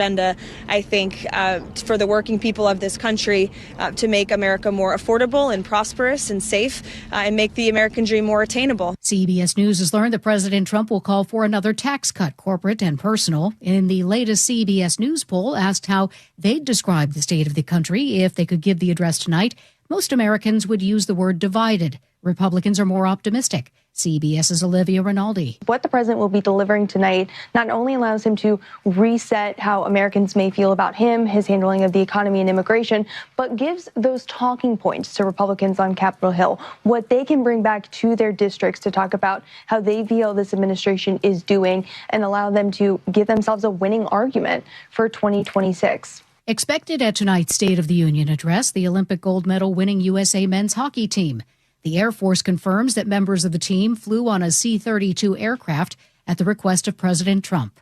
agenda, I think, for the working people of this country to make America more affordable and prosperous and safe and make the American dream more attainable. CBS News has learned that President Trump will call for another tax cut, corporate and personal. In the latest CBS News poll asked how they'd describe the state of the country if they could give the address tonight, most Americans would use the word divided. Republicans are more optimistic. CBS's Olivia Rinaldi. What the president will be delivering tonight not only allows him to reset how Americans may feel about him, his handling of the economy and immigration, but gives those talking points to Republicans on Capitol Hill, what they can bring back to their districts to talk about how they feel this administration is doing and allow them to give themselves a winning argument for 2026. Expected at tonight's State of the Union address, the Olympic gold medal winning USA men's hockey team. The Air Force confirms that members of the team flew on a C-32 aircraft at the request of President Trump.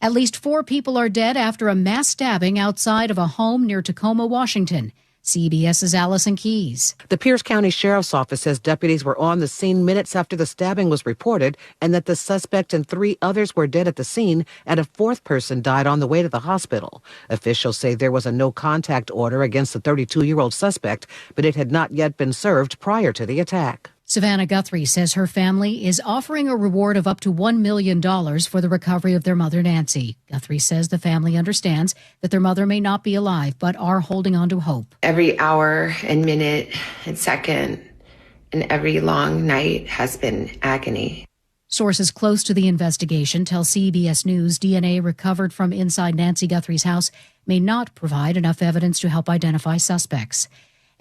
At least 4 people are dead after a mass stabbing outside of a home near Tacoma, Washington. CBS's Allison Keyes. The Pierce County Sheriff's Office says deputies were on the scene minutes after the stabbing was reported and that the suspect and 3 others were dead at the scene and a 4th person died on the way to the hospital. Officials say there was a no-contact order against the 32-year-old suspect, but it had not yet been served prior to the attack. Savannah Guthrie says her family is offering a reward of up to $1 million for the recovery of their mother, Nancy. Guthrie says the family understands that their mother may not be alive, but are holding on to hope. Every hour and minute and second and every long night has been agony. Sources close to the investigation tell CBS News DNA recovered from inside Nancy Guthrie's house may not provide enough evidence to help identify suspects.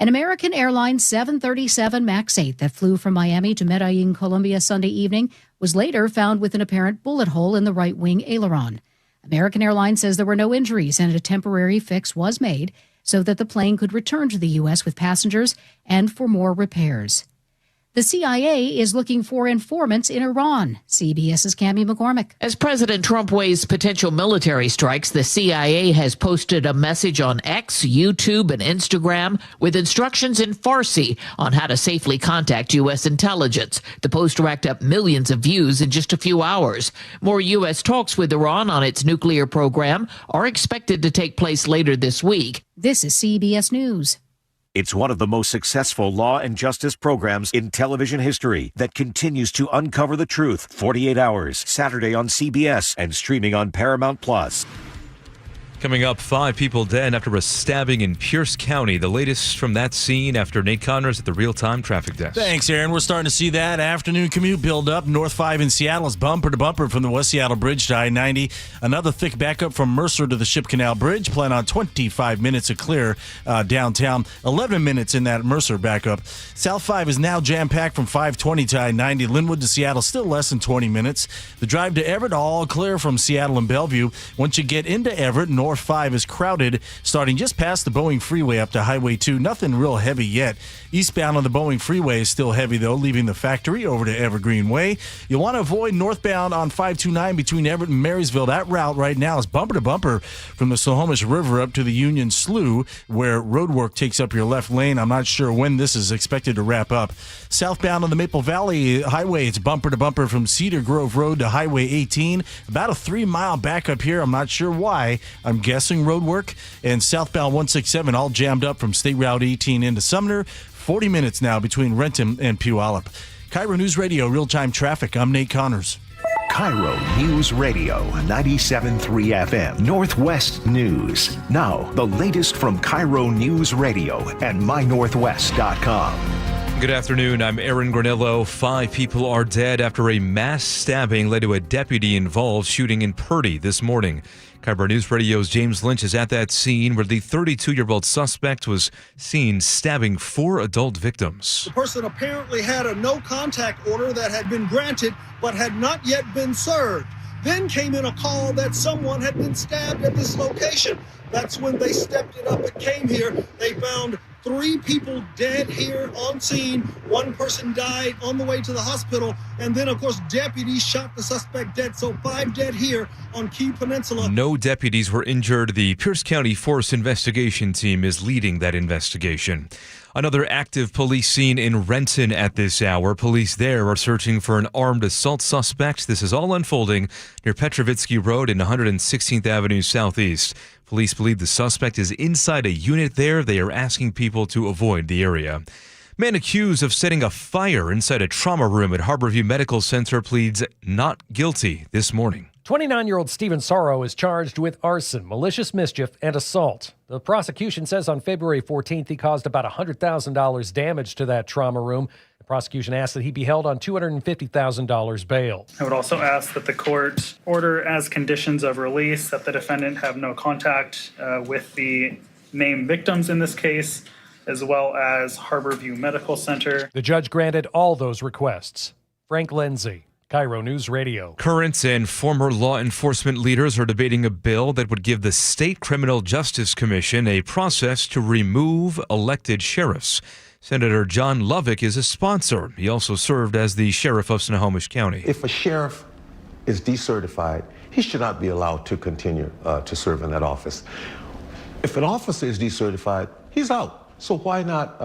An American Airlines 737 MAX 8 that flew from Miami to Medellin, Colombia Sunday evening was later found with an apparent bullet hole in the right wing aileron. American Airlines says there were no injuries and a temporary fix was made so that the plane could return to the U.S. with passengers and for more repairs. The CIA is looking for informants in Iran. CBS's Cammie McCormick. As President Trump weighs potential military strikes, the CIA has posted a message on X, YouTube, and Instagram with instructions in Farsi on how to safely contact U.S. intelligence. The post racked up millions of views in just a few hours. More U.S. talks with Iran on its nuclear program are expected to take place later this week. This is CBS News. It's one of the most successful law and justice programs in television history that continues to uncover the truth. 48 Hours, Saturday on CBS and streaming on Paramount+. Coming up, 5 people dead after a stabbing in Pierce County. The latest from that scene after Nate Connors at the real-time traffic desk. Thanks, Aaron. We're starting to see that afternoon commute build up. North 5 in Seattle is bumper to bumper from the West Seattle Bridge to I-90. Another thick backup from Mercer to the Ship Canal Bridge. Plan on 25 minutes of clear downtown. 11 minutes in that Mercer backup. South 5 is now jam-packed from 520 to I-90. Linwood to Seattle, still less than 20 minutes. The drive to Everett, all clear from Seattle and Bellevue. Once you get into Everett, North 5 is crowded, starting just past the Boeing Freeway up to Highway 2. Nothing real heavy yet. Eastbound on the Boeing Freeway is still heavy, though, leaving the factory over to Evergreen Way. You'll want to avoid northbound on 529 between Everett and Marysville. That route right now is bumper to bumper from the Snohomish River up to the Union Slough, where road work takes up your left lane. I'm not sure when this is expected to wrap up. Southbound on the Maple Valley Highway, it's bumper to bumper from Cedar Grove Road to Highway 18. About a 3-mile backup here. I'm not sure why. I'm guessing road work. And southbound 167 all jammed up from State Route 18 into Sumner. 40 minutes now between Renton and Puyallup. KIRO News Radio, real-time traffic. I'm Nate Connors. KIRO News Radio, 97.3 FM, Northwest News. Now, the latest from KIRO News Radio and mynorthwest.com. Good afternoon. I'm Aaron Granillo. 5 people are dead after a mass stabbing led to a deputy-involved shooting in Purdy this morning. KIRO News Radio's James Lynch is at that scene where the 32-year-old suspect was seen stabbing 4 adult victims. The person apparently had a no-contact order that had been granted but had not yet been served. Then came in a call that someone had been stabbed at this location. That's when they stepped it up and came here. They found 3 people dead here on scene. 1 person died on the way to the hospital. And then, of course, deputies shot the suspect dead. So 5 dead here on Key Peninsula. No deputies were injured. The Pierce County Force Investigation Team is leading that investigation. Another active police scene in Renton at this hour. Police there are searching for an armed assault suspect. This is all unfolding near Petrovitsky Road in 116th Avenue Southeast. Police believe the suspect is inside a unit there. They are asking people to avoid the area. Man accused of setting a fire inside a trauma room at Harborview Medical Center pleads not guilty this morning. 29-year-old Stephen Sorrow is charged with arson, malicious mischief, and assault. The prosecution says on February 14th he caused about $100,000 damage to that trauma room. The prosecution asked that he be held on $250,000 bail. I would also ask that the court order as conditions of release that the defendant have no contact with the named victims in this case, as well as Harborview Medical Center. The judge granted all those requests. Frank Lindsay, KIRO News Radio. Current and former law enforcement leaders are debating a bill that would give the State Criminal Justice Commission a process to remove elected sheriffs. Senator John Lovick is a sponsor. He also served as the sheriff of Snohomish County. If a sheriff is decertified, he should not be allowed to continue to serve in that office. If an officer is decertified, he's out. So why not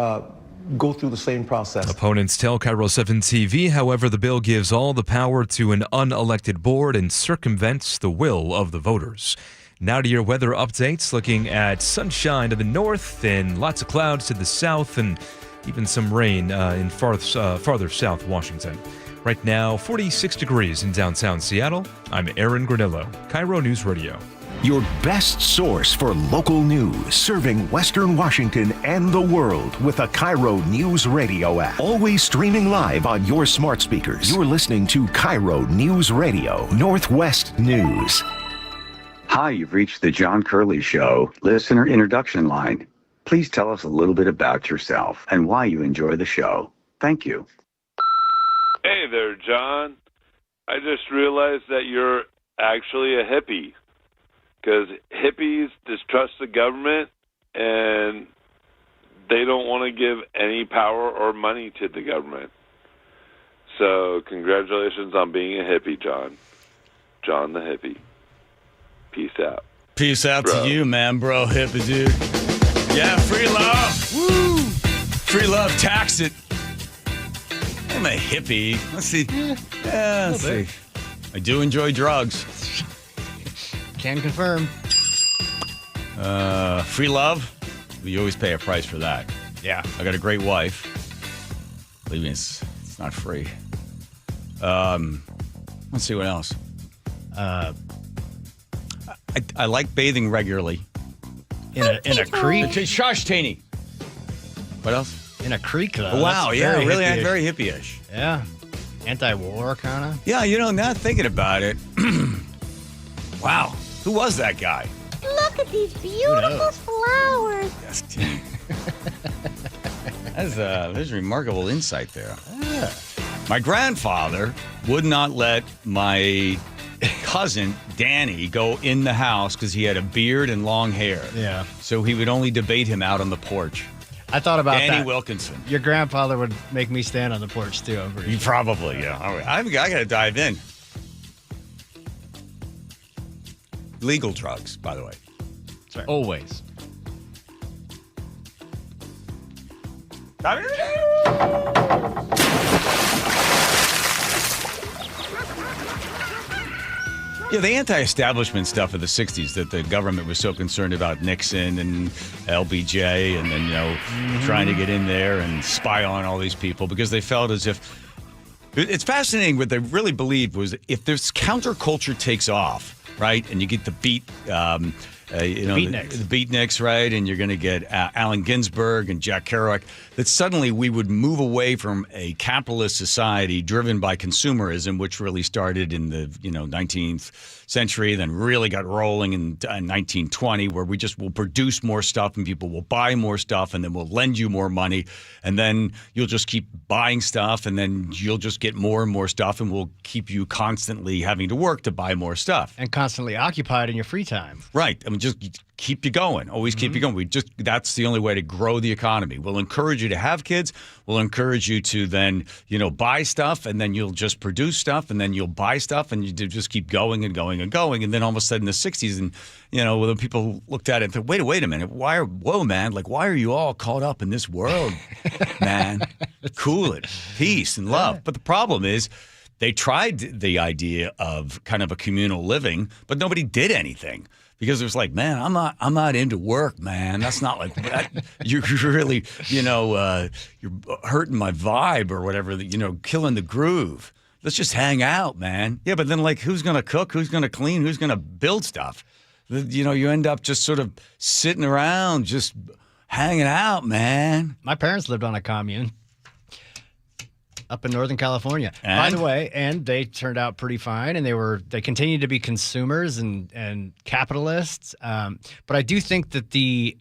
go through the same process? Opponents tell KIRO 7 TV, however, the bill gives all the power to an unelected board and circumvents the will of the voters. Now to your weather updates, looking at sunshine to the north and lots of clouds to the south and even some rain in farther south Washington. Right now, 46 degrees in downtown Seattle. I'm Aaron Granillo, KIRO News Radio. Your best source for local news, serving Western Washington and the world with a KIRO Newsradio app. Always streaming live on your smart speakers. You're listening to KIRO Newsradio, Northwest News. Hi, you've reached the John Curley Show listener introduction line. Please tell us a little bit about yourself and why you enjoy the show. Thank you. Hey there, John. I just realized that you're actually a hippie. Because hippies distrust the government and they don't want to give any power or money to the government. So congratulations on being a hippie, John. John the hippie. Peace out. Peace out to you, man, bro. Hippie, dude. Yeah, free love. Woo! Free love, tax it. I'm a hippie. Let's see. Yeah, let's see. I do enjoy drugs. Can confirm. Free love? You always pay a price for that. Yeah. I got a great wife. Believe me, it's not free. Let's see what else. I like bathing regularly. In a creek? Shush, Taney. What else? In a creek, though. Oh, wow, yeah, really hippie-ish. very hippie-ish. Yeah. Anti-war, kind of. Yeah, now thinking about it. Wow. Who was that guy? Look at these beautiful flowers. Yes, Tim. There's remarkable insight there. Yeah. My grandfather would not let my cousin, Danny, go in the house because he had a beard and long hair. Yeah. So he would only debate him out on the porch. I thought about Danny that. Wilkinson. Your grandfather would make me stand on the porch, too. You probably, yeah. All right. I got to dive in. Legal drugs, by the way. Sorry. Always. Yeah, the anti-establishment stuff of the 60s that the government was so concerned about Nixon and LBJ and then, trying to get in there and spy on all these people because they felt as if... It's fascinating what they really believed was if this counterculture takes off, right, and you get the beatniks, right, and you're going to get Allen Ginsberg and Jack Kerouac, that suddenly we would move away from a capitalist society driven by consumerism, which really started in the 19th century, then really got rolling in 1920, where we just will produce more stuff and people will buy more stuff and then we'll lend you more money and then you'll just keep buying stuff and then you'll just get more and more stuff and we'll keep you constantly having to work to buy more stuff. And constantly occupied in your free time. Right. I mean, just keep you going. Always keep you going. That's the only way to grow the economy. We'll encourage you to have kids. We'll encourage you to then, buy stuff, and then you'll just produce stuff, and then you'll buy stuff, and you just keep going and going and going. And then all of a sudden in the 60s, and, when people looked at it and thought, wait a minute. Why are you all caught up in this world, man? Cool it. Peace and love. But the problem is, they tried the idea of kind of a communal living, but nobody did anything because it was like, man, I'm not into work, man. That's not like that. You're really, you're hurting my vibe or whatever. Killing the groove. Let's just hang out, man. Yeah, but then who's gonna cook? Who's gonna clean? Who's gonna build stuff? You end up just sort of sitting around, just hanging out, man. My parents lived on a commune up in Northern California. And? By the way, and they turned out pretty fine, and they continued to be consumers and capitalists. But I do think that the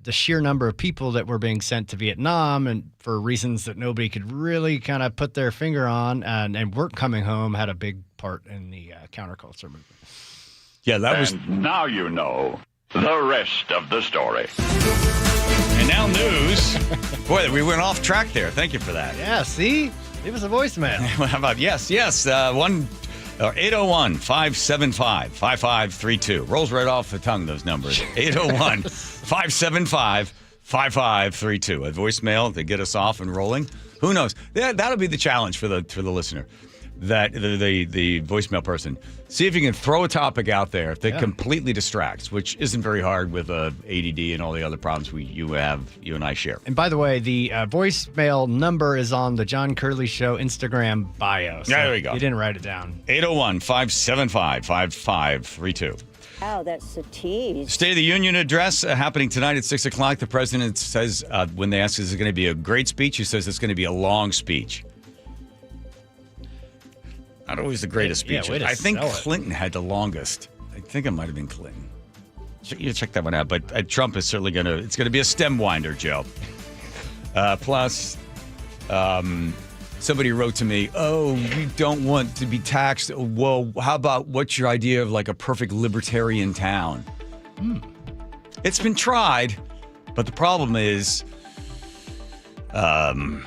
sheer number of people that were being sent to Vietnam and for reasons that nobody could really kind of put their finger on and weren't coming home had a big part in the counterculture movement. Yeah, that was. Now you know the rest of the story. And now news. Boy, we went off track there. Thank you for that. Yeah, see? Leave us a voicemail. How about yes. 801-575-5532. Rolls right off the tongue, those numbers. 801-575-5532. A voicemail to get us off and rolling. Who knows? That'll be the challenge for the listener. That the voicemail person. See if you can throw a topic out there that completely distracts, which isn't very hard with ADD and all the other problems you and I share. And by the way, the voicemail number is on the John Curley Show Instagram bio. So there we go. You didn't write it down. 801-575-5532. Wow, that's a tease. State of the Union address happening tonight at 6 o'clock. The president says when they ask, is it going to be a great speech? He says it's going to be a long speech. Not always the greatest speeches. I think Clinton had the longest. I think it might have been Clinton. You check that one out. But Trump is certainly it's going to be a stem winder, Joe. Plus, somebody wrote to me, we don't want to be taxed. Well, how about what's your idea of a perfect libertarian town? It's been tried, but the problem is an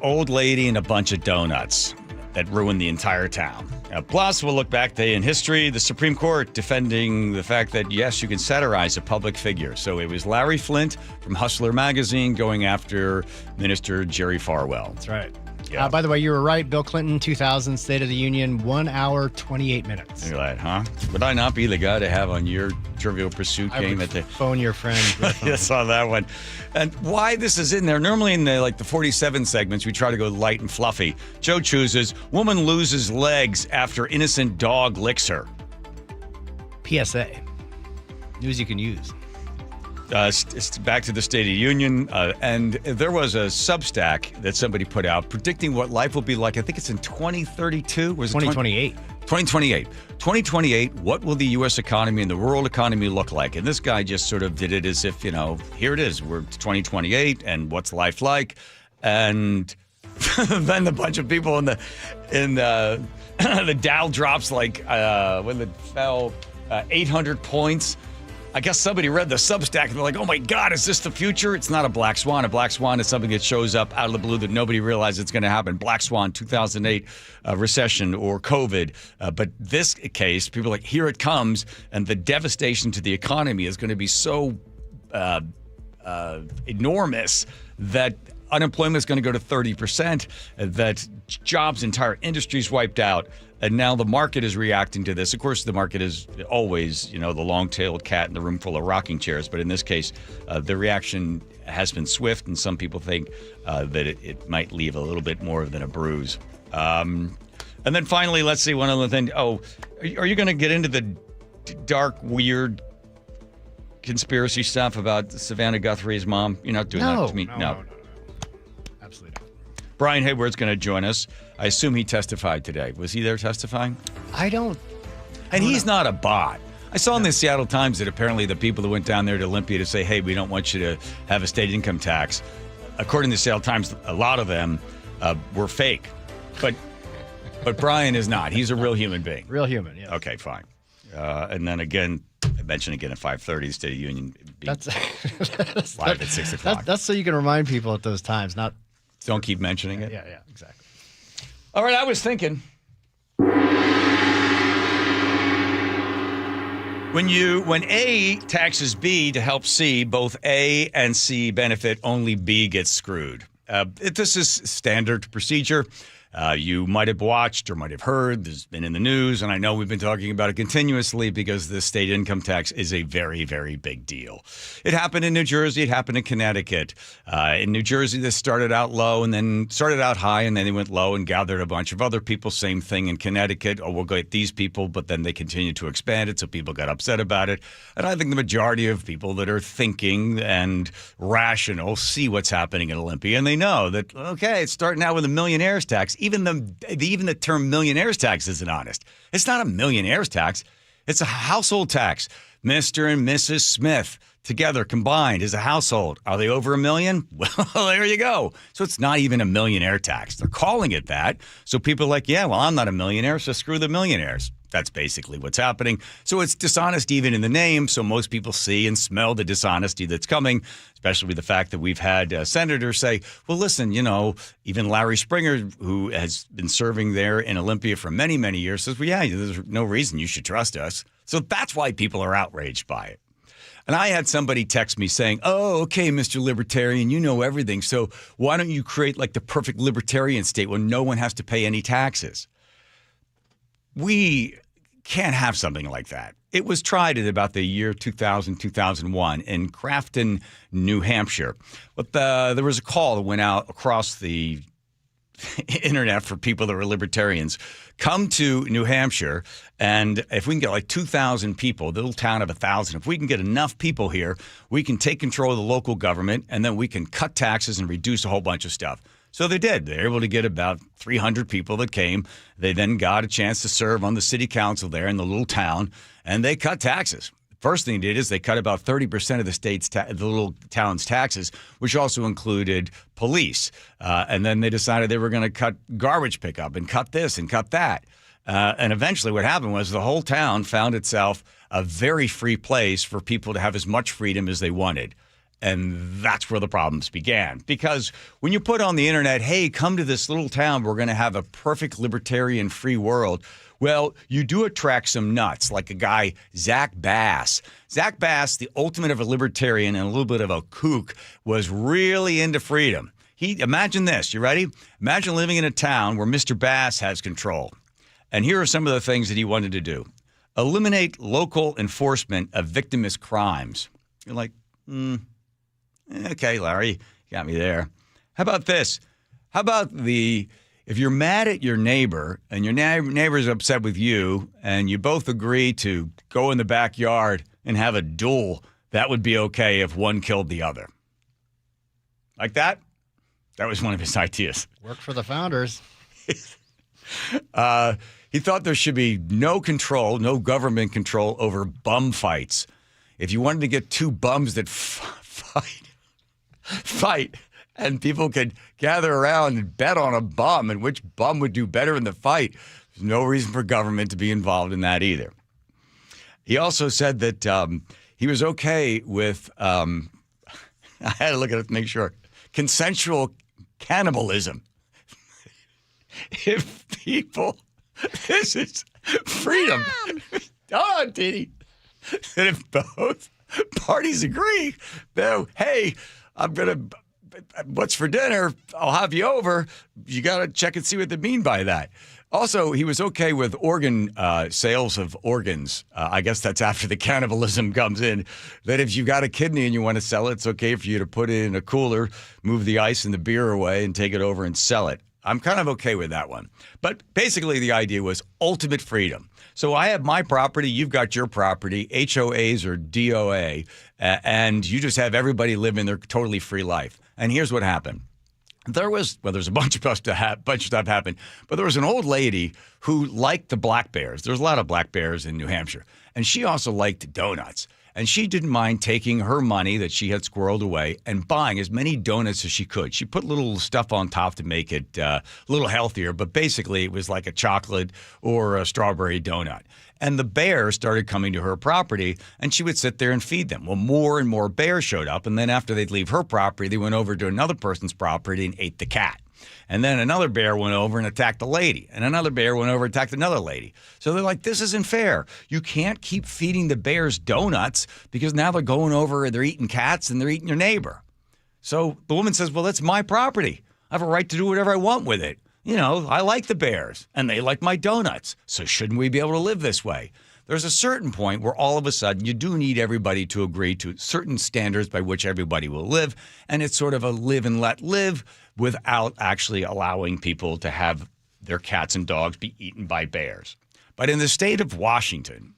old lady and a bunch of donuts that ruined the entire town. Plus, we'll look back in history, the Supreme Court defending the fact that, yes, you can satirize a public figure. So it was Larry Flynt from Hustler magazine going after Minister Jerry Falwell. That's right. Yeah. By the way, you were right. Bill Clinton, 2000, State of the Union, 1 hour, 28 minutes. Look at that, huh? Would I not be the guy to have on your Trivial Pursuit game? Phone your friend. I saw that one. And why this is in there, normally in the 47 segments, we try to go light and fluffy. Joe chooses, woman loses legs after innocent dog licks her. PSA. News you can use. Back to the State of the Union, and there was a Substack that somebody put out predicting what life will be like. I think it's in 2032. Was it 2028? 2028. 2028, what will the U.S. economy and the world economy look like? And this guy just sort of did it as if, here it is. We're 2028, and what's life like? And then a bunch of people in the Dow drops when it fell 800 points. I guess somebody read the Substack and they're like, oh my God, is this the future? It's not a black swan. A black swan is something that shows up out of the blue that nobody realized it's going to happen. Black swan, 2008 recession or COVID. But this case, people are like, here it comes. And the devastation to the economy is going to be so enormous that unemployment is going to go to 30%, that jobs, entire industries wiped out. And now the market is reacting to this. Of course, the market is always, the long-tailed cat in the room full of rocking chairs. But in this case, the reaction has been swift, and some people think that it might leave a little bit more than a bruise. And then finally, let's see one other thing. Oh, are you going to get into the dark, weird conspiracy stuff about Savannah Guthrie's mom? You're not doing that to me? No. Absolutely not. Brian Hayward's going to join us. I assume he testified today. Was he there testifying? I don't. And he's not a bot. I saw in the Seattle Times that apparently the people that went down there to Olympia to say, hey, we don't want you to have a state income tax, according to the Seattle Times, a lot of them were fake. But Brian is not. He's a real human being. Real human, yeah. Okay, fine. And then again, mention again at 5:30, State of the Union being That's live at 6 o'clock. That's so you can remind people at those times, not. Don't keep mentioning it. Yeah, exactly. All right, I was thinking. When A taxes B to help C, both A and C benefit, only B gets screwed. This is standard procedure. You might have watched or might have heard. There's been in the news, and I know we've been talking about it continuously because the state income tax is a very, very big deal. It happened in New Jersey. It happened in Connecticut. In New Jersey, this started out low and then started out high, and then they went low and gathered a bunch of other people. Same thing in Connecticut. Oh, we'll get these people, but then they continued to expand it, so people got upset about it. And I think the majority of people that are thinking and rational see what's happening in Olympia, and they know that, okay, it's starting out with a millionaire's tax. Even the term millionaire's tax isn't honest. It's not a millionaire's tax. It's a household tax. Mr. and Mrs. Smith together combined is a household. Are they over $1 million? Well, there you go. So it's not even a millionaire tax. They're calling it that. So people are like, yeah, well, I'm not a millionaire, so screw the millionaires. That's basically what's happening. So it's dishonest even in the name. So most people see and smell the dishonesty that's coming, especially with the fact that we've had senators say, well, listen, even Larry Springer, who has been serving there in Olympia for many, many years, says, well, yeah, there's no reason you should trust us. So that's why people are outraged by it. And I had somebody text me saying, oh, okay, Mr. Libertarian, you know everything. So why don't you create like the perfect libertarian state where no one has to pay any taxes? We can't have something like that. It was tried in about the year 2000, 2001 in Grafton, New Hampshire. But there was a call that went out across the internet for people that were libertarians. Come to New Hampshire, and if we can get like 2,000 people, the little town of 1,000, if we can get enough people here, we can take control of the local government, and then we can cut taxes and reduce a whole bunch of stuff. So they did. They were able to get about 300 people that came. They then got a chance to serve on the city council there in the little town, and they cut taxes. First thing they did is they cut about 30% of the little town's taxes, which also included police. And then they decided they were going to cut garbage pickup and cut this and cut that. And eventually what happened was the whole town found itself a very free place for people to have as much freedom as they wanted. And that's where the problems began. Because when you put on the internet, hey, come to this little town, we're going to have a perfect libertarian free world. Well, you do attract some nuts, like a guy, Zach Bass. Zach Bass, the ultimate of a libertarian and a little bit of a kook, was really into freedom. Imagine this. You ready? Imagine living in a town where Mr. Bass has control. And here are some of the things that he wanted to do. Eliminate local enforcement of victimless crimes. You're like, okay, Larry, you got me there. How about this? How about if you're mad at your neighbor and your neighbor's upset with you and you both agree to go in the backyard and have a duel, that would be okay if one killed the other. Like that? That was one of his ideas. Worked for the founders. He thought there should be no control, no government control over bum fights. If you wanted to get two bums that fight, and people could gather around and bet on a bum and which bum would do better in the fight, there's no reason for government to be involved in that either. He also said that he was okay with, I had to look at it to make sure, consensual cannibalism. If people, this is freedom. Hold on, Didi. And if both parties agree, though, hey, what's for dinner? I'll have you over. You got to check and see what they mean by that. Also, he was okay with organ sales of organs. I guess that's after the cannibalism comes in. That if you got a kidney and you want to sell it, it's okay for you to put it in a cooler, move the ice and the beer away, and take it over and sell it. I'm kind of okay with that one. But basically the idea was ultimate freedom. So I have my property, you've got your property, HOAs or DOA, and you just have everybody living their totally free life. And here's what happened. There's a bunch of stuff happened, but there was an old lady who liked the black bears. There's a lot of black bears in New Hampshire. And she also liked donuts. And she didn't mind taking her money that she had squirreled away and buying as many donuts as she could. She put little stuff on top to make it a little healthier, but basically it was like a chocolate or a strawberry donut. And the bears started coming to her property, and she would sit there and feed them. Well, more and more bears showed up, and then after they'd leave her property, they went over to another person's property and ate the cat. And then another bear went over and attacked a lady, and another bear went over and attacked another lady. So they're like, this isn't fair. You can't keep feeding the bears donuts because now they're going over and they're eating cats and they're eating your neighbor. So the woman says, well, that's my property. I have a right to do whatever I want with it. You know, I like the bears, and they like my donuts, so shouldn't we be able to live this way? There's a certain point where all of a sudden you do need everybody to agree to certain standards by which everybody will live, and it's sort of a live and let live without actually allowing people to have their cats and dogs be eaten by bears. But in the state of Washington,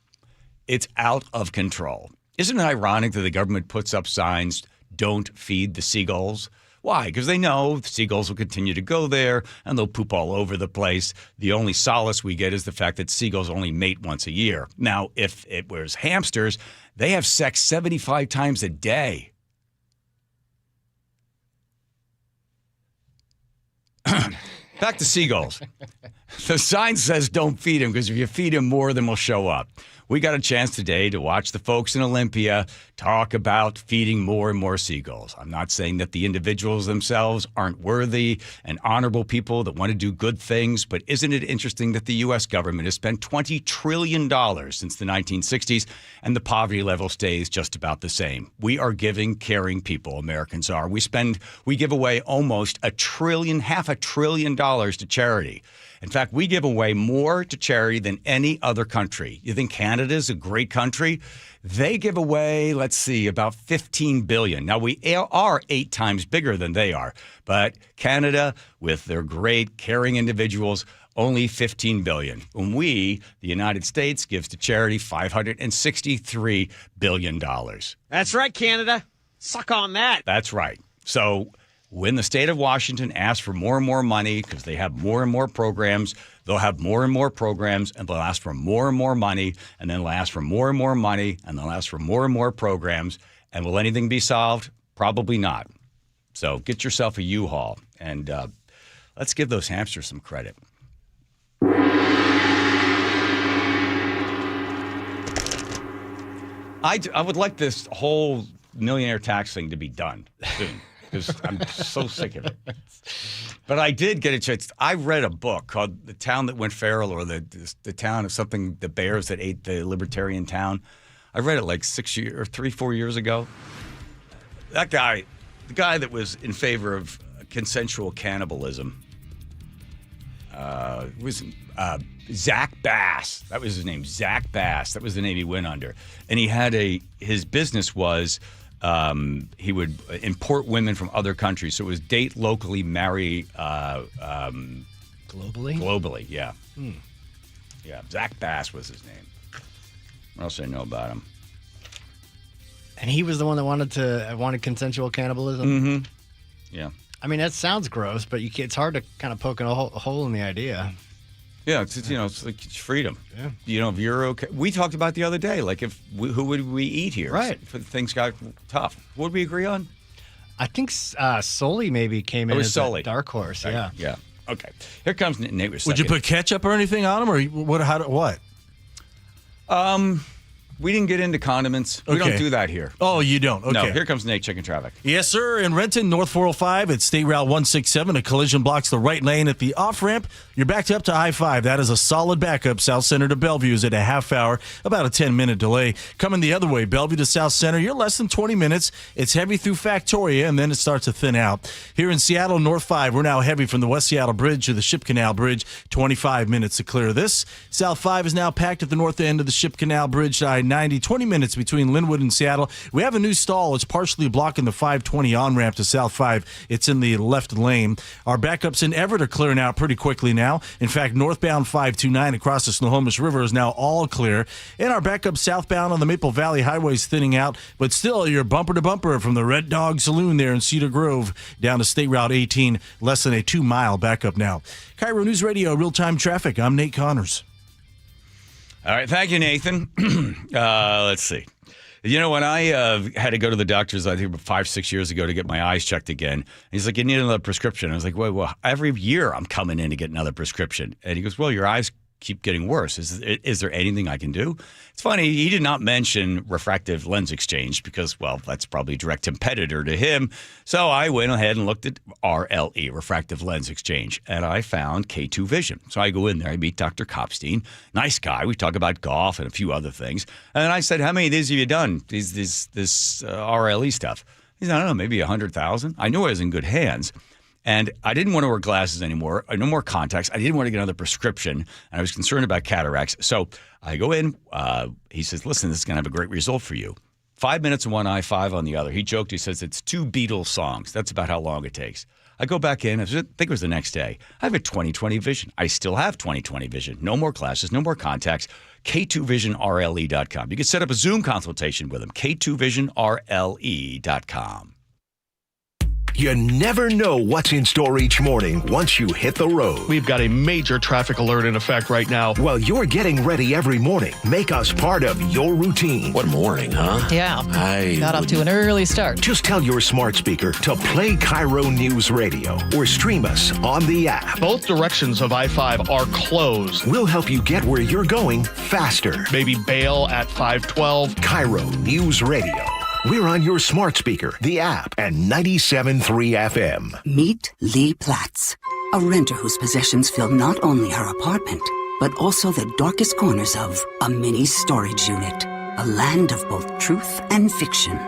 it's out of control. Isn't it ironic that the government puts up signs, don't feed the seagulls? Why? Because they know the seagulls will continue to go there and they'll poop all over the place. The only solace we get is the fact that seagulls only mate once a year. Now, if it was hamsters, they have sex 75 times a day. Back to seagulls. The sign says don't feed them because if you feed them more, then we'll show up. We got a chance today to watch the folks in Olympia talk about feeding more and more seagulls. I'm not saying that the individuals themselves aren't worthy and honorable people that want to do good things, but isn't it interesting that the U.S. government has spent $20 trillion since the 1960s and the poverty level stays just about the same? We are giving, caring people, Americans are. We give away almost half a trillion dollars to charity. In fact, we give away more to charity than any other country. You think Canada's a great country? They give away, let's see, about $15 billion. Now, we are 8 times bigger than they are. But Canada, with their great, caring individuals, only $15 billion. And we, the United States, gives to charity $563 billion. That's right, Canada. Suck on that. That's right. So when the state of Washington asks for more and more money because they have more and more programs, they'll have more and more programs, and they'll ask for more and more money, and then they'll ask for more and more money, and they'll ask for more and more programs. And will anything be solved? Probably not. So get yourself a U-Haul, and let's give those hamsters some credit. I would like this whole millionaire tax thing to be done soon. Because I'm so sick of it. But I did get a chance. I read a book called The Town That Went Feral, or the town of something, the bears that ate the libertarian town. I read it like 4 years ago. That guy, the guy that was in favor of consensual cannibalism, was Zach Bass. That was his name, Zach Bass. That was the name he went under. And he had his business was, he would import women from other countries. So it was date locally, marry globally? Globally, yeah. Yeah, Zach Bass was his name. What else do I know about him? And he was the one that wanted consensual cannibalism? Mm-hmm. Yeah. I mean, that sounds gross, but it's hard to kind of poke a hole in the idea. Yeah, it's like it's freedom. Yeah. If you're okay. We talked about the other day, like who would we eat here? Right. If things got tough. What did we agree on? I think Sully maybe came in as a dark horse. Yeah. Yeah. Okay. Here comes Nate. Would you put ketchup or anything on them, or what? We didn't get into condiments. We don't do that here. Oh, you don't? Okay. No, here comes Nate checking traffic. Yes, sir. In Renton, North 405 at State Route 167, a collision blocks the right lane at the off-ramp. You're backed up to I-5. That is a solid backup. South Center to Bellevue is at a half hour, about a 10-minute delay. Coming the other way, Bellevue to South Center, you're less than 20 minutes. It's heavy through Factoria, and then it starts to thin out. Here in Seattle, North 5, we're now heavy from the West Seattle Bridge to the Ship Canal Bridge, 25 minutes to clear this. South 5 is now packed at the north end of the Ship Canal Bridge to I-90, 20 minutes between Linwood and Seattle. We have a new stall. It's partially blocking the 520 on-ramp to South 5. It's in the left lane. Our backups in Everett are clearing out pretty quickly now. In fact, northbound 529 across the Snohomish River is now all clear. And our backup southbound on the Maple Valley Highway is thinning out. But still, you're bumper to bumper from the Red Dog Saloon there in Cedar Grove down to State Route 18. Less than a 2-mile backup now. KIRO News Radio, real-time traffic. I'm Nate Connors. All right, thank you, Nathan. Let's see. When I had to go to the doctor's, I think 5-6 years ago to get my eyes checked again, he's like, you need another prescription. I was like, well, every year I'm coming in to get another prescription. And he goes, well, your eyes keep getting worse. Is there anything I can do? It's funny, he did not mention refractive lens exchange because, well, that's probably a direct competitor to him. So I went ahead and looked at RLE, refractive lens exchange, and I found K2 Vision. So I go in there, I meet Dr. Kopstein, nice guy. We talk about golf and a few other things. And I said, how many of these have you done, this RLE stuff? He said, I don't know, maybe 100,000. I knew I was in good hands. And I didn't want to wear glasses anymore, no more contacts. I didn't want to get another prescription, and I was concerned about cataracts. So I go in. He says, listen, this is going to have a great result for you. 5 minutes in one eye, 5 on the other. He joked. He says, it's 2 Beatles songs. That's about how long it takes. I go back in. I think it was the next day. I have a 20/20 vision. I still have 20/20 vision. No more glasses, no more contacts. K2VisionRLE.com. You can set up a Zoom consultation with him. K2VisionRLE.com. You never know what's in store each morning once you hit the road. We've got a major traffic alert in effect right now. Well, you're getting ready every morning. Make us part of your routine. What morning, huh? Yeah. Got off to an early start. Just tell your smart speaker to play KIRO News Radio or stream us on the app. Both directions of I-5 are closed. We'll help you get where you're going faster. Maybe bail at 512. KIRO News Radio. We're on your smart speaker, the app, and 97.3 FM. Meet Lee Platts, a renter whose possessions fill not only her apartment, but also the darkest corners of a mini storage unit. A land of both truth and fiction.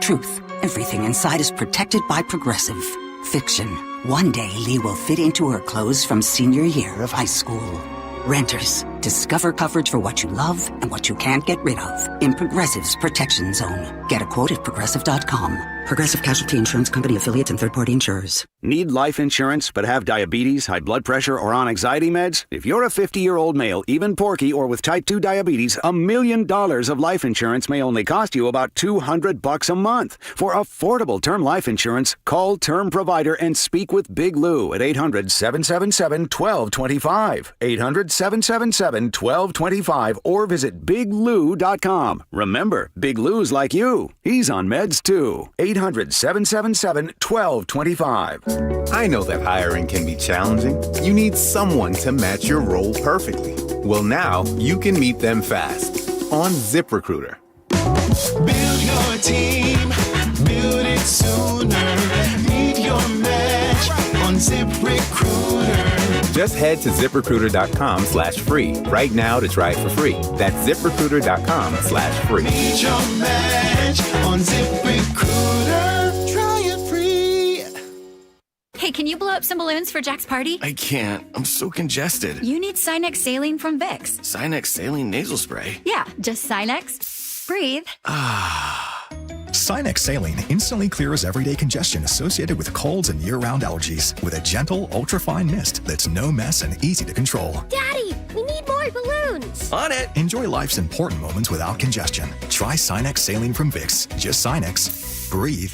Truth, everything inside is protected by Progressive. Fiction, one day Lee will fit into her clothes from senior year of high school. Renters, discover coverage for what you love and what you can't get rid of in Progressive's Protection Zone. Get a quote at Progressive.com. Progressive Casualty Insurance Company affiliates and third-party insurers. Need life insurance but have diabetes, high blood pressure, or on anxiety meds? If you're a 50-year-old male, even porky, or with type 2 diabetes, $1 million of life insurance may only cost you about $200 a month. For affordable term life insurance, call Term Provider and speak with Big Lou at 800-777-1225. 800-777-1225 or visit biglou.com. Remember, Big Lou's like you. He's on meds too. 800-777-1225. I know that hiring can be challenging. You need someone to match your role perfectly. Well, now you can meet them fast on ZipRecruiter. Build your team, build it sooner. Meet your match on ZipRecruiter. Just head to ZipRecruiter.com/free right now to try it for free. That's ZipRecruiter.com/free. Meet your match on ZipRecruiter. Try it free. Hey, can you blow up some balloons for Jack's party? I can't. I'm so congested. You need Sinex Saline from Vicks. Sinex Saline Nasal Spray? Yeah, just Sinex. Breathe. Sinex Saline instantly clears everyday congestion associated with colds and year-round allergies with a gentle, ultra-fine mist that's no mess and easy to control. Daddy, we need more balloons. On it. Enjoy life's important moments without congestion. Try Sinex Saline from Vicks. Just Sinex. Breathe.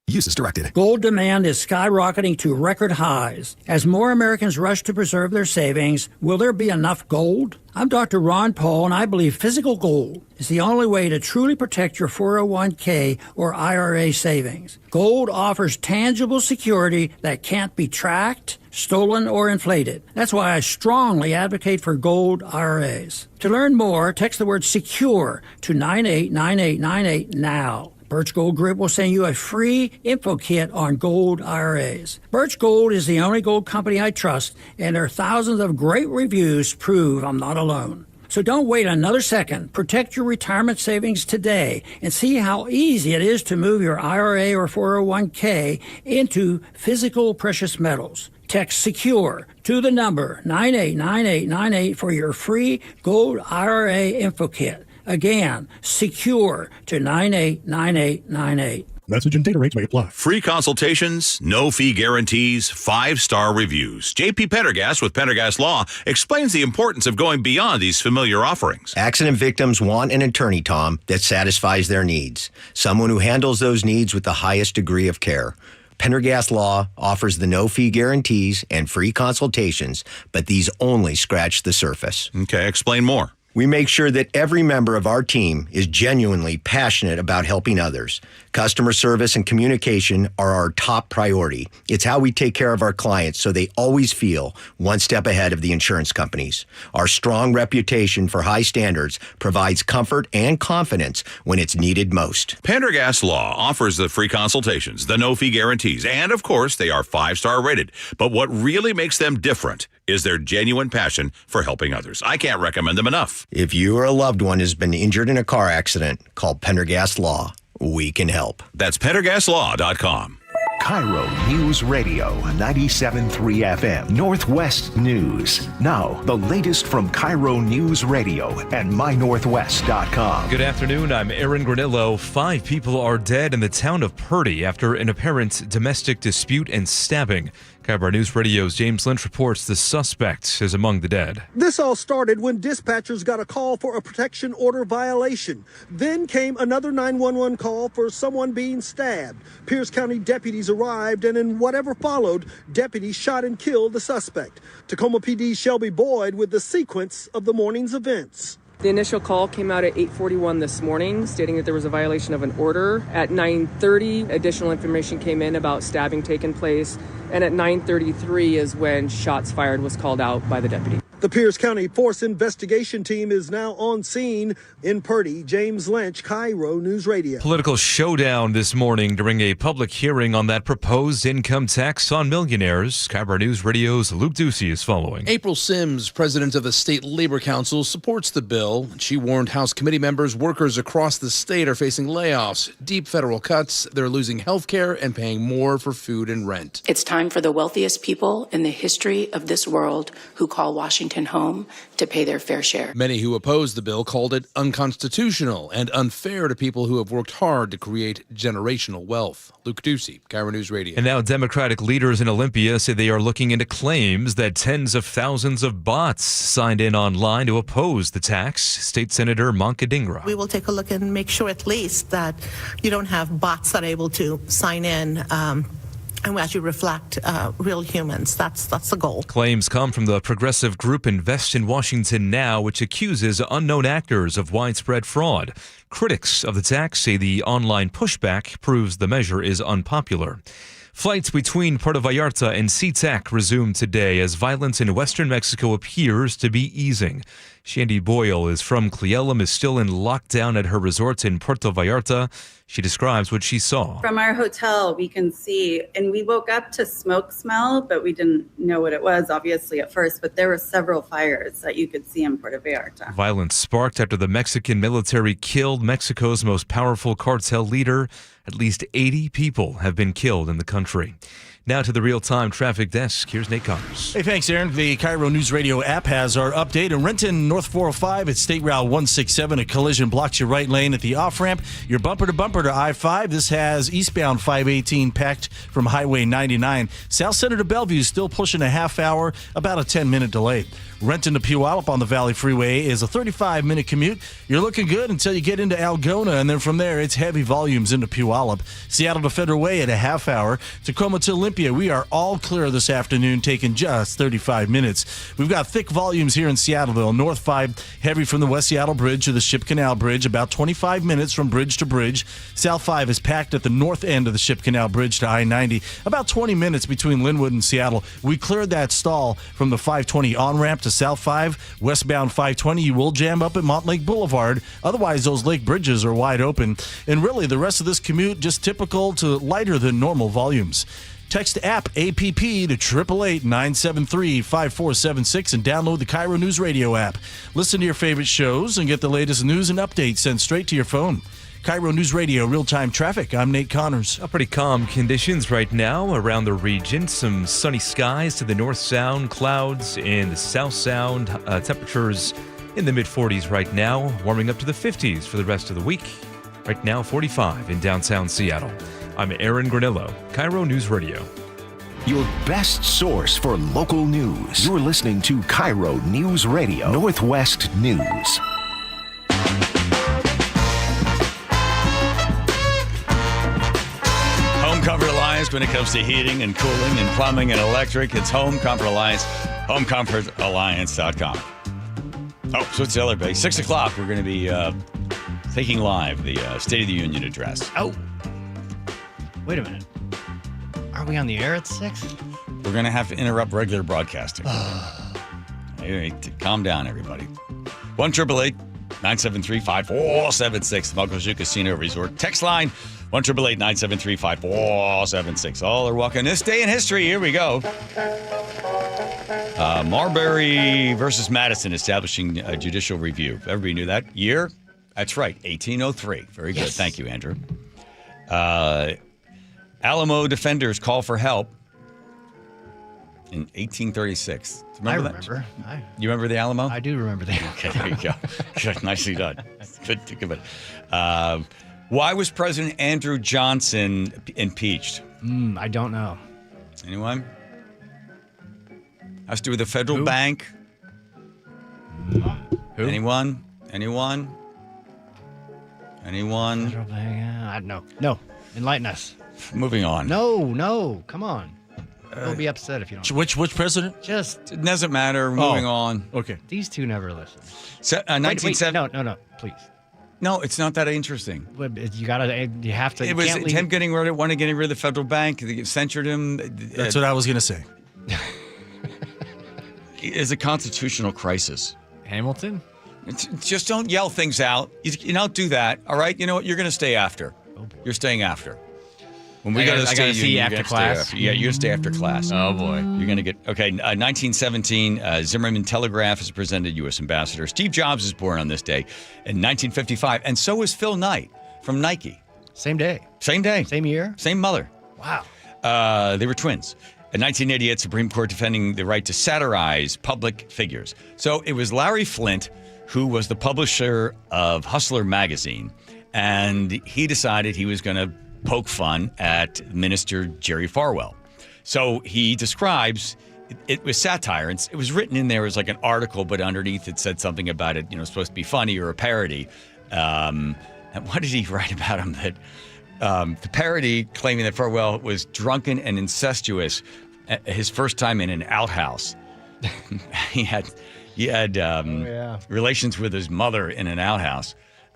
Use as directed. Gold demand is skyrocketing to record highs. As more Americans rush to preserve their savings, will there be enough gold? I'm Dr. Ron Paul, and I believe physical gold is the only way to truly protect your 401k or IRA savings. Gold offers tangible security that can't be tracked, stolen, or inflated. That's why I strongly advocate for gold IRAs. To learn more, text the word SECURE to 989898 now. Birch Gold Group will send you a free info kit on gold IRAs. Birch Gold is the only gold company I trust, and their thousands of great reviews prove I'm not alone. So don't wait another second. Protect your retirement savings today and see how easy it is to move your IRA or 401k into physical precious metals. Text SECURE to the number 989898 for your free gold IRA info kit. Again, SECURE to 989898. Message and data rates may apply. Free consultations, no fee guarantees, 5-star reviews. J.P. Pendergast with Pendergast Law explains the importance of going beyond these familiar offerings. Accident victims want an attorney, Tom, that satisfies their needs. Someone who handles those needs with the highest degree of care. Pendergast Law offers the no-fee guarantees and free consultations, but these only scratch the surface. Okay, explain more. We make sure that every member of our team is genuinely passionate about helping others. Customer service and communication are our top priority. It's how we take care of our clients so they always feel one step ahead of the insurance companies. Our strong reputation for high standards provides comfort and confidence when it's needed most. Pendergast Law offers the free consultations, the no-fee guarantees, and of course, they are 5-star rated. But what really makes them different is their genuine passion for helping others. I can't recommend them enough. If you or a loved one has been injured in a car accident, call Pendergast Law. We can help. That's PendergastLaw.com. KIRO News Radio 97.3 FM Northwest News. Now, the latest from KIRO News Radio and mynorthwest.com. Good afternoon. I'm Aaron Granillo. 5 people are dead in the town of Purdy after an apparent domestic dispute and stabbing. KIRO News Radio's James Lynch reports the suspect is among the dead. This all started when dispatchers got a call for a protection order violation. Then came another 911 call for someone being stabbed. Pierce County deputies arrived, and in whatever followed, deputies shot and killed the suspect. Tacoma PD's Shelby Boyd with the sequence of the morning's events. The initial call came out at 8:41 this morning, stating that there was a violation of an order. At 9:30, additional information came in about stabbing taking place. And at 9:33 is when shots fired was called out by the deputy. The Pierce County Force Investigation Team is now on scene in Purdy. James Lynch, KIRO News Radio. Political showdown this morning during a public hearing on that proposed income tax on millionaires. KIRO News Radio's Luke Ducey is following. April Sims, president of the State Labor Council, supports the bill. She warned House committee members workers across the state are facing layoffs, deep federal cuts. They're losing health care and paying more for food and rent. It's time for the wealthiest people in the history of this world who call Washington home to pay their fair share. Many who opposed the bill called it unconstitutional and unfair to people who have worked hard to create generational wealth. Luke Ducey, KIRO News Radio. And now Democratic leaders in Olympia say they are looking into claims that tens of thousands of bots signed in online to oppose the tax. State Senator Manka Dhingra. We will take a look and make sure at least that you don't have bots that are able to sign in and we actually reflect real humans. That's the goal. Claims come from the progressive group Invest in Washington Now, which accuses unknown actors of widespread fraud. Critics of the tax say the online pushback proves the measure is unpopular. Flights between Puerto Vallarta and SeaTac resumed today as violence in western Mexico appears to be easing. Shandy Boyle is from Cleellum, is still in lockdown at her resort in Puerto Vallarta. She describes what she saw. From our hotel, we can see, and we woke up to smoke smell, but we didn't know what it was, obviously, at first. But there were several fires that you could see in Puerto Vallarta. Violence sparked after the Mexican military killed Mexico's most powerful cartel leader. At least 80 people have been killed in the country. Now to the real-time traffic desk. Here's Nate Connors. Hey, thanks, Aaron. The KIRO News Radio app has our update. In Renton, North 405 at State Route 167, a collision blocks your right lane at the off-ramp. You're bumper-to-bumper to I-5. This has eastbound 518 packed from Highway 99. South Center to Bellevue is still pushing a half hour, about a 10-minute delay. Renton to Puyallup on the Valley Freeway is a 35-minute commute. You're looking good until you get into Algona, and then from there, it's heavy volumes into Puyallup. Seattle to Federal Way at a half hour. Tacoma to Olympia, we are all clear this afternoon, taking just 35 minutes. We've got thick volumes here in Seattleville. North 5, heavy from the West Seattle Bridge to the Ship Canal Bridge, about 25 minutes from bridge to bridge. South 5 is packed at the north end of the Ship Canal Bridge to I-90, about 20 minutes between Linwood and Seattle. We cleared that stall from the 520 on-ramp to South 5, westbound 520, you will jam up at Montlake Boulevard. Otherwise, those lake bridges are wide open. And really, the rest of this commute, just typical to lighter than normal volumes. Text app APP to 888-973-5476 and download the KIRO News Radio app. Listen to your favorite shows and get the latest news and updates sent straight to your phone. KIRO News Radio, real-time traffic. I'm Nate Connors. Pretty calm conditions right now around the region. Some sunny skies to the North Sound, clouds in the South Sound. Temperatures in the mid-40s right now, warming up to the 50s for the rest of the week. Right now, 45 in downtown Seattle. I'm Aaron Granillo, KIRO News Radio. Your best source for local news. You're listening to KIRO News Radio, Northwest News. Home Comfort Alliance, when it comes to heating and cooling and plumbing and electric, it's Home Comfort Alliance, homecomfortalliance.com. Oh, so it's everybody. 6 o'clock, we're going to be taking live the State of the Union address. Oh. Wait a minute. Are we on the air at 6? We're going to have to interrupt regular broadcasting. Hey, calm down, everybody. 1-888-973-5476. The Muckleshoot Casino Resort. Text line, 1-888-973-5476. All are welcome. This day in history, here we go. Marbury versus Madison establishing a judicial review. Everybody knew that. Year? That's right, 1803. Very good. Yes. Thank you, Andrew. Alamo defenders call for help in 1836. Remember that? You remember the Alamo? I do remember that. Okay, there you go. Good, nicely done. Good. Why was President Andrew Johnson impeached? I don't know. Anyone? Has to do with the federal bank. Who? Anyone? Federal bank, I don't know. No. Enlighten us. Moving on. No. Come on. We'll be upset if you don't. Which president? Just. It doesn't matter. Moving on. Okay. These two never listen. So, 1970. No, please. No, it's not that interesting. You have to. It was him getting rid of the federal bank. They censured him. That's what I was going to say. It's a constitutional crisis. Hamilton? Just don't yell things out. You don't do that, all right? You know what? You're going to stay after. You're staying after. When we go to the state union, after class. Yeah, you're going to stay after class. Oh, boy. You're going to get... Okay, 1917, Zimmerman Telegraph is presented U.S. ambassador. Steve Jobs is born on this day in 1955, and so is Phil Knight from Nike. Same day. Same day. Same year? Same mother. Wow. They were twins. In 1988, Supreme Court defending the right to satirize public figures. So it was Larry Flint, who was the publisher of Hustler magazine, and he decided he was going to poke fun at Minister Jerry Falwell. So he describes, it was satire, and it was written in there as like an article, but underneath it said something about it, supposed to be funny or a parody. And what did he write about him? That the parody claiming that Falwell was drunken and incestuous his first time in an outhouse. He had relations with his mother in an outhouse.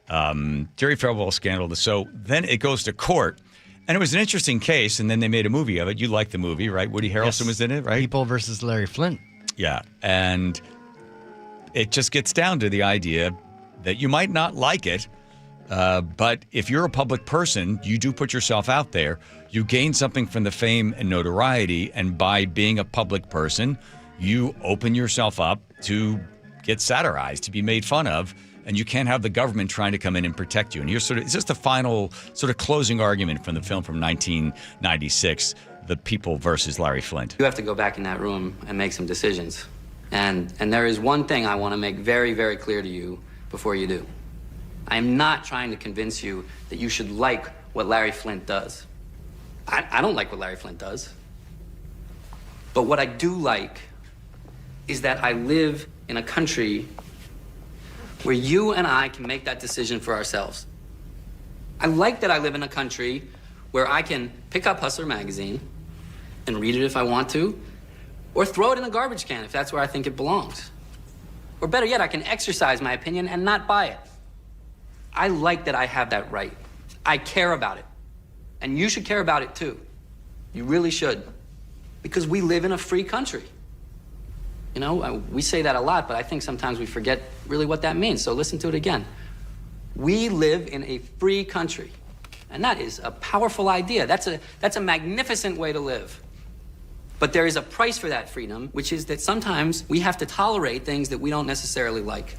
Jerry Falwell scandal. So then it goes to court, and it was an interesting case, and then they made a movie of it. You liked the movie, right? Woody Harrelson was in it, right? People versus Larry Flint. Yeah, and it just gets down to the idea that you might not like it, but if you're a public person, you do put yourself out there. You gain something from the fame and notoriety, and by being a public person, you open yourself up to get satirized, to be made fun of, and you can't have the government trying to come in and protect you. And it's just the final sort of closing argument from the film from 1996, The People versus Larry Flint. You have to go back in that room and make some decisions. And there is one thing I want to make very, very clear to you before you do. I am not trying to convince you that you should like what Larry Flint does. I don't like what Larry Flint does. But what I do like is that I live in a country where you and I can make that decision for ourselves. I like that I live in a country where I can pick up Hustler magazine and read it if I want to, or throw it in a garbage can if that's where I think it belongs. Or better yet, I can exercise my opinion and not buy it. I like that I have that right. I care about it. And you should care about it too. You really should. Because we live in a free country. We say that a lot, but I think sometimes we forget really what that means. So listen to it again. We live in a free country. And that is a powerful idea. That's a magnificent way to live. But there is a price for that freedom, which is that sometimes we have to tolerate things that we don't necessarily like.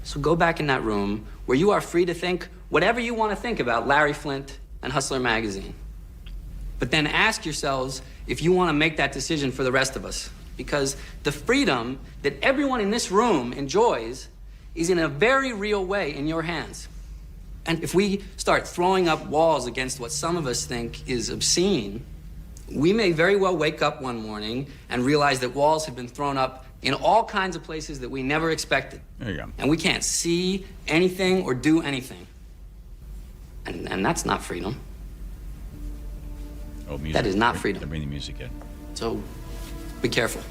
So go back in that room where you are free to think whatever you want to think about Larry Flint and Hustler magazine. But then ask yourselves if you want to make that decision for the rest of us. Because the freedom that everyone in this room enjoys is in a very real way in your hands. And if we start throwing up walls against what some of us think is obscene, we may very well wake up one morning and realize that walls have been thrown up in all kinds of places that we never expected. There you go. And we can't see anything or do anything. And that's not freedom. Oh, music. That is not freedom. Bring the music in. So be careful.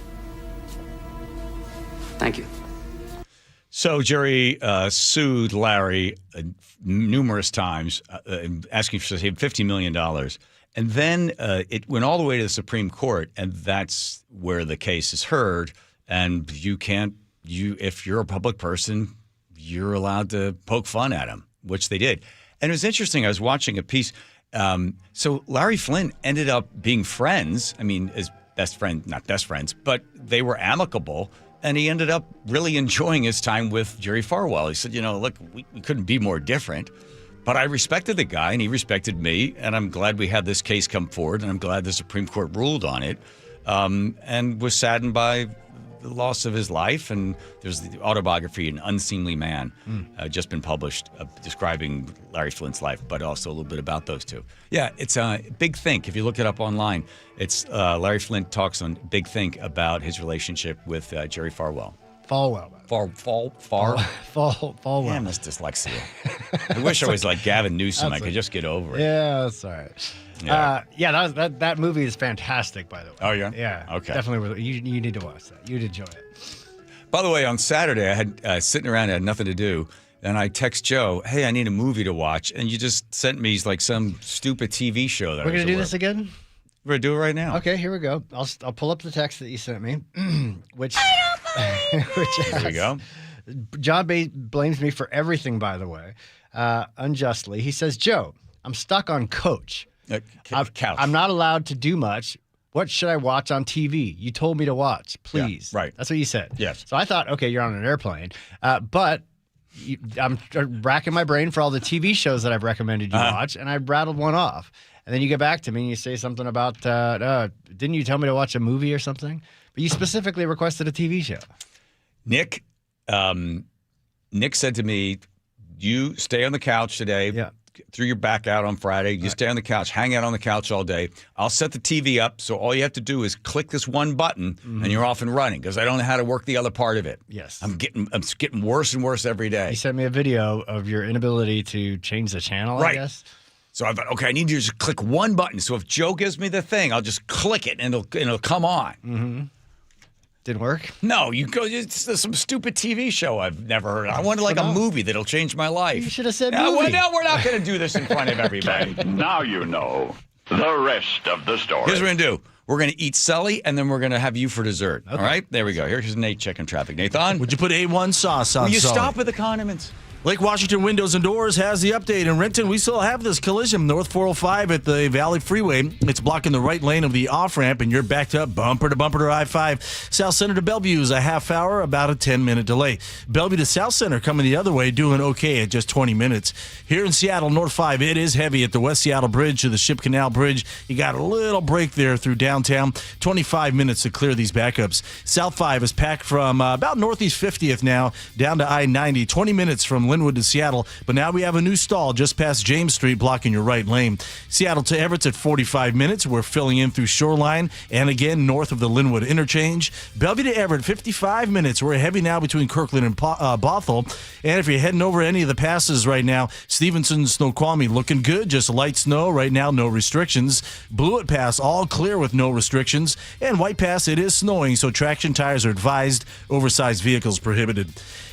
Thank you. So Jerry sued Larry numerous times, asking for $50 million. And then it went all the way to the Supreme Court, and that's where the case is heard. And if you're a public person, you're allowed to poke fun at him, which they did. And it was interesting. I was watching a piece. So Larry Flynn ended up being friends. I mean, as not best friends, but they were amicable. And he ended up really enjoying his time with Jerry Falwell. He said, look, we couldn't be more different. But I respected the guy, and he respected me. And I'm glad we had this case come forward, and I'm glad the Supreme Court ruled on it, and was saddened by the loss of his life. And there's the autobiography, An Unseemly Man, just been published, describing Larry Flynt's life, but also a little bit about those two. Yeah, it's a Big Think. If you look it up online, it's Larry Flynt talks on Big Think about his relationship with Jerry Falwell. Falwell. Falwell. Damn, this dyslexia. I wish I was like Gavin Newsom. I could just get over it. Yeah, that's all right. Yeah. That movie is fantastic, by the way. Oh, yeah? Yeah. Okay. Definitely. You need to watch that. You'd enjoy it. By the way, on Saturday, I had sitting around, I had nothing to do, and I text Joe, hey, I need a movie to watch. And you just sent me like some stupid TV show that We're going to do this again? We're going to do it right now. Okay, here we go. I'll pull up the text that you sent me, which There we go. John blames me for everything, by the way, unjustly. He says, Joe, I'm stuck on Coach. Couch. I'm not allowed to do much. What should I watch on TV? You told me to watch, please. Yeah, right. That's what you said. Yes. So I thought, okay, you're on an airplane. But I'm racking my brain for all the TV shows that I've recommended you watch, and I rattled one off. And then you get back to me and you say something about, didn't you tell me to watch a movie or something? But you specifically requested a TV show. Nick said to me, you stay on the couch today. Yeah. Threw your back out on Friday. You stay on the couch, hang out on the couch all day. I'll set the TV up, so all you have to do is click this one button, and you're off and running, because I don't know how to work the other part of it. Yes. I'm getting worse and worse every day. You sent me a video of your inability to change the channel, Right. I guess. So I thought, okay, I need you to just click one button. So if Joe gives me the thing, I'll just click it, and it'll come on. Mm-hmm. Didn't work? No, it's some stupid TV show I've never heard of. I wanted like a movie that'll change my life. You should have said Well, movie. no, we're not going to do this in front of everybody. Now you know the rest of the story. Here's what we're going to do. We're going to eat Sully, and then we're going to have you for dessert. Okay. All right? There we go. Here's Nate checking traffic. Nathan? Would you put A1 sauce on Will you Sully? stop with the condiments? Lake Washington Windows and Doors has the update. In Renton, we still have this collision North 405 at the Valley Freeway. It's blocking the right lane of the off-ramp, and you're backed up bumper to I-5. South Center to Bellevue is a half hour, about a 10-minute delay. Bellevue to South Center coming the other way, doing okay at just 20 minutes. Here in Seattle, North 5, it is heavy at the West Seattle Bridge to the Ship Canal Bridge. You got a little break there through downtown. 25 minutes to clear these backups. South 5 is packed from about Northeast 50th now down to I-90. 20 minutes from Linwood to Seattle. But now we have a new stall just past James Street blocking your right lane. Seattle to Everett's at 45 minutes. We're filling in through Shoreline and again north of the Linwood interchange. Bellevue to Everett, 55 minutes. We're heavy now between Kirkland and Bothell. And if you're heading over any of the passes right now, Stevenson, Snoqualmie looking good. Just light snow right now, no restrictions. Blewett Pass all clear with no restrictions. And White Pass, it is snowing, so traction tires are advised. Oversized vehicles prohibited.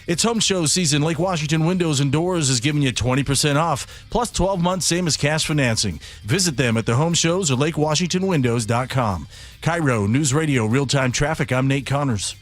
It's home show season. Lake Washington Windows and Doors is giving you 20% off, plus 12 months, same as cash financing. Visit them at the home shows or lakewashingtonwindows.com. KIRO News Radio Real-Time Traffic. I'm Nate Connors.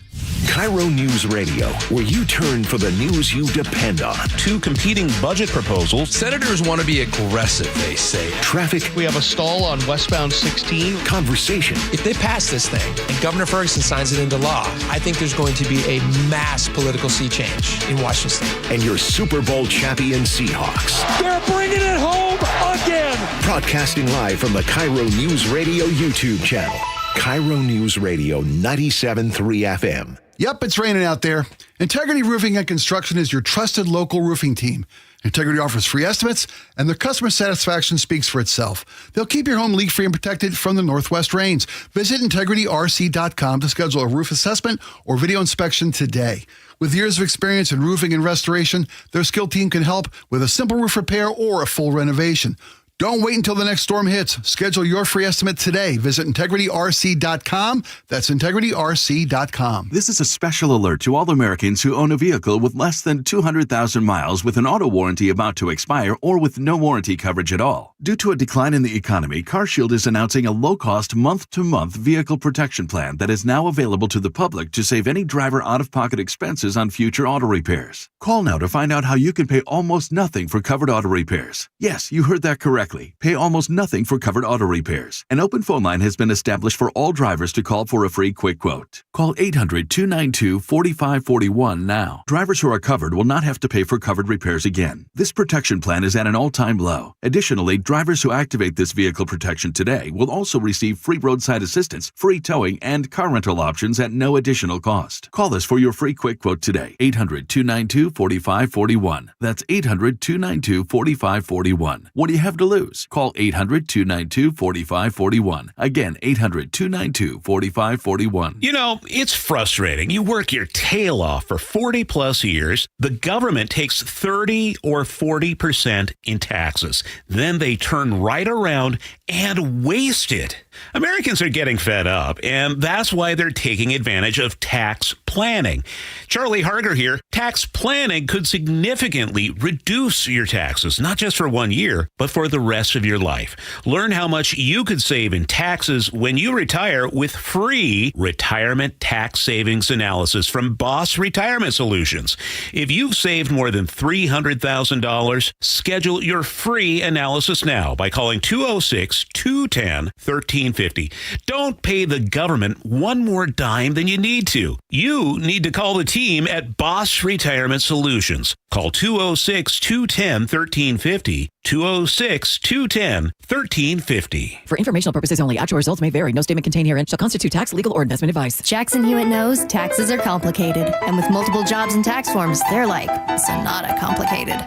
KIRO News Radio, where you turn for the news you depend on. Two competing budget proposals. Senators want to be aggressive, they say. Traffic. We have a stall on westbound 16. Conversation. If they pass this thing and Governor Ferguson signs it into law, I think there's going to be a mass political sea change in Washington State. And your Super Bowl champion Seahawks. They're bringing it home again. Broadcasting live from the KIRO News Radio YouTube channel. KIRO News Radio 97.3 FM. Yep, it's raining out there. Integrity Roofing and Construction is your trusted local roofing team. Integrity offers free estimates, and their customer satisfaction speaks for itself. They'll keep your home leak-free and protected from the northwest rains. Visit integrityrc.com to schedule a roof assessment or video inspection today. With years of experience in roofing and restoration, their skilled team can help with a simple roof repair or a full renovation. Don't wait until the next storm hits. Schedule your free estimate today. Visit integrityrc.com. That's integrityrc.com. This is a special alert to all Americans who own a vehicle with less than 200,000 miles with an auto warranty about to expire or with no warranty coverage at all. Due to a decline in the economy, CarShield is announcing a low-cost month-to-month vehicle protection plan that is now available to the public to save any driver out-of-pocket expenses on future auto repairs. Call now to find out how you can pay almost nothing for covered auto repairs. Yes, you heard that correctly. Pay almost nothing for covered auto repairs. An open phone line has been established for all drivers to call for a free quick quote. Call 800-292-4541 now. Drivers who are covered will not have to pay for covered repairs again. This protection plan is at an all-time low. Additionally, drivers who activate this vehicle protection today will also receive free roadside assistance, free towing, and car rental options at no additional cost. Call us for your free quick quote today. 800-292-4541. That's 800-292-4541. What do you have to lose? Call 800-292-4541. Again, 800-292-4541. You know, it's frustrating. You work your tail off for 40 plus years. The government takes 30 or 40% in taxes. Then they turn right around and waste it. Americans are getting fed up, and that's why they're taking advantage of tax planning. Charlie Harger here. Tax planning could significantly reduce your taxes, not just for 1 year, but for the rest of your life. Learn how much you could save in taxes when you retire with free retirement tax savings analysis from Boss Retirement Solutions. If you've saved more than $300,000, schedule your free analysis now by calling 206-210-1350. Don't pay the government one more dime than you need to. You need to call the team at Boss Retirement Solutions. Call 206-210-1350. 206-210-1350. For informational purposes only, actual results may vary. No statement contained herein shall constitute tax, legal, or investment advice. Jackson Hewitt knows taxes are complicated. And with multiple jobs and tax forms, they're like Sonata complicated.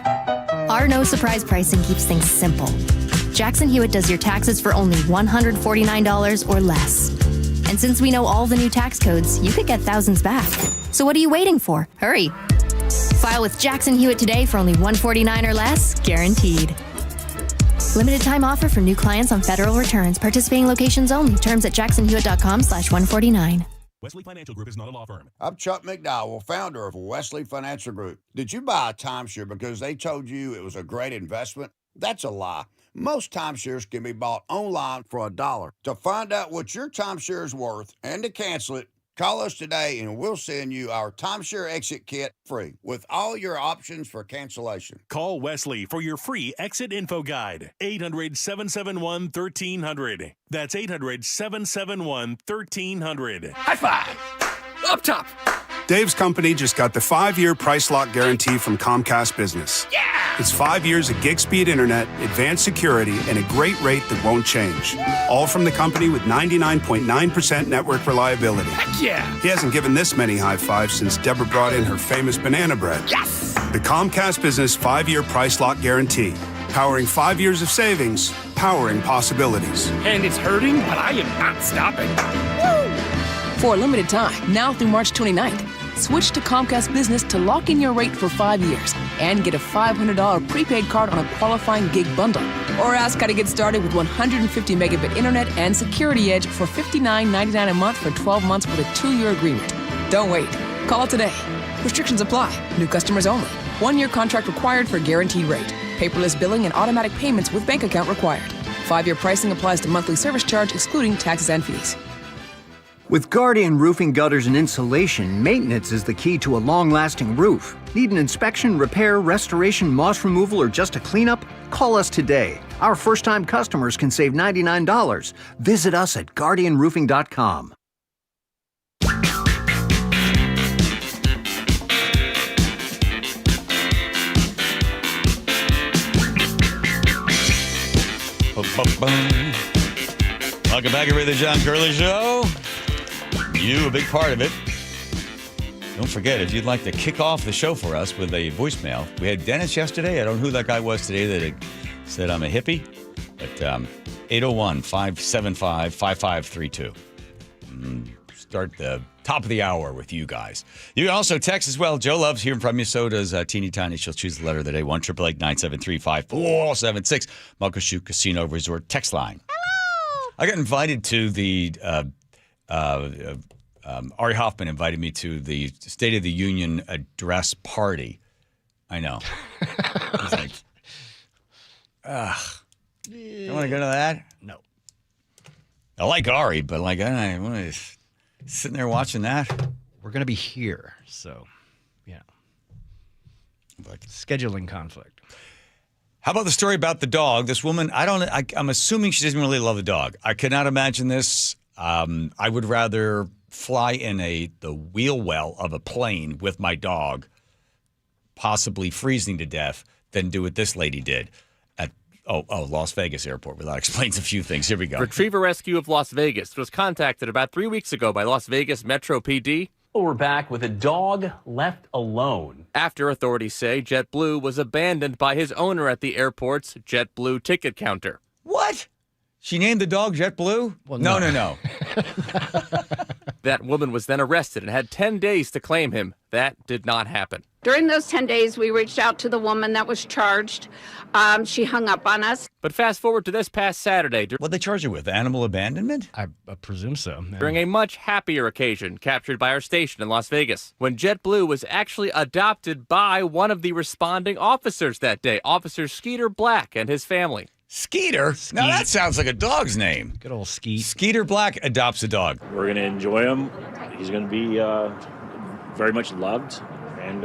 Our no surprise pricing keeps things simple. Jackson Hewitt does your taxes for only $149 or less. And since we know all the new tax codes, you could get thousands back. So what are you waiting for? Hurry. File with Jackson Hewitt today for only $149 or less, guaranteed. Limited time offer for new clients on federal returns. Participating locations only. Terms at jacksonhewitt.com/149. Wesley Financial Group is not a law firm. I'm Chuck McDowell, founder of Wesley Financial Group. Did you buy a timeshare because they told you it was a great investment? That's a lie. Most timeshares can be bought online for $1. To find out what your timeshare is worth and to cancel it, call us today and we'll send you our timeshare exit kit free with all your options for cancellation. Call Wesley for your free exit info guide. 800-771-1300. That's 800-771-1300. High five! Up top! Dave's company just got the 5-year price lock guarantee from Comcast Business. Yeah! It's 5 years of gig speed internet, advanced security, and a great rate that won't change. All from the company with 99.9% network reliability. Heck yeah! He hasn't given this many high fives since Deborah brought in her famous banana bread. Yes! The Comcast Business 5-year price lock guarantee. Powering 5 years of savings, powering possibilities. And it's hurting, but I am not stopping. Woo! For a limited time, now through March 29th, switch to Comcast Business to lock in your rate for 5 years and get a $500 prepaid card on a qualifying gig bundle. Or ask how to get started with 150 megabit internet and Security Edge for $59.99 a month for 12 months with a 2-year agreement. Don't wait. Call today. Restrictions apply. New customers only. 1-year contract required for guaranteed rate. Paperless billing and automatic payments with bank account required. 5-year pricing applies to monthly service charge excluding taxes and fees. With Guardian Roofing Gutters and Insulation, maintenance is the key to a long-lasting roof. Need an inspection, repair, restoration, moss removal, or just a cleanup? Call us today. Our first-time customers can save $99. Visit us at guardianroofing.com. Welcome back, everybody, to the John Curley Show. You, a big part of it. Don't forget, if you'd like to kick off the show for us with a voicemail. We had Dennis yesterday. I don't know who that guy was today that said I'm a hippie. But 801-575-5532. Start the Top of the hour with you guys. You can also text as well. Joe loves hearing from you. So does Teeny Tiny. She'll choose the letter of the day. 1-888-973-5476. Muckleshoot Casino Resort text line. Hello. I got invited to the Ari Hoffman invited me to the State of the Union address party. I know. He's like, you want to go to that? No. I like Ari, but like I want to sitting there watching that. We're going to be here, so yeah. But scheduling conflict. How about the story about the dog? This woman, I'm assuming she doesn't really love the dog. I cannot imagine this. I would rather fly in the wheel well of a plane with my dog, possibly freezing to death, than do what this lady did at Las Vegas airport. Well, that explains a few things. Here we go. Retriever Rescue of Las Vegas was contacted about 3 weeks ago by Las Vegas Metro PD. We're back with a dog left alone. After authorities say JetBlue was abandoned by his owner at the airport's JetBlue ticket counter. What? She named the dog JetBlue? Well, no. That woman was then arrested and had 10 days to claim him. That did not happen. During those 10 days, we reached out to the woman that was charged. She hung up on us. But fast forward to this past Saturday. What they charge you with? Animal abandonment? I presume so. Yeah. During a much happier occasion captured by our station in Las Vegas, when JetBlue was actually adopted by one of the responding officers that day, Officer Skeeter Black and his family. Skeeter? Now that sounds like a dog's name. Good old Skeet. Skeeter Black adopts a dog. We're going to enjoy him. He's going to be very much loved. And,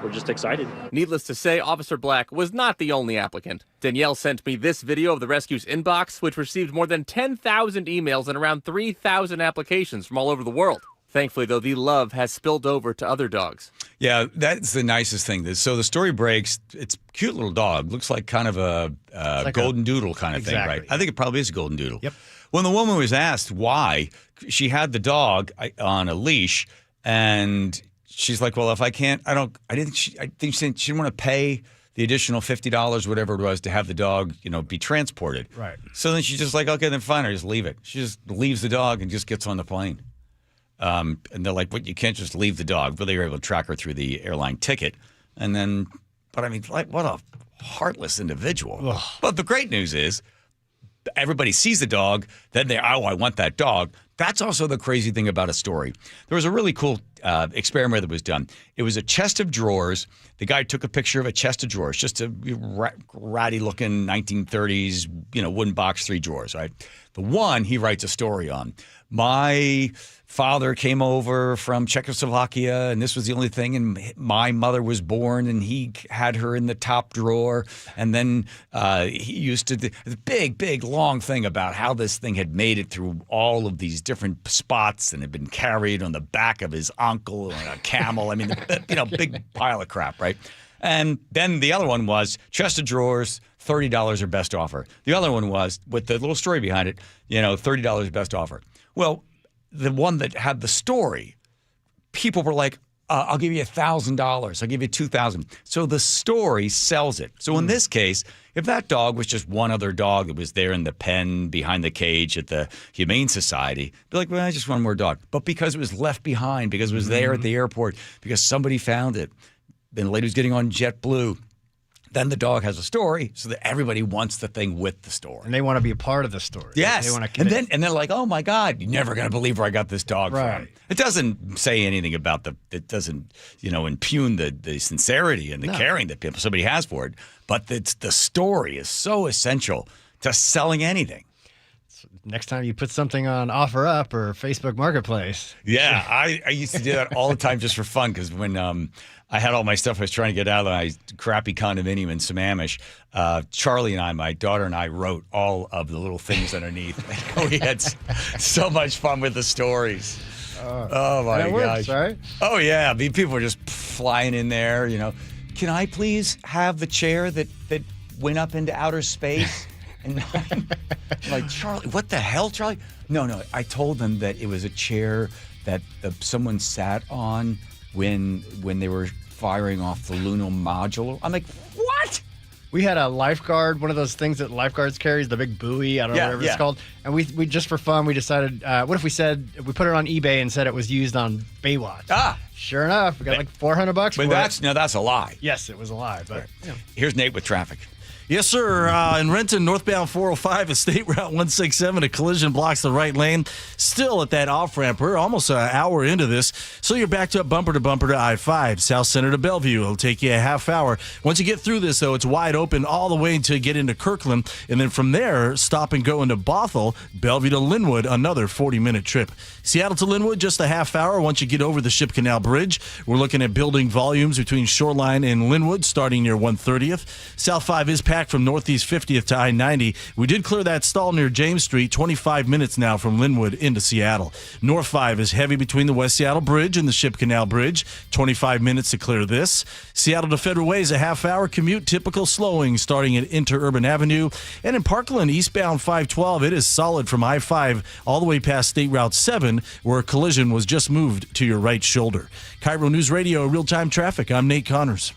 we're just excited. Needless to say, Officer Black was not the only applicant. Danielle sent me this video of the rescue's inbox, which received more than 10,000 emails and around 3,000 applications from all over the world. Thankfully, though, the love has spilled over to other dogs. Yeah, that's the nicest thing. So the story breaks. It's a cute little dog. Looks like kind of a golden doodle kind of thing, right? I think it probably is a golden doodle. Yep. When the woman was asked why, she had the dog on a leash, and she's like, well, if I can't, I think she didn't want to pay the additional $50, whatever it was, to have the dog, be transported. Right. So then she's just like, okay, then fine, I'll just leave it. She just leaves the dog and just gets on the plane. And they're like, "What? You can't just leave the dog." But they were able to track her through the airline ticket, and then, but I mean, like, what a heartless individual. Ugh. But the great news is, everybody sees the dog, then I want that dog. That's also the crazy thing about a story. There was a really cool experiment that was done. It was a chest of drawers. The guy took a picture of a chest of drawers, just a ratty-looking 1930s, wooden box, 3 drawers, right? The one he writes a story on. My father came over from Czechoslovakia, and this was the only thing, and my mother was born, and he had her in the top drawer, and then he used to, the big, long thing about how this thing had made it through all of these different spots and had been carried on the back of his uncle on a camel. I mean, big pile of crap, right? And then the other one was chest of drawers, $30 or best offer. The other one was, with the little story behind it, $30 best offer. Well, the one that had the story, people were like, I'll give you $1,000. I'll give you $2,000. So the story sells it. So in this case, if that dog was just one other dog that was there in the pen behind the cage at the Humane Society, be like, well, I just want one more dog. But because it was left behind, because it was there at the airport, because somebody found it, then the lady was getting on JetBlue, then the dog has a story, so that everybody wants the thing with the story. And they want to be a part of the story. Yes. They want to and they're like, oh my God, you're never going to believe where I got this dog from. It doesn't say anything about it doesn't, impugn the sincerity and the caring that somebody has for it. But the story is so essential to selling anything. Next time you put something on OfferUp or Facebook Marketplace. Yeah, I used to do that all the time just for fun, because when I had all my stuff I was trying to get out of my crappy condominium in Sammamish, Charlie and I, my daughter and I, wrote all of the little things underneath. We had so much fun with the stories. Oh my gosh. Right? Oh yeah, I mean, people were just flying in there, Can I please have the chair that went up into outer space? And I'm like, Charlie, what the hell, Charlie? No, I told them that it was a chair that someone sat on when they were firing off the lunar module. I'm like, what? We had a lifeguard, one of those things that lifeguards carries, the big buoy, I don't know whatever it's called. And we just for fun, we decided, what if we put it on eBay and said it was used on Baywatch? Sure enough, we got like $400 for But that's a lie. Yes, it was a lie. But Here's Nate with traffic. Yes, sir. In Renton, northbound 405 at State Route 167, a collision blocks the right lane. Still at that off-ramp. We're almost an hour into this, so you're backed up bumper to I-5, South Center to Bellevue. It'll take you a half hour. Once you get through this, though, it's wide open all the way until you get into Kirkland, and then from there, stop and go into Bothell, Bellevue to Linwood, another 40-minute trip. Seattle to Linwood, just a half hour once you get over the Ship Canal Bridge. We're looking at building volumes between Shoreline and Linwood, starting near 130th. South 5 is packed from Northeast 50th to I-90. We did clear that stall near James Street, 25 minutes now from Linwood into Seattle. North 5 is heavy between the West Seattle Bridge and the Ship Canal Bridge, 25 minutes to clear this. Seattle to Federal Way is a half-hour commute, typical slowing starting at Interurban Avenue. And in Parkland, eastbound 512, it is solid from I-5 all the way past State Route 7, where a collision was just moved to your right shoulder. KIRO News Radio, real-time traffic. I'm Nate Connors.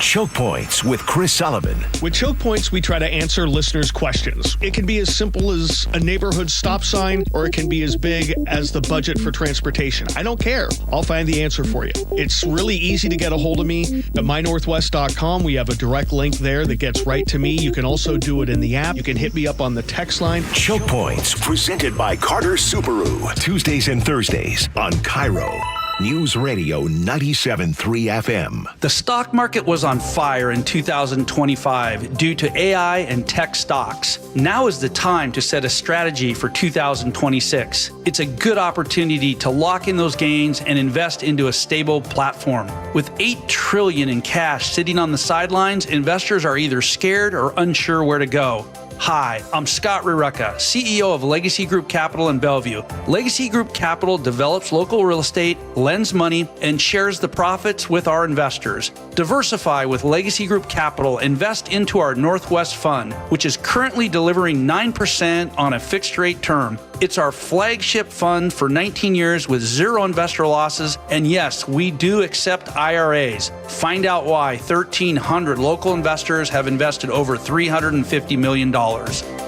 Choke Points with Chris Sullivan. With Choke Points, we try to answer listeners' questions. It can be as simple as a neighborhood stop sign, or it can be as big as the budget for transportation. I don't care. I'll find the answer for you. It's really easy to get a hold of me at mynorthwest.com. We have a direct link there that gets right to me. You can also do it in the app. You can hit me up on the text line. Choke Points, presented by Carter Subaru. Tuesdays and Thursdays on KIRO News Radio 97.3 FM. The stock market was on fire in 2025 due to AI and tech stocks. Now is the time to set a strategy for 2026. It's a good opportunity to lock in those gains and invest into a stable platform. With $8 trillion in cash sitting on the sidelines, investors are either scared or unsure where to go. Hi, I'm Scott Rurecka, CEO of Legacy Group Capital in Bellevue. Legacy Group Capital develops local real estate, lends money, and shares the profits with our investors. Diversify with Legacy Group Capital. Invest into our Northwest Fund, which is currently delivering 9% on a fixed rate term. It's our flagship fund for 19 years with zero investor losses. And yes, we do accept IRAs. Find out why 1,300 local investors have invested over $350 million.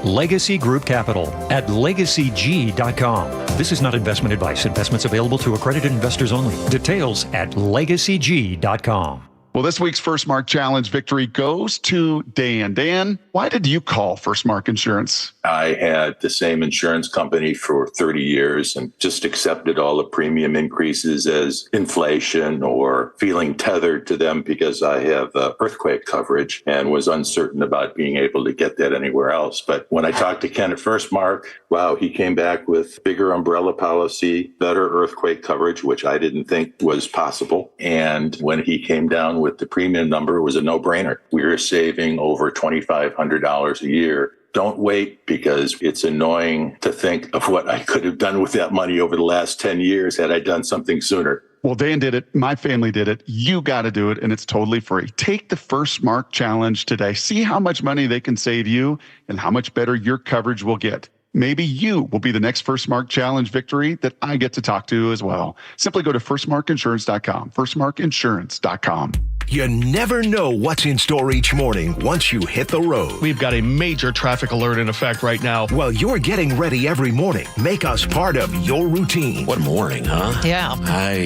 Legacy Group Capital at legacyg.com. This is not investment advice. Investments available to accredited investors only. Details at legacyg.com. Well, this week's First Mark Challenge victory goes to Dan. Dan, why did you call First Mark Insurance? I had the same insurance company for 30 years and just accepted all the premium increases as inflation or feeling tethered to them because I have earthquake coverage and was uncertain about being able to get that anywhere else. But when I talked to Ken at First Mark, wow, he came back with bigger umbrella policy, better earthquake coverage, which I didn't think was possible. And when he came down with the premium number, it was a no-brainer. We were saving over $2,500 a year. Don't wait, because it's annoying to think of what I could have done with that money over the last 10 years had I done something sooner. Well, Dan did it. My family did it. You got to do it, and it's totally free. Take the First Mark Challenge today. See how much money they can save you and how much better your coverage will get. Maybe you will be the next First Mark Challenge victory that I get to talk to as well. Simply go to firstmarkinsurance.com, firstmarkinsurance.com. You never know what's in store each morning once you hit the road. We've got a major traffic alert in effect right now. Well, you're getting ready every morning. Make us part of your routine. What morning, huh? Yeah.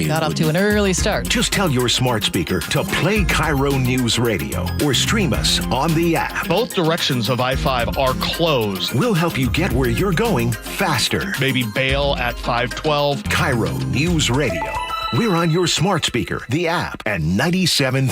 Got off to an early start. Just tell your smart speaker to play KIRO News Radio or stream us on the app. Both directions of I-5 are closed. We'll help you get where you're going faster. Maybe bail at 512. KIRO News Radio. We're on your smart speaker, the app, and 97.3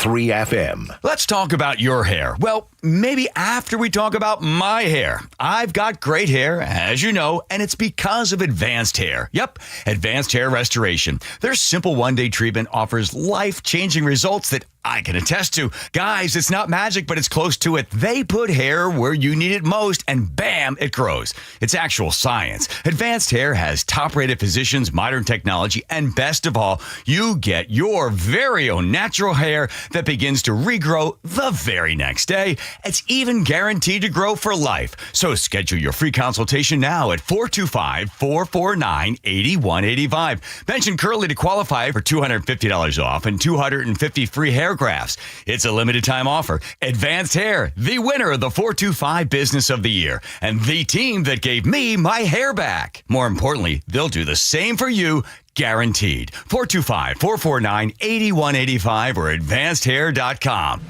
FM. Let's talk about your hair. Well, maybe after we talk about my hair. I've got great hair, as you know, and it's because of Advanced Hair. Yep, Advanced Hair Restoration. Their simple one-day treatment offers life-changing results that I can attest to. Guys, it's not magic, but it's close to it. They put hair where you need it most, and bam, it grows. It's actual science. Advanced Hair has top-rated physicians, modern technology, and best of all, you get your very own natural hair that begins to regrow the very next day. It's even guaranteed to grow for life. So schedule your free consultation now at 425-449-8185. Mention Curly to qualify for $250 off and 250 free hair grafts. It's a limited time offer. Advanced Hair, the winner of the 425 Business of the Year, and the team that gave me my hair back. More importantly, they'll do the same for you, guaranteed. 425-449-8185 or advancedhair.com.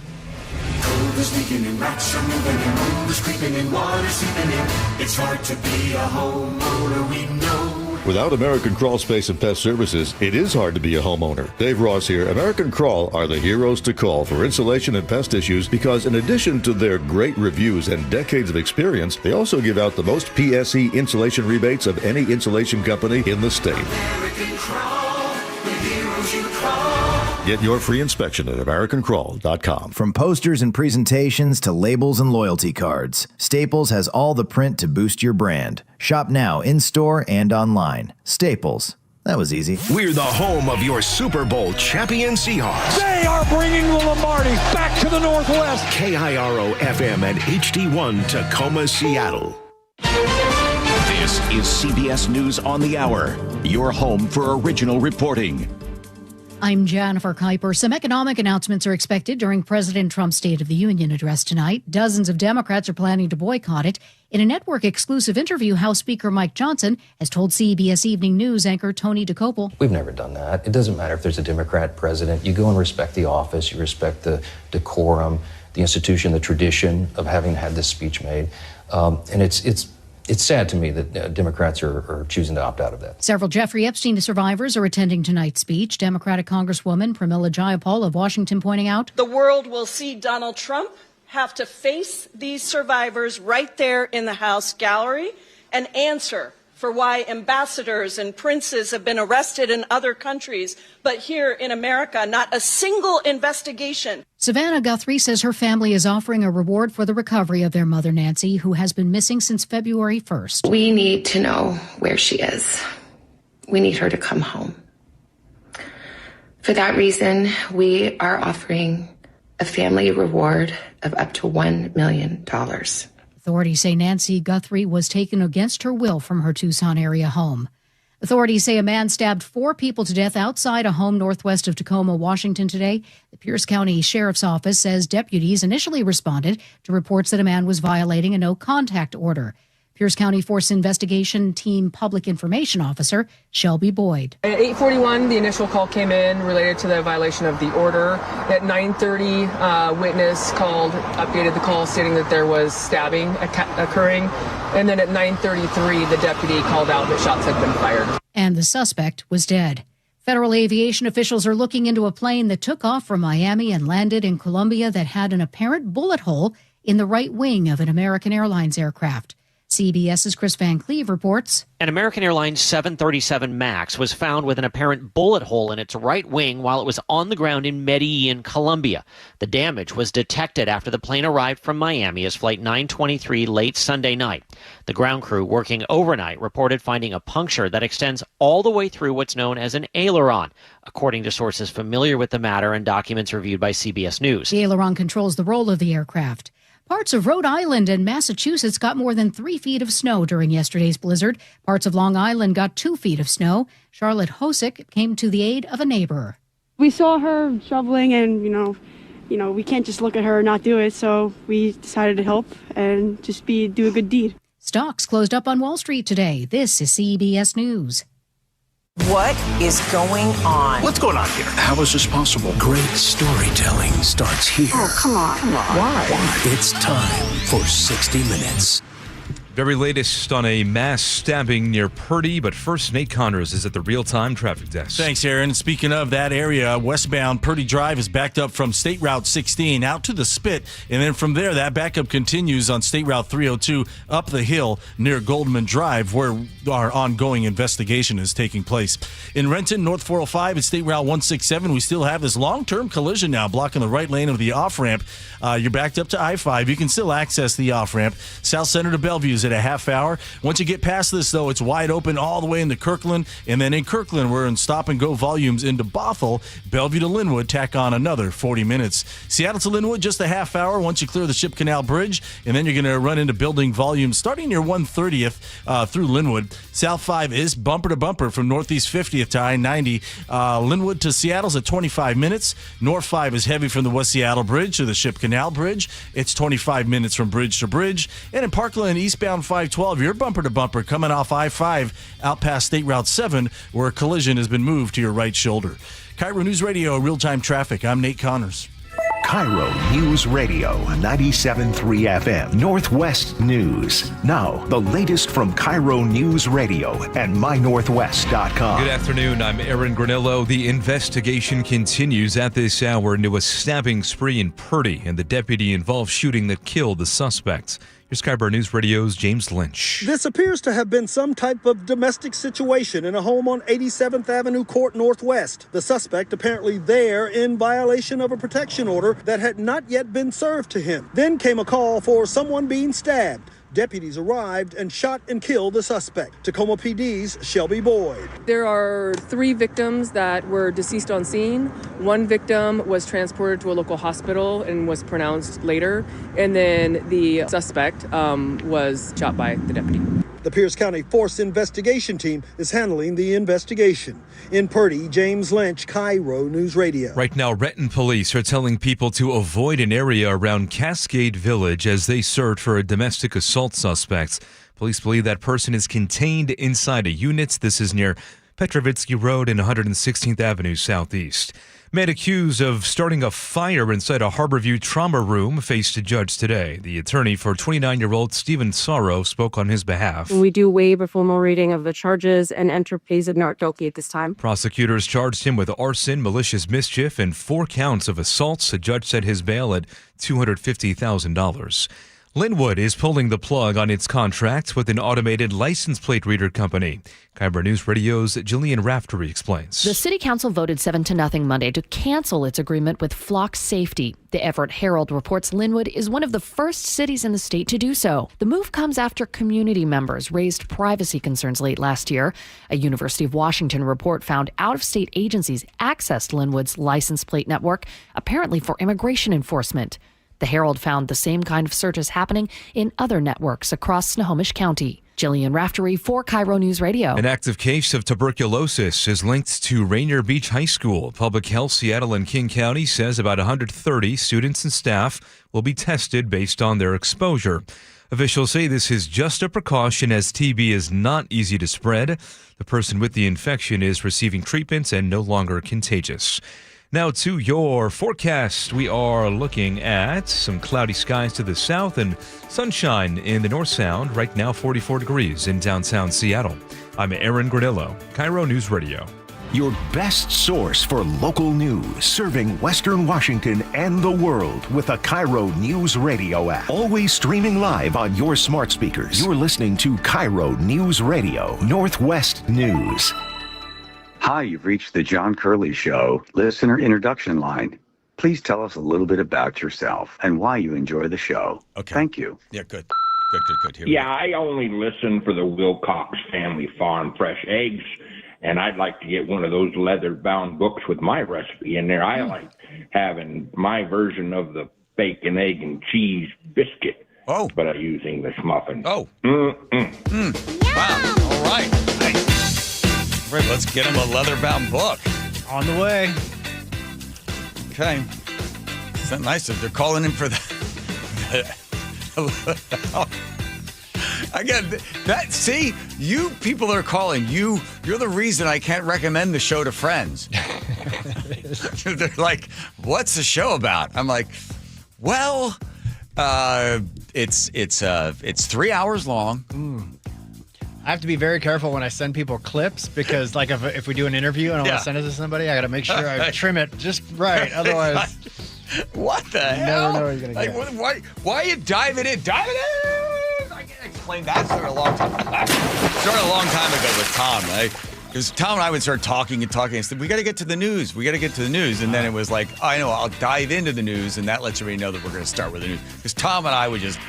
Cold is leaking and rats are moving and mold is creeping and water seeping in. It's hard to be a homeowner, we know. Without American Crawl Space and Pest Services, it is hard to be a homeowner. Dave Ross here. American Crawl are the heroes to call for insulation and pest issues because in addition to their great reviews and decades of experience, they also give out the most PSE insulation rebates of any insulation company in the state. American Crawl, the heroes you call. Get your free inspection at AmericanCrawl.com. From posters and presentations to labels and loyalty cards, Staples has all the print to boost your brand. Shop now in-store and online. Staples. That was easy. We're the home of your Super Bowl champion Seahawks. They are bringing the Lombardi back to the Northwest. KIRO FM and HD1 Tacoma, Seattle. This is CBS News on the Hour, your home for original reporting. I'm Jennifer Kuiper. Some economic announcements are expected during President Trump's State of the Union address tonight. Dozens of Democrats are planning to boycott it. In a network-exclusive interview, House Speaker Mike Johnson has told CBS Evening News anchor Tony DeCopel. We've never done that. It doesn't matter if there's a Democrat president. You go and respect the office. You respect the decorum, the institution, the tradition of having had this speech made. And it's sad to me that Democrats are choosing to opt out of that. Several Jeffrey Epstein survivors are attending tonight's speech. Democratic Congresswoman Pramila Jayapal of Washington pointing out, the world will see Donald Trump have to face these survivors right there in the House gallery and answer for why ambassadors and princes have been arrested in other countries, but here in America, not a single investigation. Savannah Guthrie says her family is offering a reward for the recovery of their mother, Nancy, who has been missing since February 1st. We need to know where she is. We need her to come home. For that reason, we are offering a family reward of up to $1 million. Authorities say Nancy Guthrie was taken against her will from her Tucson area home. Authorities say a man stabbed 4 people to death outside a home northwest of Tacoma, Washington today. The Pierce County Sheriff's Office says deputies initially responded to reports that a man was violating a no-contact order. Pierce County Force Investigation Team Public Information Officer Shelby Boyd. At 8:41, the initial call came in related to the violation of the order. At 9:30, witness called, updated the call stating that there was stabbing occurring. And then at 9:33, the deputy called out that shots had been fired. And the suspect was dead. Federal aviation officials are looking into a plane that took off from Miami and landed in Colombia that had an apparent bullet hole in the right wing of an American Airlines aircraft. CBS's Chris Van Cleve reports. An American Airlines 737 MAX was found with an apparent bullet hole in its right wing while it was on the ground in Medellin, Colombia. The damage was detected after the plane arrived from Miami as Flight 923 late Sunday night. The ground crew working overnight reported finding a puncture that extends all the way through what's known as an aileron, according to sources familiar with the matter and documents reviewed by CBS News. The aileron controls the roll of the aircraft. Parts of Rhode Island and Massachusetts got more than 3 feet of snow during yesterday's blizzard. Parts of Long Island got 2 feet of snow. Charlotte Hosick came to the aid of a neighbor. We saw her shoveling and, we can't just look at her and not do it. So we decided to help and just do a good deed. Stocks closed up on Wall Street today. This is CBS News. What is going on? What's going on here? How is this possible? Great storytelling starts here. Oh, come on. Why? It's time for 60 Minutes. Very latest on a mass stabbing near Purdy, but first, Nate Conros is at the real-time traffic desk. Thanks, Aaron. Speaking of that area, westbound Purdy Drive is backed up from State Route 16 out to the Spit, and then from there, that backup continues on State Route 302 up the hill near Goldman Drive, where our ongoing investigation is taking place. In Renton, North 405 at State Route 167, we still have this long-term collision now blocking the right lane of the off-ramp. You're backed up to I-5. You can still access the off-ramp. South Center to Bellevue is at a half hour. Once you get past this, though, it's wide open all the way into Kirkland. And then in Kirkland, we're in stop-and-go volumes into Bothell. Bellevue to Linwood, tack on another 40 minutes. Seattle to Linwood, just a half hour once you clear the Ship Canal Bridge. And then you're going to run into building volumes starting near 130th through Linwood. South 5 is bumper to bumper from Northeast 50th to I-90. Linwood to Seattle's at 25 minutes. North 5 is heavy from the West Seattle Bridge to the Ship Canal Bridge. It's 25 minutes from bridge to bridge. And in Parkland, eastbound 512, you're bumper to bumper coming off I-5 out past State Route 7, where a collision has been moved to your right shoulder. KIRO News Radio, real-time traffic. I'm Nate Connors. KIRO News Radio, 97.3 FM, Northwest News. Now, the latest from KIRO News Radio and mynorthwest.com. Good afternoon. I'm Aaron Granillo. The investigation continues at this hour into a stabbing spree in Purdy and the deputy involved shooting that killed the suspect. Here's KIRO News Radio's James Lynch. This appears to have been some type of domestic situation in a home on 87th Avenue Court Northwest. The suspect apparently there in violation of a protection order that had not yet been served to him. Then came a call for someone being stabbed. Deputies arrived and shot and killed the suspect. Tacoma PD's Shelby Boyd. There are 3 victims that were deceased on scene. One victim was transported to a local hospital and was pronounced later. And then the suspect was shot by the deputy. The Pierce County Force Investigation Team is handling the investigation. In Purdy, James Lynch, KIRO News Radio. Right now, Renton police are telling people to avoid an area around Cascade Village as they search for a domestic assault suspect. Police believe that person is contained inside a unit. This is near Petrovitsky Road and 116th Avenue Southeast. Man accused of starting a fire inside a Harborview trauma room faced a judge today. The attorney for 29-year-old Stephen Sorrow spoke on his behalf. We do waive a formal reading of the charges and enter pleas of not guilty at this time. Prosecutors charged him with arson, malicious mischief, and 4 counts of assaults. The judge set his bail at $250,000. Linwood is pulling the plug on its contract with an automated license plate reader company. KIRO News Radio's Jillian Raftery explains. The City Council voted 7-0 Monday to cancel its agreement with Flock Safety. The Everett Herald reports Linwood is one of the first cities in the state to do so. The move comes after community members raised privacy concerns late last year. A University of Washington report found out-of-state agencies accessed Linwood's license plate network, apparently for immigration enforcement. The Herald found the same kind of searches happening in other networks across Snohomish County. Jillian Raftery for KIRO News Radio. An active case of tuberculosis is linked to Rainier Beach High School. Public Health Seattle and King County says about 130 students and staff will be tested based on their exposure. Officials say this is just a precaution as TB is not easy to spread. The person with the infection is receiving treatment and no longer contagious. Now to your forecast. We are looking at some cloudy skies to the south and sunshine in the North Sound. Right now, 44 degrees in downtown Seattle. I'm Aaron Granillo, KIRO News Radio. Your best source for local news, serving Western Washington and the world with a KIRO News Radio app. Always streaming live on your smart speakers. You're listening to KIRO News Radio, Northwest News. Hi, you've reached the John Curley Show listener introduction line. Please tell us a little bit about yourself and why you enjoy the show. Okay. Thank you. Yeah, good. Here Yeah, I only listen for the Wilcox Family Farm fresh eggs, and I'd like to get one of those leather-bound books with my recipe in there. I like having my version of the bacon, egg, and cheese biscuit. Oh. But I use English muffins. Oh. Wow. All right. Nice. Right, let's get him a leather-bound book. On the way. Okay. Is that nice if they're calling him for the Again, that, see, you people are calling. You're the reason I can't recommend the show to friends. They're like, what's the show about? I'm like, well, it's 3 hours long. I have to be very careful when I send people clips because, like, if we do an interview and I want to send it to somebody, I got to make sure I trim it just right. Otherwise, what the hell? You never know what you're gonna get. Why are you diving in? I can't explain that story a long time. Started a long time ago with Tom, right? Because Tom and I would start talking and said, we got to get to the news. And then it was like, I know, I'll dive into the news, and that lets everybody know that we're going to start with the news. Because Tom and I we just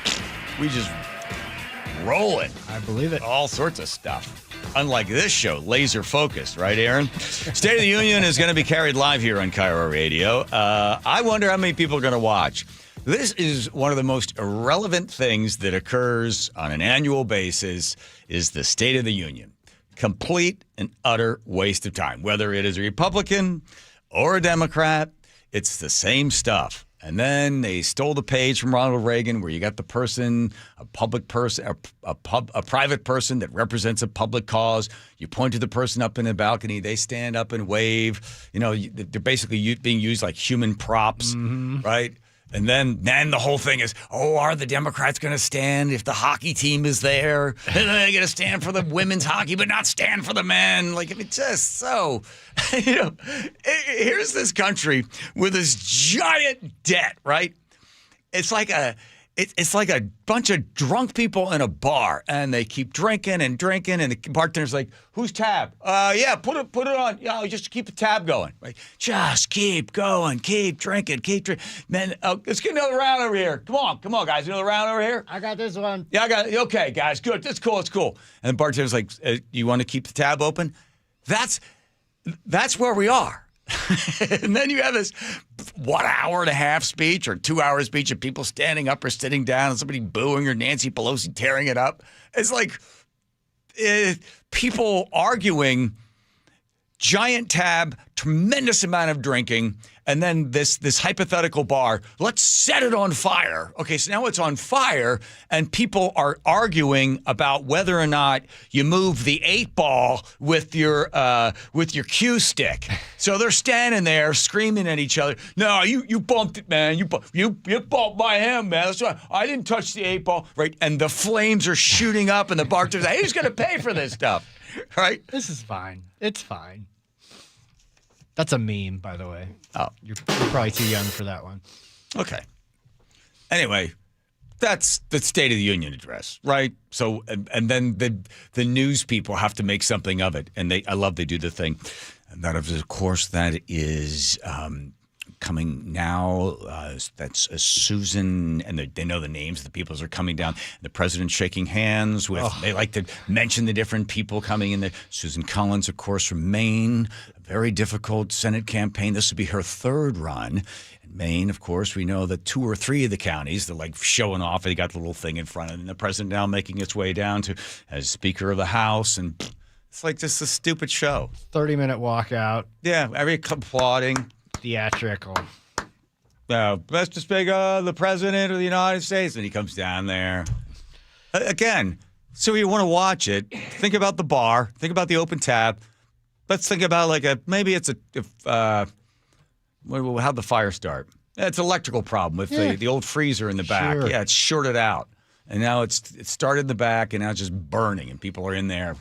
rolling. I believe it. All sorts of stuff. Unlike this show, laser focused, right, Aaron? State of the Union is going to be carried live here on KIRO Radio. I wonder how many people are going to watch. This is one of the most irrelevant things that occurs on an annual basis is the State of the Union. Complete and utter waste of time. Whether it is a Republican or a Democrat, it's the same stuff. And then they stole the page from Ronald Reagan where you got the person, a public person, a private person that represents a public cause. You point to the person up in the balcony. They stand up and wave. You know, they're basically being used like human props, right? And then the whole thing is, are the Democrats going to stand if the hockey team is there? And then they're going to stand for the women's hockey, but not stand for the men. Like, it's just so, here's this country with this giant debt, right? It's like a bunch of drunk people in a bar, and they keep drinking, and the bartender's like, "Whose tab? Yeah, put it on. Yeah, just keep the tab going. Right? Just keep going, keep drinking, Man, let's get another round over here. Come on, guys, another round over here. I got this one. Yeah, I got it. Okay, guys, good. It's cool. And the bartender's like, "You want to keep the tab open?" That's where we are. And then you have this 1 hour and a half speech or 2 hour speech of people standing up or sitting down and somebody booing or Nancy Pelosi tearing it up. It's like people arguing, giant tab, tremendous amount of drinking, and then this hypothetical bar. Let's set it on fire. Okay, so now it's on fire, and people are arguing about whether or not you move the 8-ball with your cue stick. So they're standing there screaming at each other. No, you bumped it, man. You bumped my hand, man. That's right. I didn't touch the 8-ball, right? And the flames are shooting up, and the bartender's like, "Who's gonna pay for this stuff?" Right? This is fine. It's fine. That's a meme, by the way. Oh. You're probably too young for that one. Okay. Anyway, that's the State of the Union address, right? So, and then the news people have to make something of it, and I love they do the thing. And that, of course, that is coming now. That's Susan, and they know the names of the people are coming down. The president's shaking hands with. They like to mention the different people coming in there. Susan Collins, of course, from Maine. A very difficult Senate campaign. This would be her third run. In Maine, of course, we know that 2 or 3 of the counties, they're like showing off. They got the little thing in front of them. The president now making its way down to as Speaker of the House, and it's like just a stupid show. 30-minute walkout. Yeah, every applauding. Theatrical. Mr. Speaker, the President of the United States. And he comes down there. Again, so you want to watch it, think about the bar, think about the open tab. Let's think about how'd the fire start? It's an electrical problem with the old freezer in the back. Sure. Yeah, it's shorted out. And now it started in the back, and now it's just burning, and people are in there.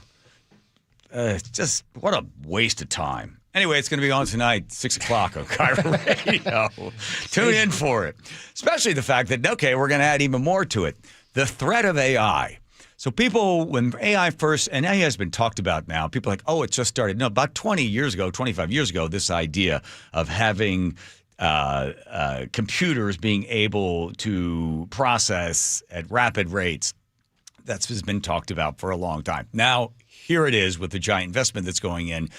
Just what a waste of time. Anyway, it's going to be on tonight, 6 o'clock on KIRO Radio. Tune in for it. Especially the fact that, okay, we're going to add even more to it. The threat of AI. So people, when AI first, and AI has been talked about now, people are like, it just started. No, about 25 years ago, this idea of having computers being able to process at rapid rates, that's been talked about for a long time. Now, here it is with the giant investment that's going in.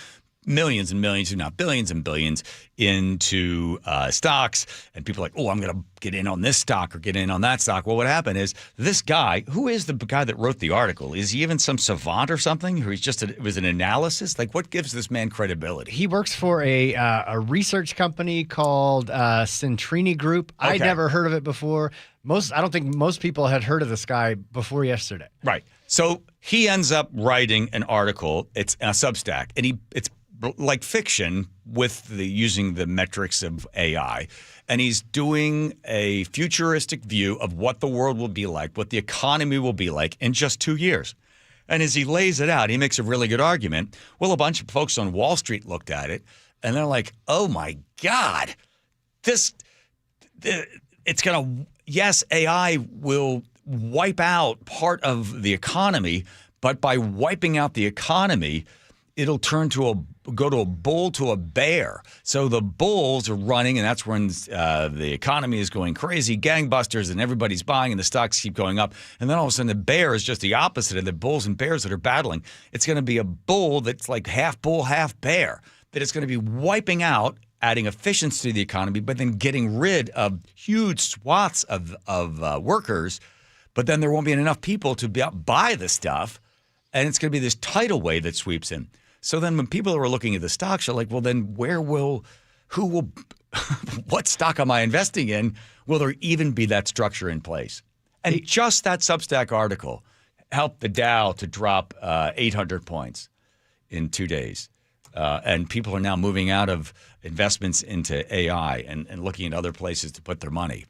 Millions and millions, if not billions and billions, into stocks. And people are like, I'm going to get in on this stock or get in on that stock. Well, what happened is this guy, who is the guy that wrote the article? Is he even some savant or something? Or it was an analysis? Like, what gives this man credibility? He works for a research company called Centrini Group. Okay. I'd never heard of it before. I don't think most people had heard of this guy before yesterday. Right. So he ends up writing an article. It's a Substack, and it's like fiction with using the metrics of AI. And he's doing a futuristic view of what the world will be like, what the economy will be like in just 2 years. And as he lays it out, he makes a really good argument. Well, a bunch of folks on Wall Street looked at it, and they're like, oh, my God, yes, AI will wipe out part of the economy, but by wiping out the economy, it'll go to a bull to a bear. So the bulls are running, and that's when the economy is going crazy, gangbusters, and everybody's buying, and the stocks keep going up. And then all of a sudden, the bear is just the opposite of the bulls and bears that are battling. It's going to be a bull that's like half bull, half bear, that it's going to be wiping out, adding efficiency to the economy, but then getting rid of huge swaths of workers. But then there won't be enough people to buy the stuff, and it's going to be this tidal wave that sweeps in. So then when people are looking at the stocks, are like, well, then what stock am I investing in? Will there even be that structure in place? And just that Substack article helped the Dow to drop 800 points in 2 days. And people are now moving out of investments into AI and looking at other places to put their money.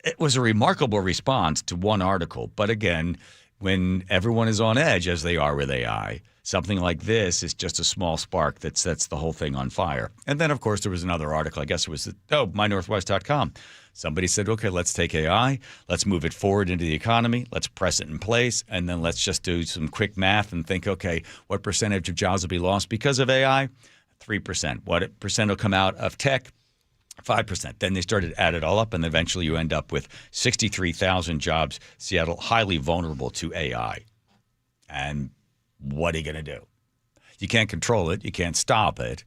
It was a remarkable response to one article. But again, when everyone is on edge, as they are with AI, something like this is just a small spark that sets the whole thing on fire. And then, of course, there was another article. I guess it was mynorthwest.com. Somebody said, okay, let's take AI, let's move it forward into the economy, let's press it in place, and then let's just do some quick math and think, okay, what percentage of jobs will be lost because of AI? 3%. What percent will come out of tech? 5%. Then they started to add it all up, and eventually you end up with 63,000 jobs. Seattle, highly vulnerable to AI. And what are you going to do? You can't control it. You can't stop it.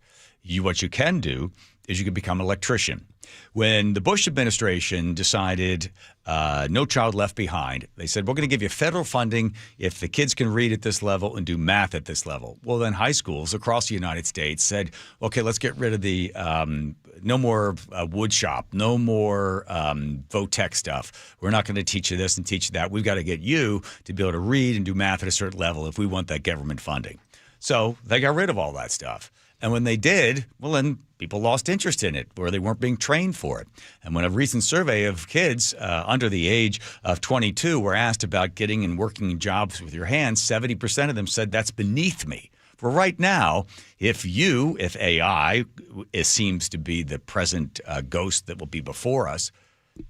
What you can do is you can become an electrician. When the Bush administration decided No Child Left Behind, they said, we're going to give you federal funding if the kids can read at this level and do math at this level. Well, then high schools across the United States said, okay, let's get rid of the no more wood shop, no more vo-tech stuff. We're not going to teach you this and teach you that. We've got to get you to be able to read and do math at a certain level if we want that government funding. So they got rid of all that stuff. And when they did, well, then people lost interest in it, or they weren't being trained for it. And when a recent survey of kids under the age of 22 were asked about getting and working jobs with your hands, 70% of them said, that's beneath me. For right now, if AI seems to be the present ghost that will be before us,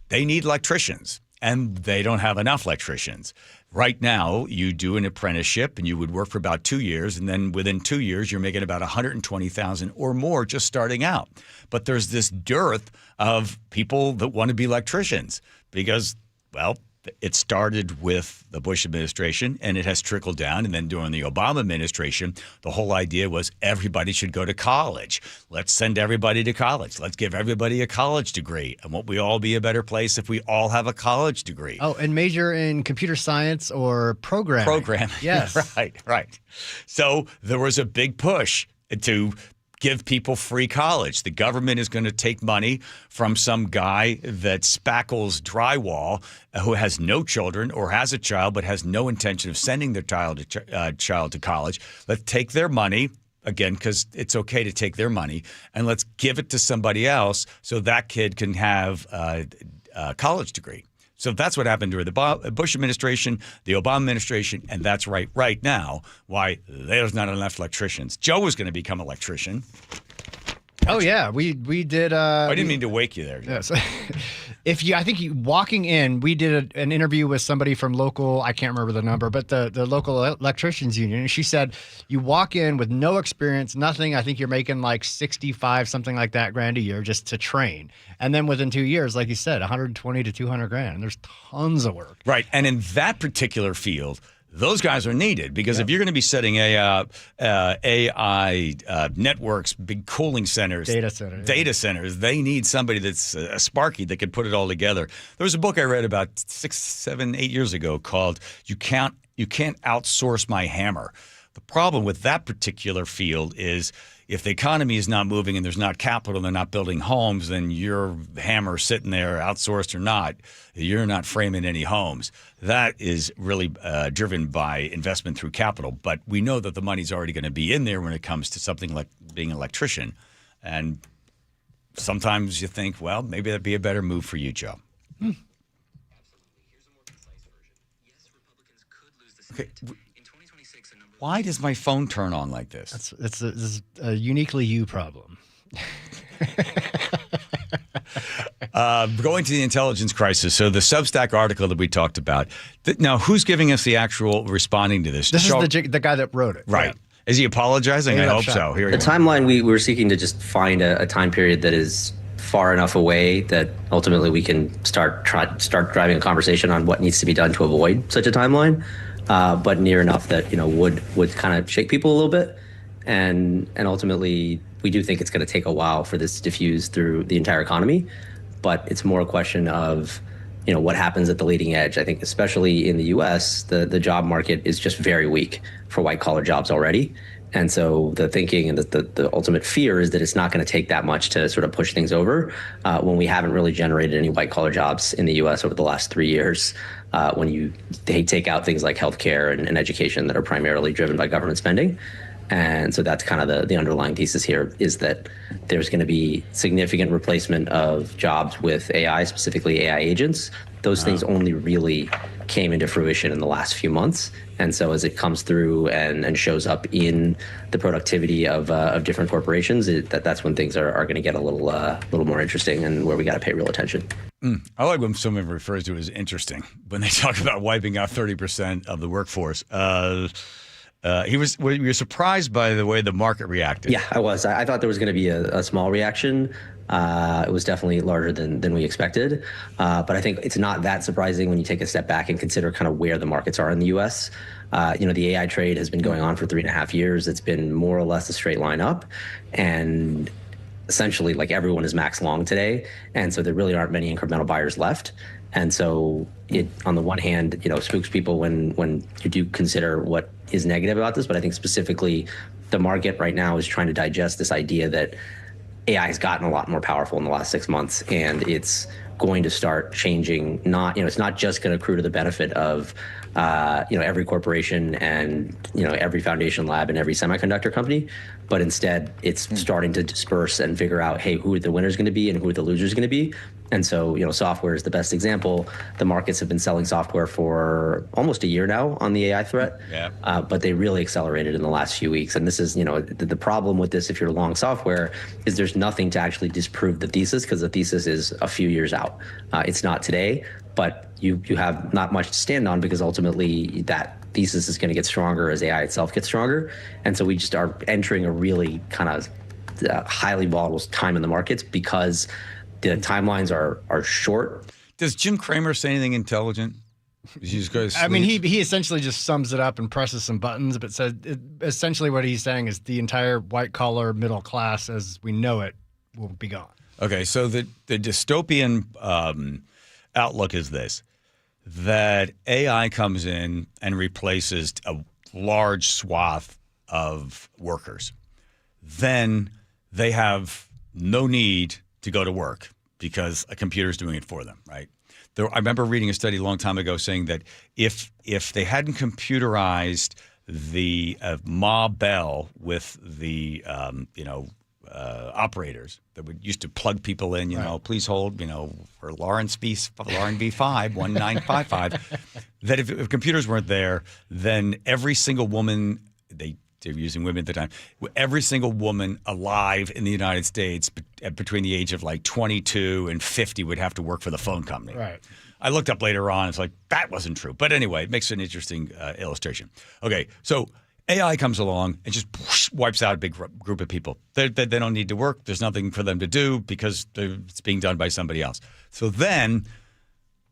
they need electricians, and they don't have enough electricians. Right now, you do an apprenticeship, and you would work for about 2 years, and then within 2 years, you're making about $120,000 or more just starting out. But there's this dearth of people that want to be electricians because, well, it started with the Bush administration, and it has trickled down. And then during the Obama administration, the whole idea was everybody should go to college. Let's send everybody to college. Let's give everybody a college degree. And won't we all be a better place if we all have a college degree? Oh, and major in computer science or programming. Programming. Yes. Right. So there was a big push to give people free college. The government is going to take money from some guy that spackles drywall who has no children or has a child but has no intention of sending their child to college. Let's take their money, again, because it's okay to take their money, and let's give it to somebody else so that kid can have a college degree. So that's what happened during the Bush administration, the Obama administration, and that's right now why there's not enough electricians. Joe was going to become an electrician. Oh yeah, we did. I didn't mean to wake you there. Yes. Walking in, we did an interview with somebody from local. I can't remember the number, but the local electricians union. And she said, you walk in with no experience, nothing. I think you're making like 65, something like that, grand a year just to train. And then within 2 years, like you said, 120 to 200 grand. And there's tons of work. Right. And in that particular field, those guys are needed because if you're going to be setting AI networks, big cooling centers, data centers, they need somebody that's a Sparky that can put it all together. There was a book I read about 6, 7, 8 years ago called "You Can't Outsource My Hammer." The problem with that particular field is if the economy is not moving and there's not capital, they're not building homes, then your hammer sitting there, outsourced or not, you're not framing any homes. That is really driven by investment through capital. But we know that the money's already going to be in there when it comes to something like being an electrician. And sometimes you think, well, maybe that'd be a better move for you, Joe. Okay. Why does my phone turn on like this? It's a uniquely you problem. Going to the intelligence crisis. So the Substack article that we talked about. Now, who's giving us the actual responding to this? This is the guy that wrote it. Right. Is he apologizing? I hope so. Here The timeline, we were seeking to just find a time period that is far enough away that ultimately we can start driving a conversation on what needs to be done to avoid such a timeline, but near enough that would kind of shake people a little bit, and ultimately we do think it's going to take a while for this to diffuse through the entire economy, but it's more a question of what happens at the leading edge. I think especially in the U.S., the job market is just very weak for white collar jobs already. And so the thinking and the ultimate fear is that it's not going to take that much to sort of push things over when we haven't really generated any white collar jobs in the U.S. over the last 3 years, when they take out things like healthcare and education that are primarily driven by government spending. And so that's kind of the underlying thesis here, is that there's going to be significant replacement of jobs with AI, specifically AI agents. Those things only really came into fruition in the last few months. And so as it comes through and shows up in the productivity of different corporations, that's when things are going to get a little more interesting and where we got to pay real attention. I like when someone refers to it as interesting when they talk about wiping out 30% of the workforce. Were you surprised by the way the market reacted? Yeah, I was. I thought there was going to be a small reaction. It was definitely larger than we expected. But I think it's not that surprising when you take a step back and consider kind of where the markets are in the U.S. The AI trade has been going on for 3.5 years. It's been more or less a straight line up. And essentially, like, everyone is max long today. And so there really aren't many incremental buyers left. And so it, on the one hand, spooks people when you do consider what is negative about this. But I think specifically the market right now is trying to digest this idea that AI has gotten a lot more powerful in the last 6 months, and it's going to start changing. It's not just going to accrue to the benefit of every corporation and every foundation lab and every semiconductor company, but instead it's starting to disperse and figure out, hey, who are the winners going to be and who are the losers going to be. And so, software is the best example. The markets have been selling software for almost a year now on the AI threat, but they really accelerated in the last few weeks. And this is, the problem with this, if you're long software, is there's nothing to actually disprove the thesis, because the thesis is a few years out. It's not today, but you have not much to stand on, because ultimately that thesis is going to get stronger as AI itself gets stronger. And so we just are entering a really kind of highly volatile time in the markets because the timelines are short. Does Jim Cramer say anything intelligent? I mean, he essentially just sums it up and presses some buttons, but says essentially what he's saying is the entire white-collar middle class as we know it will be gone. Okay, so the dystopian outlook is this, that AI comes in and replaces a large swath of workers. Then they have no need to go to work because a computer is doing it for them, right? I remember reading a study a long time ago saying that if they hadn't computerized the Ma Bell with the operators that would used to plug people in, please hold, for Lauren B5 1955, that if computers weren't there, then every single woman they were using women at the time. Every single woman alive in the United States between the age of like 22 and 50 would have to work for the phone company. Right. I looked up later on. It's like, that wasn't true. But anyway, it makes an interesting illustration. Okay, so AI comes along and just wipes out a big group of people. They don't need to work. There's nothing for them to do because it's being done by somebody else. So then,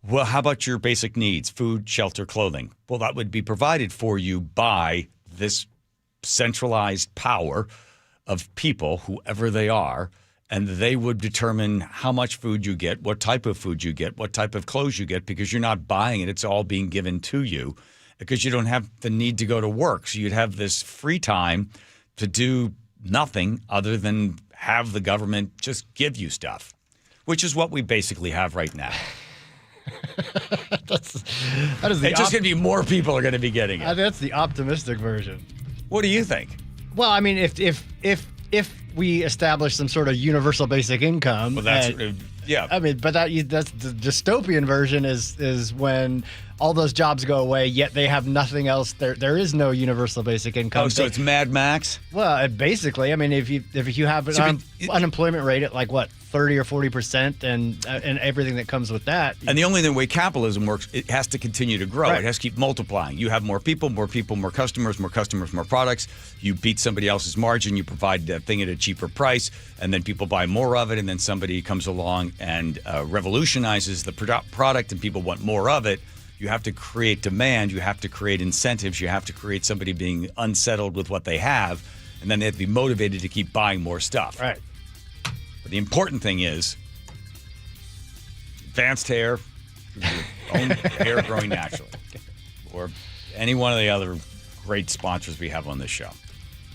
well, how about your basic needs? Food, shelter, clothing. Well, that would be provided for you by this centralized power of people, whoever they are, and they would determine how much food you get, what type of food you get, what type of clothes you get, because you're not buying it. It's all being given to you because you don't have the need to go to work. So you'd have this free time to do nothing other than have the government just give you stuff, which is what we basically have right now. It's just going to be more people are going to be getting it. That's the optimistic version. What do you think? Well, I mean, if we establish some sort of universal basic income, well, that's yeah. I mean, but that's the dystopian version is when all those jobs go away, yet they have nothing else. There is no universal basic income. Oh, so it's Mad Max? Well, basically, I mean, if you have an unemployment rate at like what 30 or 40%, and everything that comes with that. And the only way capitalism works, it has to continue to grow. Right. It has to keep multiplying. You have more people, more customers, more products. You beat somebody else's margin. You provide that thing at a cheaper price, and then people buy more of it. And then somebody comes along and revolutionizes the product, and people want more of it. You have to create demand. You have to create incentives. You have to create somebody being unsettled with what they have, and then they have to be motivated to keep buying more stuff. Right. But the important thing is advanced hair, your own hair growing naturally, or any one of the other great sponsors we have on this show.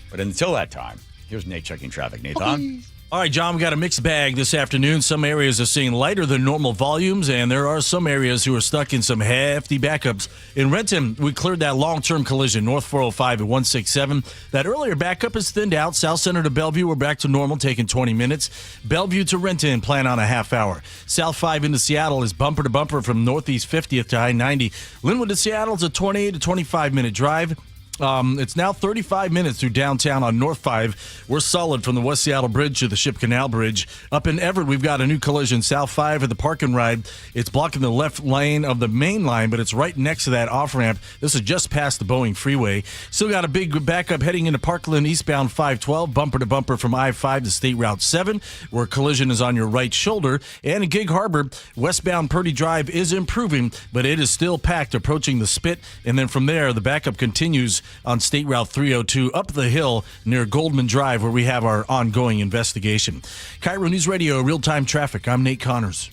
But until that time, here's Nate checking traffic. Nathan? All right, John, we got a mixed bag this afternoon. Some areas are seeing lighter than normal volumes, and there are some areas who are stuck in some hefty backups. In Renton, we cleared that long-term collision, North 405 at 167. That earlier backup is thinned out. South Center to Bellevue, we're back to normal, taking 20 minutes. Bellevue to Renton, plan on a half hour. South 5 into Seattle is bumper to bumper from Northeast 50th to I-90. Linwood to Seattle is a 28 to 25-minute drive. It's now 35 minutes through downtown on North 5. We're solid from the West Seattle Bridge to the Ship Canal Bridge. Up in Everett, we've got a new collision. South 5 at the Park and Ride. It's blocking the left lane of the main line, but it's right next to that off-ramp. This is just past the Boeing Freeway. Still got a big backup heading into Parkland, eastbound 512, bumper to bumper from I-5 to State Route 7, where collision is on your right shoulder. And in Gig Harbor, westbound Purdy Drive is improving, but it is still packed approaching the Spit. And then from there, the backup continues on State Route 302 up the hill near Goldman Drive, where we have our ongoing investigation. KIRO News Radio, real-time traffic. I'm Nate Connors.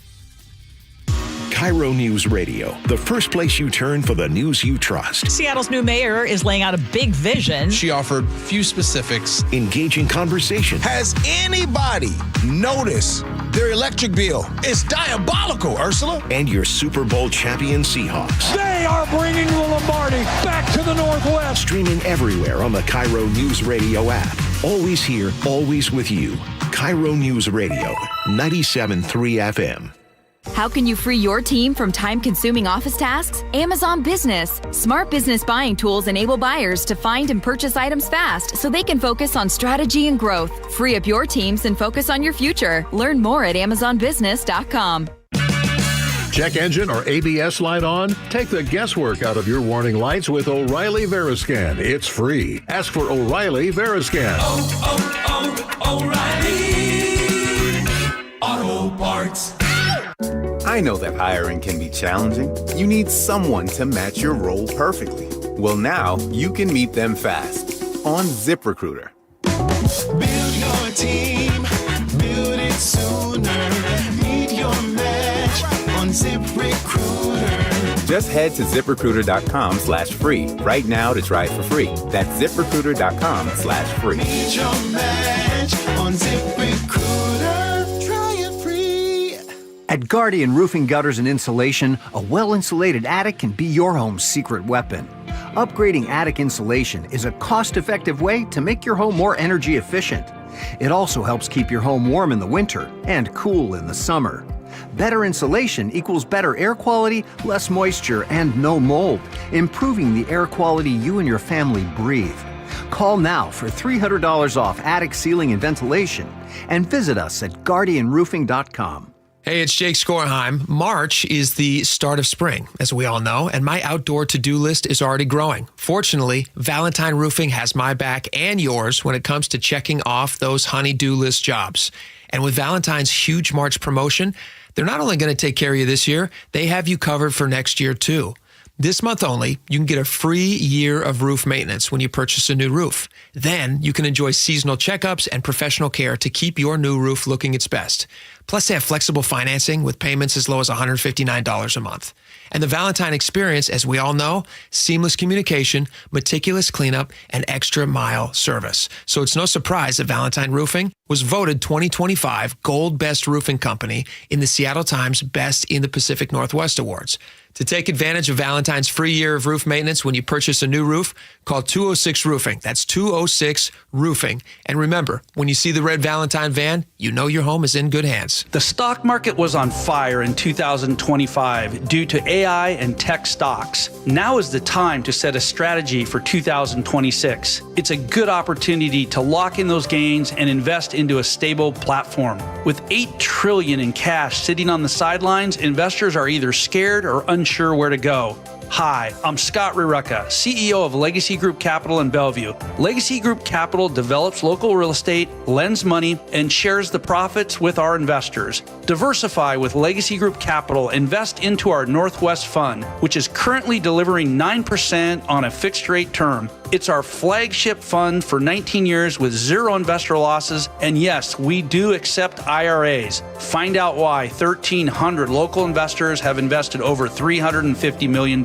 KIRO News Radio, the first place you turn for the news you trust. Seattle's new mayor is laying out a big vision. She offered few specifics. Engaging conversation. Has anybody noticed their electric bill? It's diabolical, Ursula. And your Super Bowl champion Seahawks. They are bringing the Lombardi back to the Northwest. Streaming everywhere on the KIRO News Radio app. Always here, always with you. KIRO News Radio, 97.3 FM. How can you free your team from time-consuming office tasks? Amazon Business. Smart business buying tools enable buyers to find and purchase items fast so they can focus on strategy and growth. Free up your teams and focus on your future. Learn more at amazonbusiness.com. Check engine or ABS light on? Take the guesswork out of your warning lights with O'Reilly Veriscan. It's free. Ask for O'Reilly Veriscan. O'Reilly Auto Parts. I know that hiring can be challenging. You need someone to match your role perfectly. Well, now you can meet them fast on ZipRecruiter. Build your team, build it sooner. Meet your match on ZipRecruiter. Just head to ZipRecruiter.com/free right now to try it for free. That's ZipRecruiter.com/free. Meet your match on ZipRecruiter. Try it free. At Guardian Roofing, Gutters, and Insulation, a well-insulated attic can be your home's secret weapon. Upgrading attic insulation is a cost-effective way to make your home more energy efficient. It also helps keep your home warm in the winter and cool in the summer. Better insulation equals better air quality, less moisture, and no mold, improving the air quality you and your family breathe. Call now for $300 off attic ceiling and ventilation, and visit us at guardianroofing.com. Hey, it's Jake Skorheim. March is the start of spring, as we all know, and my outdoor to-do list is already growing. Fortunately, Valentine Roofing has my back and yours when it comes to checking off those honey-do list jobs. And with Valentine's huge March promotion, they're not only going to take care of you this year, they have you covered for next year, too. This month only, you can get a free year of roof maintenance when you purchase a new roof. Then you can enjoy seasonal checkups and professional care to keep your new roof looking its best. Plus, they have flexible financing with payments as low as $159 a month. And the Valentine experience, as we all know, seamless communication, meticulous cleanup, and extra mile service. So it's no surprise that Valentine Roofing was voted 2025 Gold Best Roofing Company in the Seattle Times Best in the Pacific Northwest Awards. To take advantage of Valentine's free year of roof maintenance when you purchase a new roof, call 206 Roofing. That's 206 Roofing. And remember, when you see the red Valentine van, you know your home is in good hands. The stock market was on fire in 2025 due to AI and tech stocks. Now is the time to set a strategy for 2026. It's a good opportunity to lock in those gains and invest into a stable platform. With $8 trillion in cash sitting on the sidelines, investors are either scared or unsure where to go. Hi, I'm Scott Rurucka, CEO of Legacy Group Capital in Bellevue. Legacy Group Capital develops local real estate, lends money, and shares the profits with our investors. Diversify with Legacy Group Capital. Invest into our Northwest Fund, which is currently delivering 9% on a fixed rate term. It's our flagship fund for 19 years with zero investor losses. And yes, we do accept IRAs. Find out why 1,300 local investors have invested over $350 million.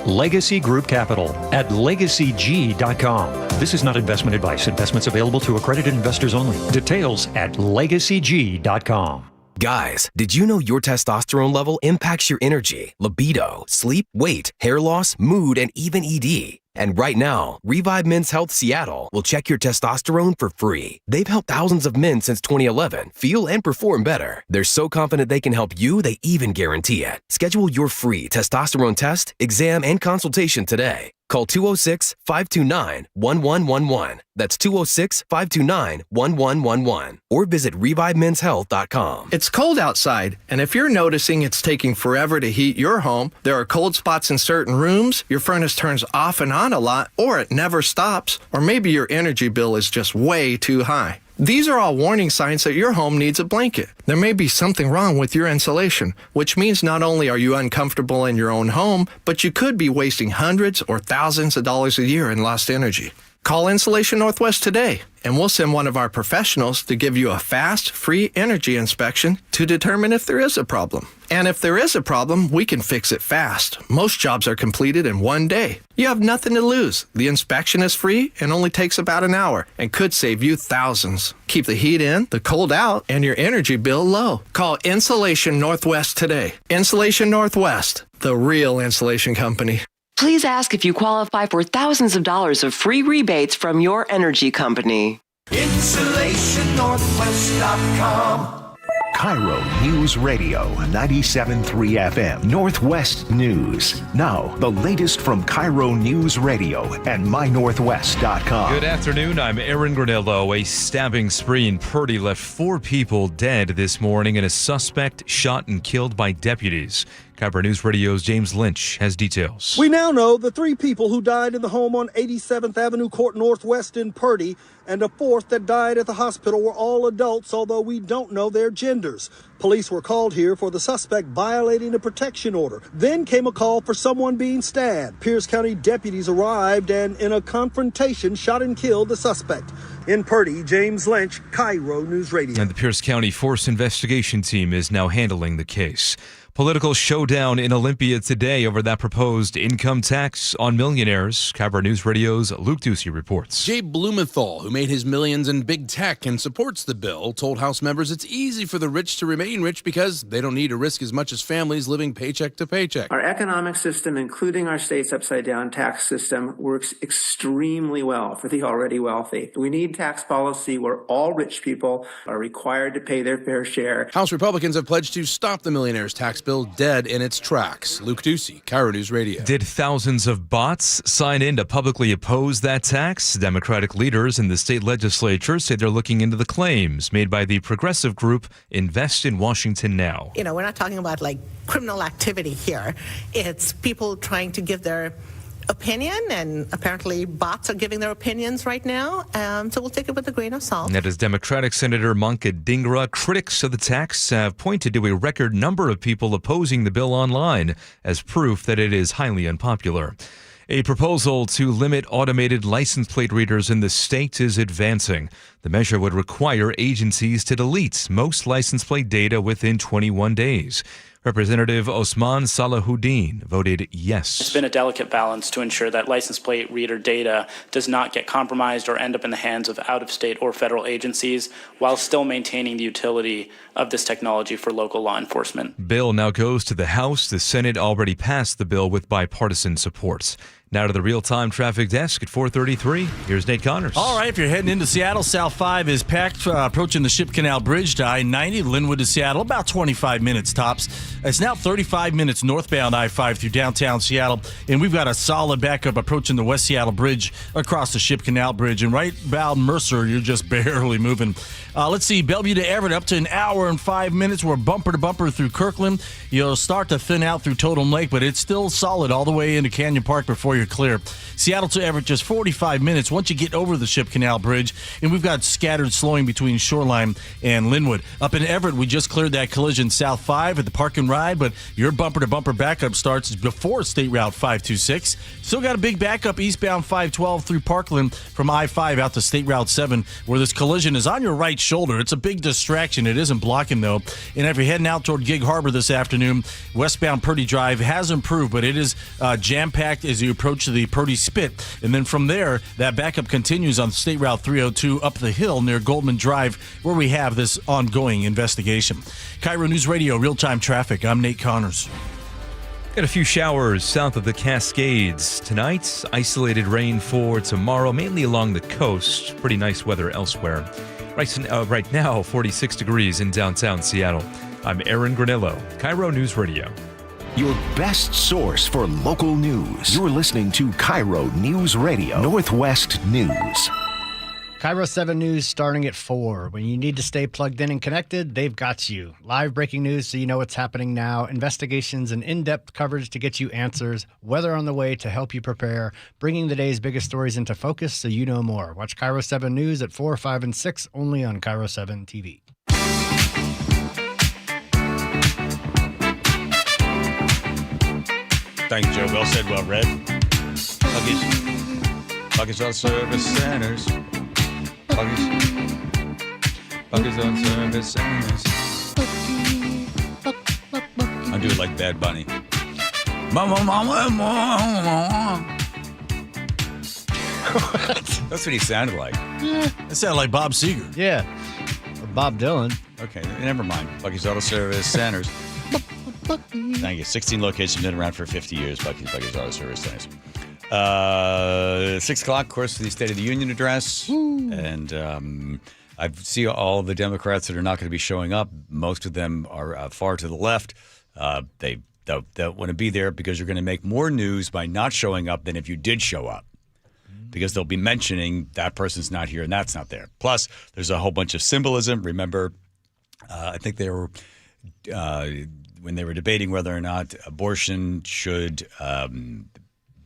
Legacy Group Capital at legacyg.com. This is not investment advice. Investments available to accredited investors only. Details at legacyg.com. Guys, did you know your testosterone level impacts your energy, libido, sleep, weight, hair loss, mood, and even ED? And right now, Revive Men's Health Seattle will check your testosterone for free. They've helped thousands of men since 2011 feel and perform better. They're so confident they can help you, they even guarantee it. Schedule your free testosterone test, exam, and consultation today. Call 206-529-1111. That's 206-529-1111. Or visit ReviveMen'sHealth.com. It's cold outside, and if you're noticing it's taking forever to heat your home, there are cold spots in certain rooms, your furnace turns off and on a lot, or it never stops, or maybe your energy bill is just way too high. These are all warning signs that your home needs a blanket. There may be something wrong with your insulation, which means not only are you uncomfortable in your own home, but you could be wasting hundreds or thousands of dollars a year in lost energy. Call Insulation Northwest today, and we'll send one of our professionals to give you a fast, free energy inspection to determine if there is a problem. And if there is a problem, we can fix it fast. Most jobs are completed in one day. You have nothing to lose. The inspection is free and only takes about an hour and could save you thousands. Keep the heat in, the cold out, and your energy bill low. Call Insulation Northwest today. Insulation Northwest, the real insulation company. Please ask if you qualify for thousands of dollars of free rebates from your energy company. InsulationNorthwest.com. KIRO News Radio 97.3 FM Northwest News. Now, the latest from KIRO News Radio and MyNorthwest.com. Good afternoon. I'm Aaron Granillo. A stabbing spree in Purdy left 4 people dead this morning and a suspect shot and killed by deputies. KIRO News Radio's James Lynch has details. We now know the 3 people who died in the home on 87th Avenue Court Northwest in Purdy and a 4th that died at the hospital were all adults, although we don't know their genders. Police were called here for the suspect violating a protection order. Then came a call for someone being stabbed. Pierce County deputies arrived and in a confrontation shot and killed the suspect. In Purdy, James Lynch, KIRO News Radio. And the Pierce County Force Investigation Team is now handling the case. Political showdown in Olympia today over that proposed income tax on millionaires. KIRO News Radio's Luke Ducey reports. Jay Blumenthal, who made his millions in big tech and supports the bill, told House members it's easy for the rich to remain rich because they don't need to risk as much as families living paycheck to paycheck. Our economic system, including our state's upside-down tax system, works extremely well for the already wealthy. We need tax policy where all rich people are required to pay their fair share. House Republicans have pledged to stop the millionaires' tax bill dead in its tracks. Luke Ducey, KIRO News Radio. Did thousands of bots sign in to publicly oppose that tax? Democratic leaders in the state legislature say they're looking into the claims made by the progressive group Invest in Washington Now. You know, we're not talking about like criminal activity here. It's people trying to give their opinion, and apparently bots are giving their opinions right now, so we'll take it with a grain of salt. That is Democratic Senator Manka Dhingra. Critics of the tax have pointed to a record number of people opposing the bill online as proof that it is highly unpopular. A proposal to limit automated license plate readers in the state is advancing. The measure would require agencies to delete most license plate data within 21 days. Representative Osman Salahuddin voted yes. It's been a delicate balance to ensure that license plate reader data does not get compromised or end up in the hands of out-of-state or federal agencies while still maintaining the utility of this technology for local law enforcement. Bill now goes to the House. The Senate already passed the bill with bipartisan support. Now to the real-time traffic desk at 4:33. Here's Nate Connors. All right, if you're heading into Seattle, South 5 is packed, approaching the Ship Canal Bridge to I-90, Linwood to Seattle, about 25 minutes tops. It's now 35 minutes northbound I-5 through downtown Seattle, and we've got a solid backup approaching the West Seattle Bridge across the Ship Canal Bridge. And right about Mercer, you're just barely moving. Let's see, Bellevue to Everett, up to an hour and 5 minutes. We're bumper to bumper through Kirkland. You'll start to thin out through Totem Lake, but it's still solid all the way into Canyon Park before you're clear. Seattle to Everett, just 45 minutes once you get over the Ship Canal Bridge, and we've got scattered slowing between Shoreline and Linwood. Up in Everett, we just cleared that collision South 5 at the Park and Ride, but your bumper-to-bumper backup starts before State Route 526. Still got a big backup eastbound 512 through Parkland from I-5 out to State Route 7, where this collision is on your right shoulder. It's a big distraction. It isn't blocking, though. And if you're heading out toward Gig Harbor this afternoon, westbound Purdy Drive has improved, but it is jam-packed as you approach the Purdy Spit. And then from there, that backup continues on State Route 302 up the hill near Goldman Drive, where we have this ongoing investigation. KIRO News Radio, real-time traffic. I'm Nate Connors. Got a few showers south of the Cascades tonight. Isolated rain for tomorrow, mainly along the coast. Pretty nice weather elsewhere. Right now, 46 degrees in downtown Seattle. I'm Aaron Granillo, KIRO News Radio. Your best source for local news. You're listening to KIRO News Radio, Northwest News. KIRO 7 News starting at 4. When you need to stay plugged in and connected, they've got you. Live breaking news so you know what's happening now, investigations and in-depth coverage to get you answers, weather on the way to help you prepare, bringing the day's biggest stories into focus so you know more. Watch KIRO 7 News at 4, 5, and 6 only on KIRO 7 TV. Thank you, Joe. Well said, well read. Buckets on service centers. Buckets on service centers. I do it like Bad Bunny. Mama, mama, mama. That's what he sounded like. Yeah, it sounded like Bob Seger. Yeah, or Bob Dylan. Okay, never mind. Bucky's Auto Service Centers. Thank you. 16 locations, been around for 50 years. Bucky's Auto Service Centers. 6 o'clock, of course, for the State of the Union address. Woo. And I see all the Democrats that are not going to be showing up. Most of them are far to the left. They don't want to be there because you're going to make more news by not showing up than if you did show up. Because they'll be mentioning that person's not here and that's not there. Plus, there's a whole bunch of symbolism. Remember, I think they were when they were debating whether or not abortion should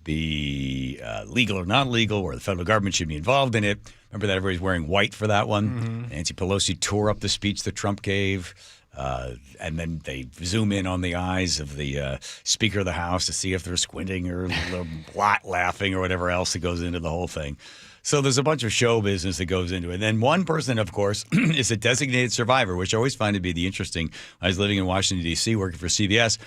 be legal or not legal, or the federal government should be involved in it. Remember that everybody's wearing white for that one? Mm-hmm. Nancy Pelosi tore up the speech that Trump gave. And then they zoom in on the eyes of the Speaker of the House to see if they're squinting or laughing or whatever else that goes into the whole thing. So there's a bunch of show business that goes into it. And then one person, of course, is a designated survivor, which I always find to be the interesting. I was living in Washington, D.C., working for CBS.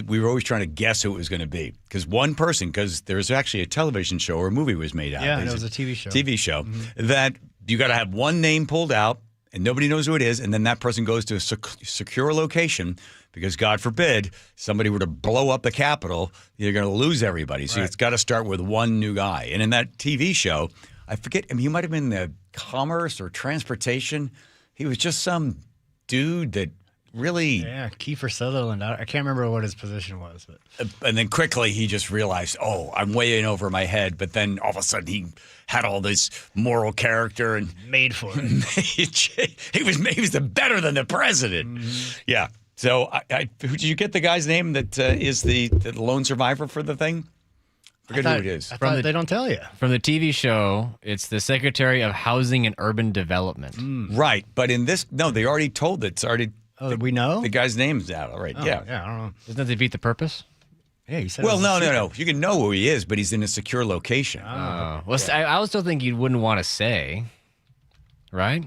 We were always trying to guess who it was going to be. Because one person, because there was actually a television show or a movie was made out. Yeah, it was a TV show. Mm-hmm. That you got to have one name pulled out. And nobody knows who it is, and then that person goes to a secure location because, God forbid, somebody were to blow up the Capitol, you're going to lose everybody. So It's got to start with one new guy. And in that TV show, I forget, he might have been the commerce or transportation. He was just some dude that really... Yeah, Kiefer Sutherland. I can't remember what his position was. But. And then quickly he just realized, I'm way in over my head. But then all of a sudden he had all this moral character and... Made for it. he was better than the president. Mm-hmm. Yeah. So who did you get the guy's name that is the lone survivor for the thing? Forget who it is. They don't tell you. From the TV show, it's the Secretary of Housing and Urban Development. Right. But in this, no, they already told it. It's already... Oh, we know? The guy's name's out. All right, yeah. Yeah, I don't know. Doesn't that defeat the purpose? Yeah, you said well, no. You can know who he is, but he's in a secure location. Well, I would still think you wouldn't want to say, right?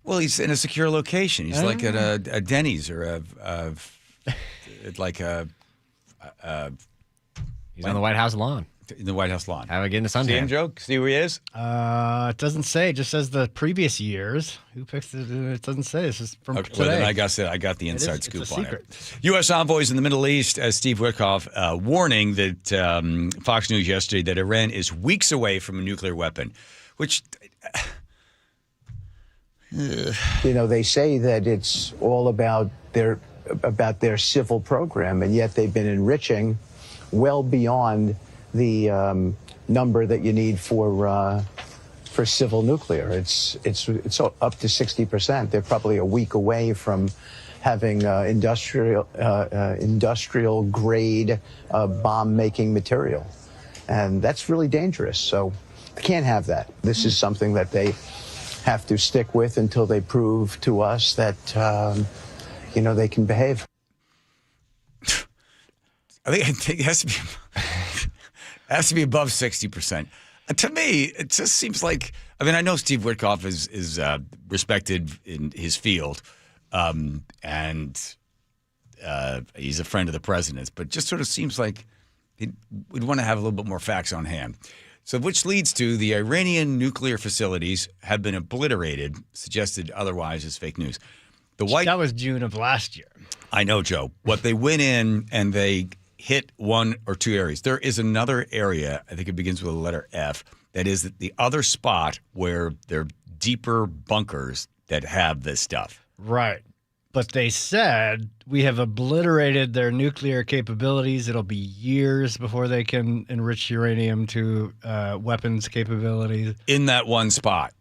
Well, he's in a secure location. He's like at a Denny's or a like a. He's on the White House lawn. In the White House lawn. Have a get in the sun. See him, Joe? See where he is? It doesn't say. It just says the previous years. Who picks it? It doesn't say. This is from today. Well, then I got the inside scoop it's a on secret. it. U.S. envoys in the Middle East, as Steve Witkoff, warning that Fox News yesterday that Iran is weeks away from a nuclear weapon, which... They say that it's all about their civil program, and yet they've been enriching well beyond the number that you need for civil nuclear. It's up to 60%. They're probably a week away from having industrial grade bomb making material, and that's really dangerous. So they can't have that. This is something that they have to stick with until they prove to us that they can behave. I think it has to be above 60%. To me, it just seems like, I know Steve Witkoff is respected in his field, and he's a friend of the president's, but just sort of seems like we'd want to have a little bit more facts on hand. So, which leads to the Iranian nuclear facilities have been obliterated, suggested otherwise is fake news. That was June of last year. I know, Joe. What they went in and they hit one or two areas. There is another area, I think it begins with the letter F, that is the other spot where there are deeper bunkers that have this stuff. Right. But they said we have obliterated their nuclear capabilities. It'll be years before they can enrich uranium to weapons capabilities. In that one spot.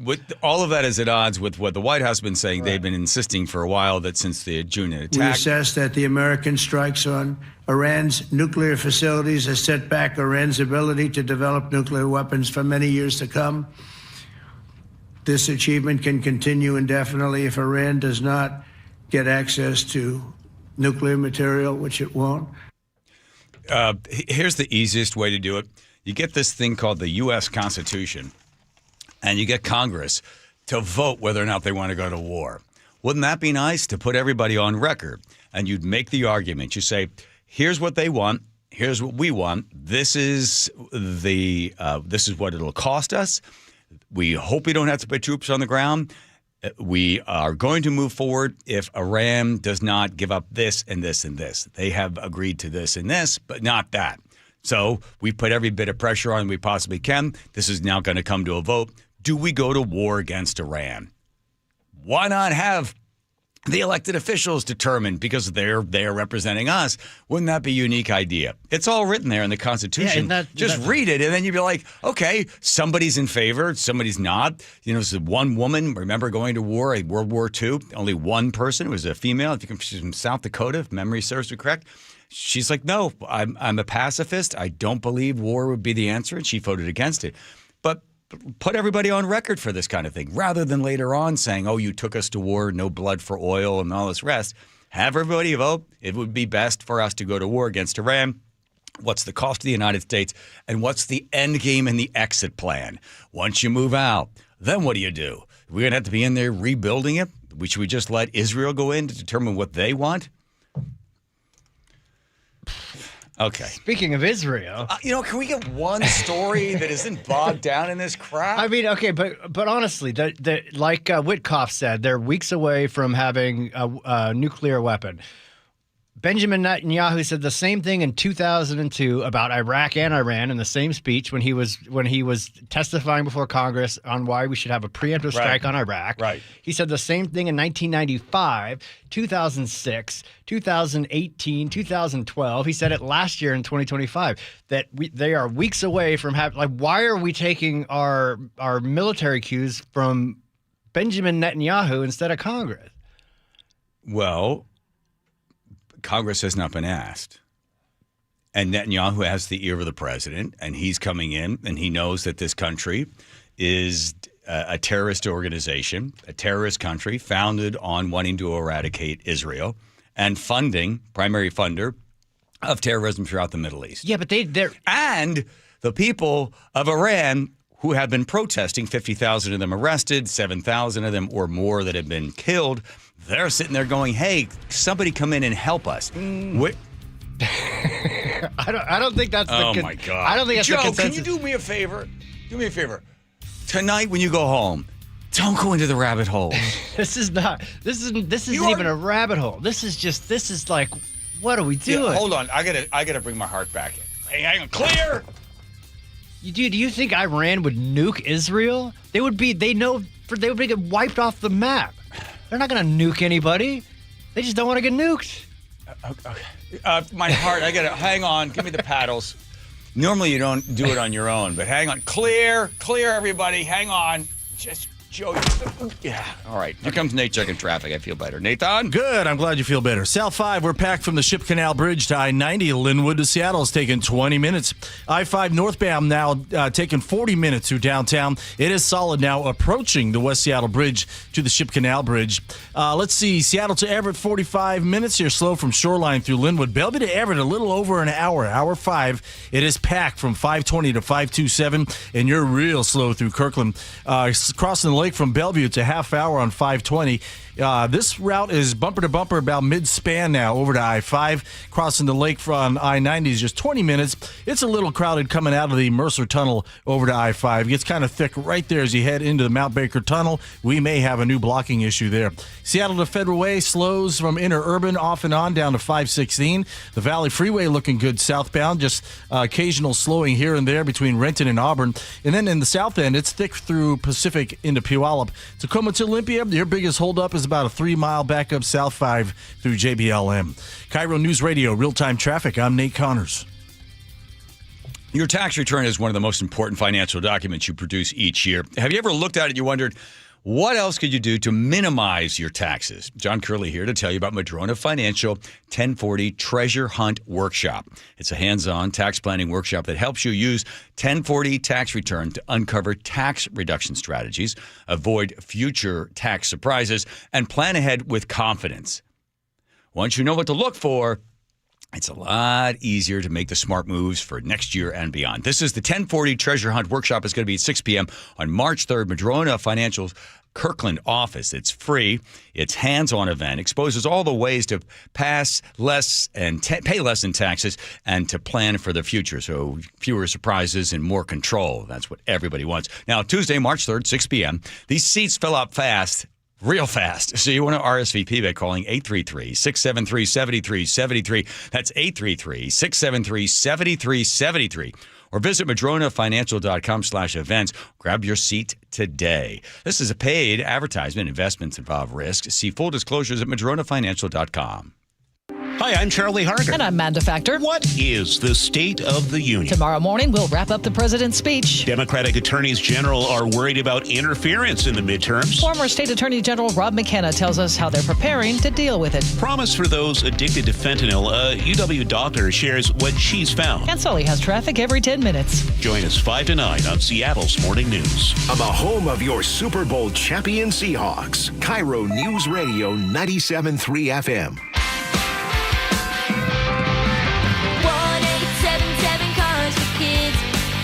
With all of that is at odds with what the White House has been saying. Right. They've been insisting for a while that since the June attack. We assess that the American strikes on Iran's nuclear facilities has set back Iran's ability to develop nuclear weapons for many years to come. This achievement can continue indefinitely if Iran does not get access to nuclear material, which it won't. Here's the easiest way to do it. You get this thing called the U.S. Constitution, and you get Congress to vote whether or not they want to go to war. Wouldn't that be nice to put everybody on record? And you'd make the argument. You say, here's what they want. Here's what we want. This is what it'll cost us. We hope we don't have to put troops on the ground. We are going to move forward if Iran does not give up this and this and this. They have agreed to this and this, but not that. So we put every bit of pressure on we possibly can. This is now going to come to a vote. Do we go to war against Iran? Why not have the elected officials determine, because they're representing us? Wouldn't that be a unique idea? It's all written there in the Constitution. Just read it, and then you'd be like, okay, somebody's in favor, somebody's not. This is one woman, remember, going to war in World War II. Only one person was a female. I think she's from South Dakota, if memory serves me correct. She's like, no, I'm a pacifist. I don't believe war would be the answer, and she voted against it. But put everybody on record for this kind of thing, rather than later on saying, oh, you took us to war, no blood for oil, and all this rest. Have everybody vote. It would be best for us to go to war against Iran. What's the cost of the United States, and what's the end game and the exit plan? Once you move out, then what do? We're going to have to be in there rebuilding it? Should we just let Israel go in to determine what they want? Okay. Speaking of Israel, can we get one story that isn't bogged down in this crap? I mean, okay, but honestly, like Witkoff said, they're weeks away from having a nuclear weapon. Benjamin Netanyahu said the same thing in 2002 about Iraq and Iran in the same speech when he was testifying before Congress on why we should have a preemptive strike on Iraq. Right. He said the same thing in 1995, 2006, 2018, 2012. He said it last year in 2025 that they are weeks away from having. Why are we taking our military cues from Benjamin Netanyahu instead of Congress? Well, Congress has not been asked. And Netanyahu has the ear of the president, and he's coming in, and he knows that this country is a terrorist organization, a terrorist country founded on wanting to eradicate Israel and primary funder of terrorism throughout the Middle East. Yeah, but they're... And the people of Iran who have been protesting, 50,000 of them arrested, 7,000 of them or more that have been killed. They're sitting there going, hey, somebody come in and help us. I don't think that's the Oh, my God. I don't think that's Joe, the consensus. can you do me a favor? Do me a favor. Tonight when you go home, don't go into the rabbit hole. This isn't even a rabbit hole. This is like, what are we doing? Yeah, hold on. I gotta bring my heart back in. Hey, hang on. Clear! Do you think Iran would nuke Israel? They would get wiped off the map. They're not going to nuke anybody. They just don't want to get nuked. Okay. My heart, hang on. Give me the paddles. Normally you don't do it on your own, but hang on. Clear, everybody. Hang on. Just Joe. Yeah. All right. Here comes Nate checking traffic. I feel better. Nathan? Good. I'm glad you feel better. South 5, we're packed from the Ship Canal Bridge to I-90. Linwood to Seattle is taking 20 minutes. I-5 northbound now taking 40 minutes through downtown. It is solid now approaching the West Seattle Bridge to the Ship Canal Bridge. Let's see. Seattle to Everett, 45 minutes. You're slow from Shoreline through Linwood. Bellevue to Everett, a little over an hour. Hour 5. It is packed from 520 to 527, and you're real slow through Kirkland. Crossing the lake from Bellevue to half hour on 520. This route is bumper to bumper about mid-span now over to I-5. Crossing the lake from I-90 is just 20 minutes. It's a little crowded coming out of the Mercer Tunnel over to I-5. It gets kind of thick right there as you head into the Mount Baker Tunnel. We may have a new blocking issue there. Seattle to Federal Way slows from interurban off and on down to 516. The Valley Freeway looking good southbound, just occasional slowing here and there between Renton and Auburn. And then in the south end, it's thick through Pacific into Puyallup. Tacoma to Olympia, your biggest holdup is about a 3-mile backup South 5 through JBLM. KIRO News Radio, real-time traffic. I'm Nate Connors. Your tax return is one of the most important financial documents you produce each year. Have you ever looked at it and you wondered, what else could you do to minimize your taxes? John Curley here to tell you about Madrona Financial 1040 Treasure Hunt Workshop. It's a hands-on tax planning workshop that helps you use 1040 tax return to uncover tax reduction strategies, avoid future tax surprises, and plan ahead with confidence. Once you know what to look for, it's a lot easier to make the smart moves for next year and beyond. This is the 1040 Treasure Hunt Workshop. It's going to be at 6 p.m. on March 3rd. Madrona Financial's Kirkland office. It's free. It's hands-on event. Exposes all the ways to pass less and pay less in taxes and to plan for the future. So fewer surprises and more control. That's what everybody wants. Now, Tuesday, March 3rd, 6 p.m. These seats fill up fast. Real fast. So you want to RSVP by calling 833-673-7373. That's 833-673-7373. Or visit madronafinancial.com/events. Grab your seat today. This is a paid advertisement. Investments involve risk. See full disclosures at madronafinancial.com. Hi, I'm Charlie Harder. And I'm Amanda Factor. What is the State of the Union? Tomorrow morning, we'll wrap up the president's speech. Democratic attorneys general are worried about interference in the midterms. Former State Attorney General Rob McKenna tells us how they're preparing to deal with it. Promise for those addicted to fentanyl. A UW doctor shares what she's found. And Sully has traffic every 10 minutes. Join us 5 to 9 on Seattle's Morning News. On the home of your Super Bowl champion Seahawks, KIRO News Radio 97.3 FM. 1-877 Cars for Kids.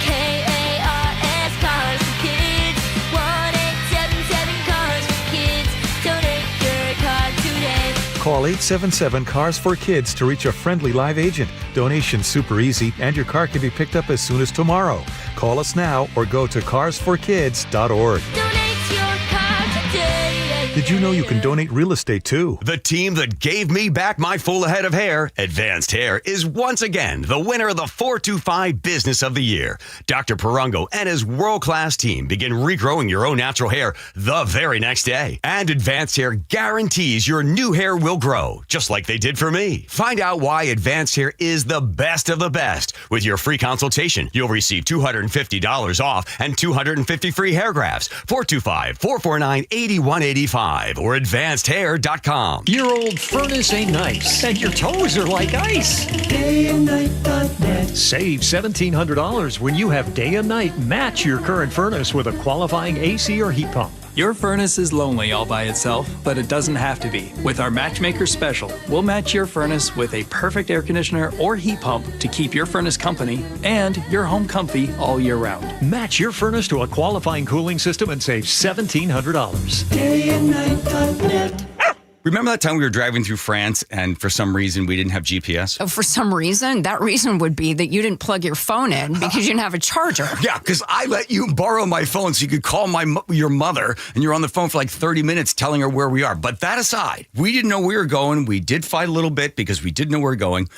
KARS Cars for Kids. 1-877 Cars for Kids. Donate your car today. Call 877 Cars for Kids to reach a friendly live agent. Donation's super easy, and your car can be picked up as soon as tomorrow. Call us now or go to carsforkids.org. Donate your car today. Did you know you can donate real estate too? The team that gave me back my full head of hair, Advanced Hair, is once again the winner of the 425 Business of the Year. Dr. Parango and his world-class team begin regrowing your own natural hair the very next day. And Advanced Hair guarantees your new hair will grow, just like they did for me. Find out why Advanced Hair is the best of the best. With your free consultation, you'll receive $250 off and 250 free hair grafts. 425-449-8185 or advancedhair.com. Your old furnace ain't nice, and your toes are like ice. DayandNight.net. Save $1,700 when you have Day and Night match your current furnace with a qualifying AC or heat pump. Your furnace is lonely all by itself, but it doesn't have to be. With our Matchmaker Special, we'll match your furnace with a perfect air conditioner or heat pump to keep your furnace company and your home comfy all year round. Match your furnace to a qualifying cooling system and save $1,700. KIRO.net. Remember that time we were driving through France and for some reason we didn't have GPS? Oh, for some reason? That reason would be that you didn't plug your phone in because you didn't have a charger. Yeah, because I let you borrow my phone so you could call your mother, and you're on the phone for like 30 minutes telling her where we are. But that aside, we didn't know where we were going. We did fight a little bit because we didn't know where we were going.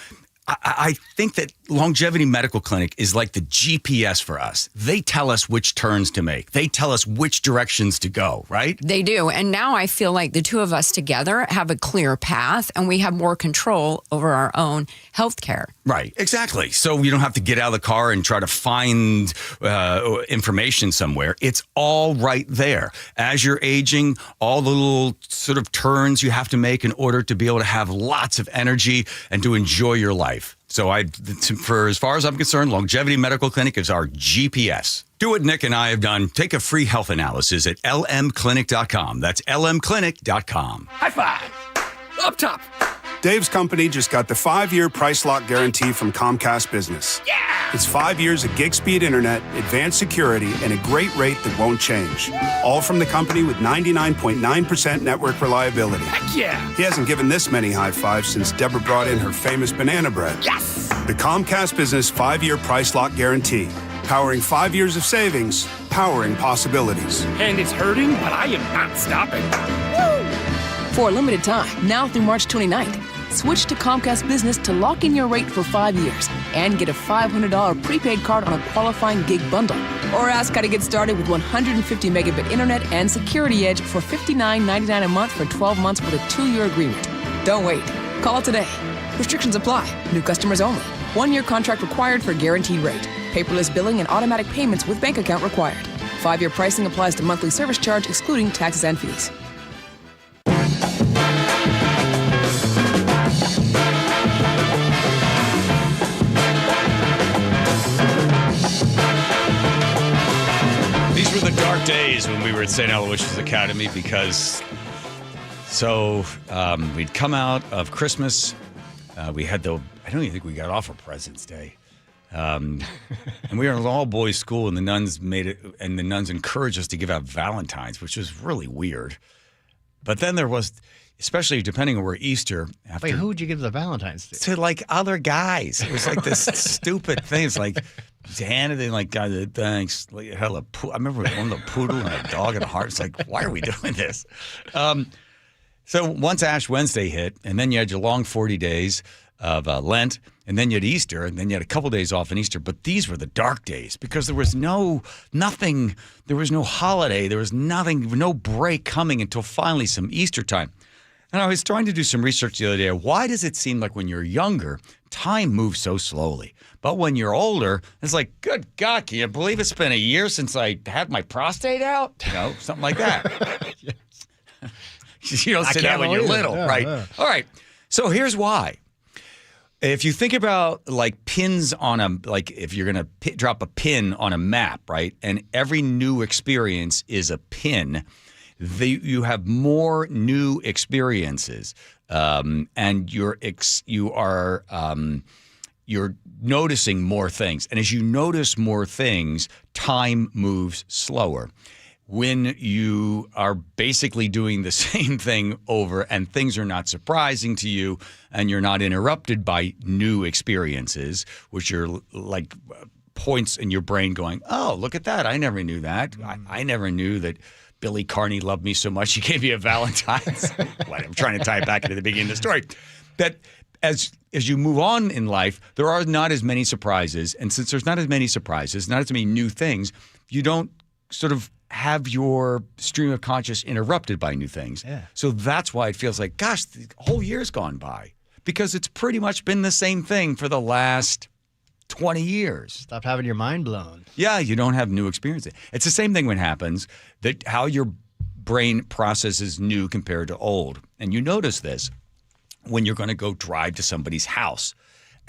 I think that Longevity Medical Clinic is like the GPS for us. They tell us which turns to make. They tell us which directions to go, right? They do. And now I feel like the two of us together have a clear path and we have more control over our own health care. Right, exactly. So you don't have to get out of the car and try to find information somewhere. It's all right there. As you're aging, all the little sort of turns you have to make in order to be able to have lots of energy and to enjoy your life. So for as far as I'm concerned, Longevity Medical Clinic is our GPS. Do what Nick and I have done. Take a free health analysis at lmclinic.com. That's lmclinic.com. High five. Up top. Dave's company just got the 5-year price lock guarantee from Comcast Business. Yeah! It's 5 years of gig speed internet, advanced security, and a great rate that won't change. All from the company with 99.9% network reliability. Heck yeah! He hasn't given this many high fives since Deborah brought in her famous banana bread. Yes! The Comcast Business 5-year price lock guarantee. Powering 5 years of savings, powering possibilities. And it's hurting, but I am not stopping. Woo! For a limited time, now through March 29th, switch to Comcast Business to lock in your rate for 5 years and get a $500 prepaid card on a qualifying gig bundle. Or ask how to get started with 150 megabit internet and Security Edge for $59.99 a month for 12 months with a 2-year agreement. Don't wait. Call today. Restrictions apply. New customers only. 1-year contract required for guaranteed rate. Paperless billing and automatic payments with bank account required. 5-year pricing applies to monthly service charge excluding taxes and fees. These were the dark days when we were at St. Aloysius Academy because we'd come out of Christmas. We had I don't even think we got off of President's Day. And we were in an all-boys school, and the nuns encouraged us to give out Valentines, which was really weird. But then there was, especially depending on where Easter. Wait, who would you give the Valentines to? To like other guys. It was like this stupid thing. It's like handed in like, God, thanks. Like, I remember one of the poodle and a dog and a heart. It's like, why are we doing this? So once Ash Wednesday hit, and then you had your long 40 days of Lent, and then you had Easter, and then you had a couple days off in Easter. But these were the dark days because there was nothing, there was no holiday, there was nothing, no break coming until finally some Easter time. And I was trying to do some research the other day. Why does it seem like when you're younger, time moves so slowly? But when you're older, it's like, good God, can you believe it's been a year since I had my prostate out? You know, something like that. You don't say that when you're little, right? Yeah. All right. So here's why. If you think about like pins on if you're going to drop a pin on a map, right? And every new experience is a pin. You have more new experiences, and you're noticing more things. And as you notice more things, time moves slower. When you are basically doing the same thing over and things are not surprising to you and you're not interrupted by new experiences, which are like points in your brain going, oh, look at that. I never knew that. I never knew that Billy Carney loved me so much he gave me a Valentine's. I'm trying to tie it back into the beginning of the story. That as you move on in life, there are not as many surprises. And since there's not as many surprises, not as many new things, you don't sort of have your stream of conscious interrupted by new things. Yeah. So that's why it feels like, gosh, the whole year's gone by because it's pretty much been the same thing for the last 20 years. Stop having your mind blown. Yeah, you don't have new experiences. It's the same thing when it happens, that how your brain processes new compared to old. And you notice this when you're going to go drive to somebody's house.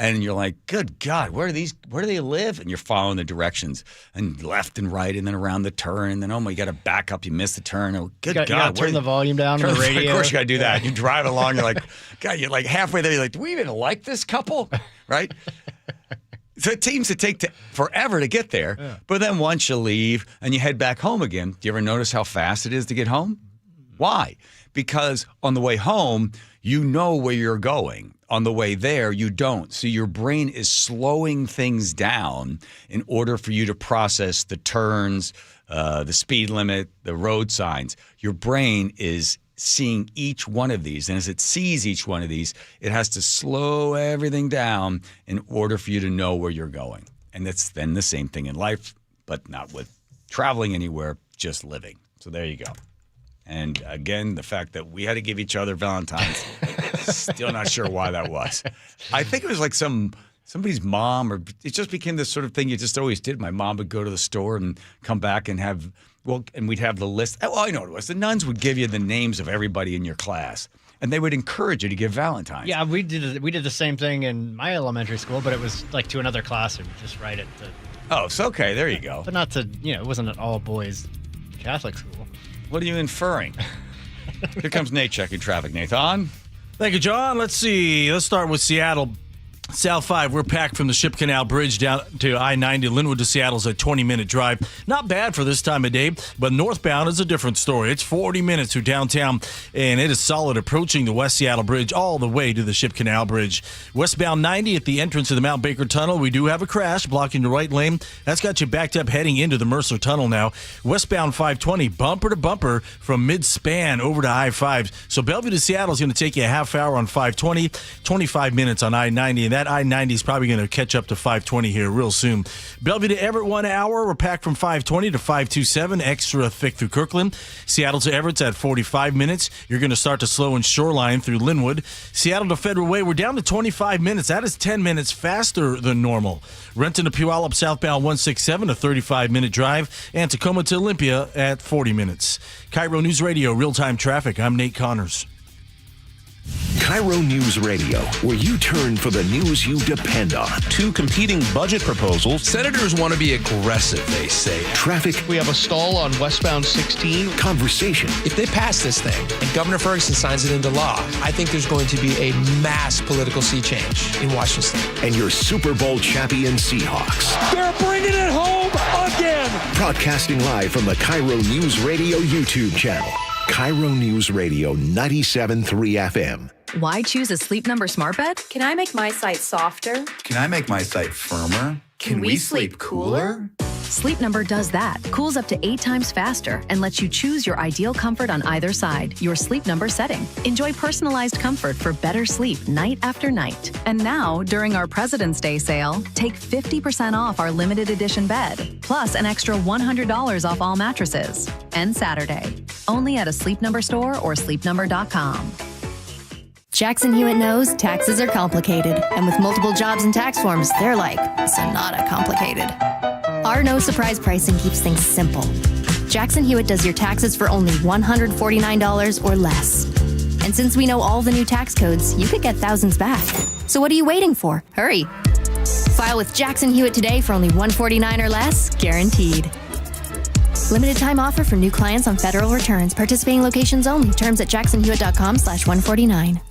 And you're like, good God, where do they live? And you're following the directions and left and right and then around the turn. And then, you got to back up. You miss the turn. Oh, good God. You got to turn the volume down on the radio. Of course you got to do that. You drive along. You're like, God, you're like halfway there. You're like, do we even like this couple? Right? So it seems to take forever to get there. Yeah. But then once you leave and you head back home again, do you ever notice how fast it is to get home? Why? Because on the way home, you know where you're going. On the way there, you don't. So your brain is slowing things down in order for you to process the turns, the speed limit, the road signs. Your brain is seeing each one of these. And as it sees each one of these, it has to slow everything down in order for you to know where you're going. And that's then the same thing in life, but not with traveling anywhere, just living. So there you go. And again, the fact that we had to give each other Valentine's, still not sure why that was. I think it was like somebody's mom, or it just became this sort of thing you just always did. My mom would go to the store and come back and and we'd have the list. Oh, I know what it was. The nuns would give you the names of everybody in your class, and they would encourage you to give Valentine's. Yeah, we did the same thing in my elementary school, but it was like to another classroom, just right at the. Oh, so okay, there you go. But not to, it wasn't an all-boys Catholic school. What are you inferring? Here comes Nate checking traffic. Nathan? Thank you, John. Let's see. Let's start with Seattle. South 5, we're packed from the Ship Canal Bridge down to I-90. Linwood to Seattle's a 20-minute drive. Not bad for this time of day, but northbound is a different story. It's 40 minutes through downtown, and it is solid approaching the West Seattle Bridge all the way to the Ship Canal Bridge. Westbound 90 at the entrance of the Mount Baker Tunnel, we do have a crash blocking the right lane. That's got you backed up heading into the Mercer Tunnel now. Westbound 520, bumper to bumper from mid-span over to I-5. So Bellevue to Seattle is going to take you a half hour on 520, 25 minutes on I-90, and that I-90 is probably going to catch up to 520 here real soon. Bellevue to Everett, 1 hour. We're packed from 520 to 527, extra thick through Kirkland. Seattle to Everett's at 45 minutes. You're going to start to slow in Shoreline through Linwood. Seattle to Federal Way, we're down to 25 minutes. That is 10 minutes faster than normal. Renton to Puyallup, southbound 167, a 35-minute drive. And Tacoma to Olympia at 40 minutes. KIRO News Radio, real-time traffic. I'm Nate Connors. KIRO News Radio, where you turn for the news you depend on. Two competing budget proposals. Senators want to be aggressive, they say. Traffic. We have a stall on westbound 16. Conversation. If they pass this thing and Governor Ferguson signs it into law, I think there's going to be a mass political sea change in Washington State. And your Super Bowl champion Seahawks. They're bringing it home again. Broadcasting live from the KIRO News Radio YouTube channel. KIRO News Radio 97.3 FM. Why choose a Sleep Number smart bed? Can I make my site softer? Can I make my site firmer? Can we sleep cooler? Sleep Number does that. Cools up to 8 times faster and lets you choose your ideal comfort on either side, your Sleep Number setting. Enjoy personalized comfort for better sleep night after night. And now, during our President's Day sale, take 50% off our limited edition bed, plus an extra $100 off all mattresses. And Saturday. Only at a Sleep Number store or sleepnumber.com. Jackson Hewitt knows taxes are complicated, and with multiple jobs and tax forms, they're like Sonata complicated. Our no surprise pricing keeps things simple. Jackson Hewitt does your taxes for only $149 or less. And since we know all the new tax codes, you could get thousands back. So what are you waiting for? Hurry. File with Jackson Hewitt today for only $149 or less, guaranteed. Limited time offer for new clients on federal returns. Participating locations only. Terms at jacksonhewitt.com/149.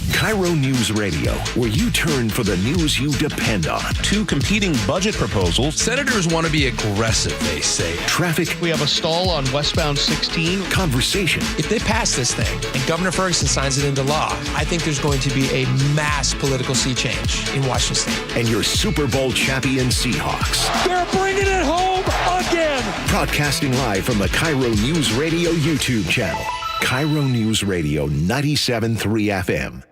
KIRO News Radio, where you turn for the news you depend on. Two competing budget proposals. Senators want to be aggressive, they say. Traffic. We have a stall on westbound 16. Conversation. If they pass this thing and Governor Ferguson signs it into law, I think there's going to be a mass political sea change in Washington State. And your Super Bowl champion Seahawks. They're bringing it home again. Broadcasting live from the KIRO News Radio YouTube channel. KIRO News Radio 97.3 FM.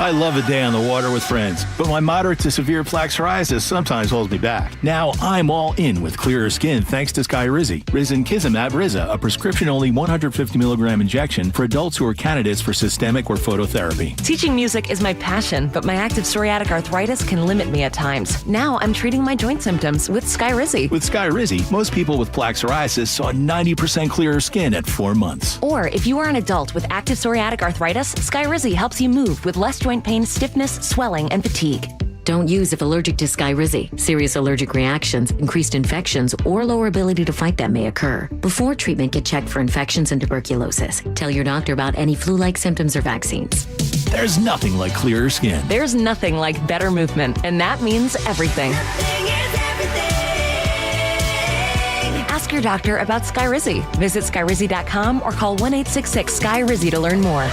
I love a day on the water with friends, but my moderate to severe plaque psoriasis sometimes holds me back. Now I'm all in with clearer skin thanks to Skyrizi. Risankizumab Riza, a prescription-only 150 milligram injection for adults who are candidates for systemic or phototherapy. Teaching music is my passion, but my active psoriatic arthritis can limit me at times. Now I'm treating my joint symptoms with Skyrizi. With Skyrizi, most people with plaque psoriasis saw 90% clearer skin at 4 months. Or if you are an adult with active psoriatic arthritis, Skyrizi helps you move with less joint pain, stiffness, swelling, and fatigue. Don't use if allergic to Skyrizi. Serious allergic reactions, increased infections, or lower ability to fight them may occur. Before treatment, get checked for infections and tuberculosis. Tell your doctor about any flu-like symptoms or vaccines. There's nothing like clearer skin. There's nothing like better movement, and that means everything. Ask your doctor about Skyrizi. Visit Skyrizi.com or call 1-866-SKY-RIZZI to learn more.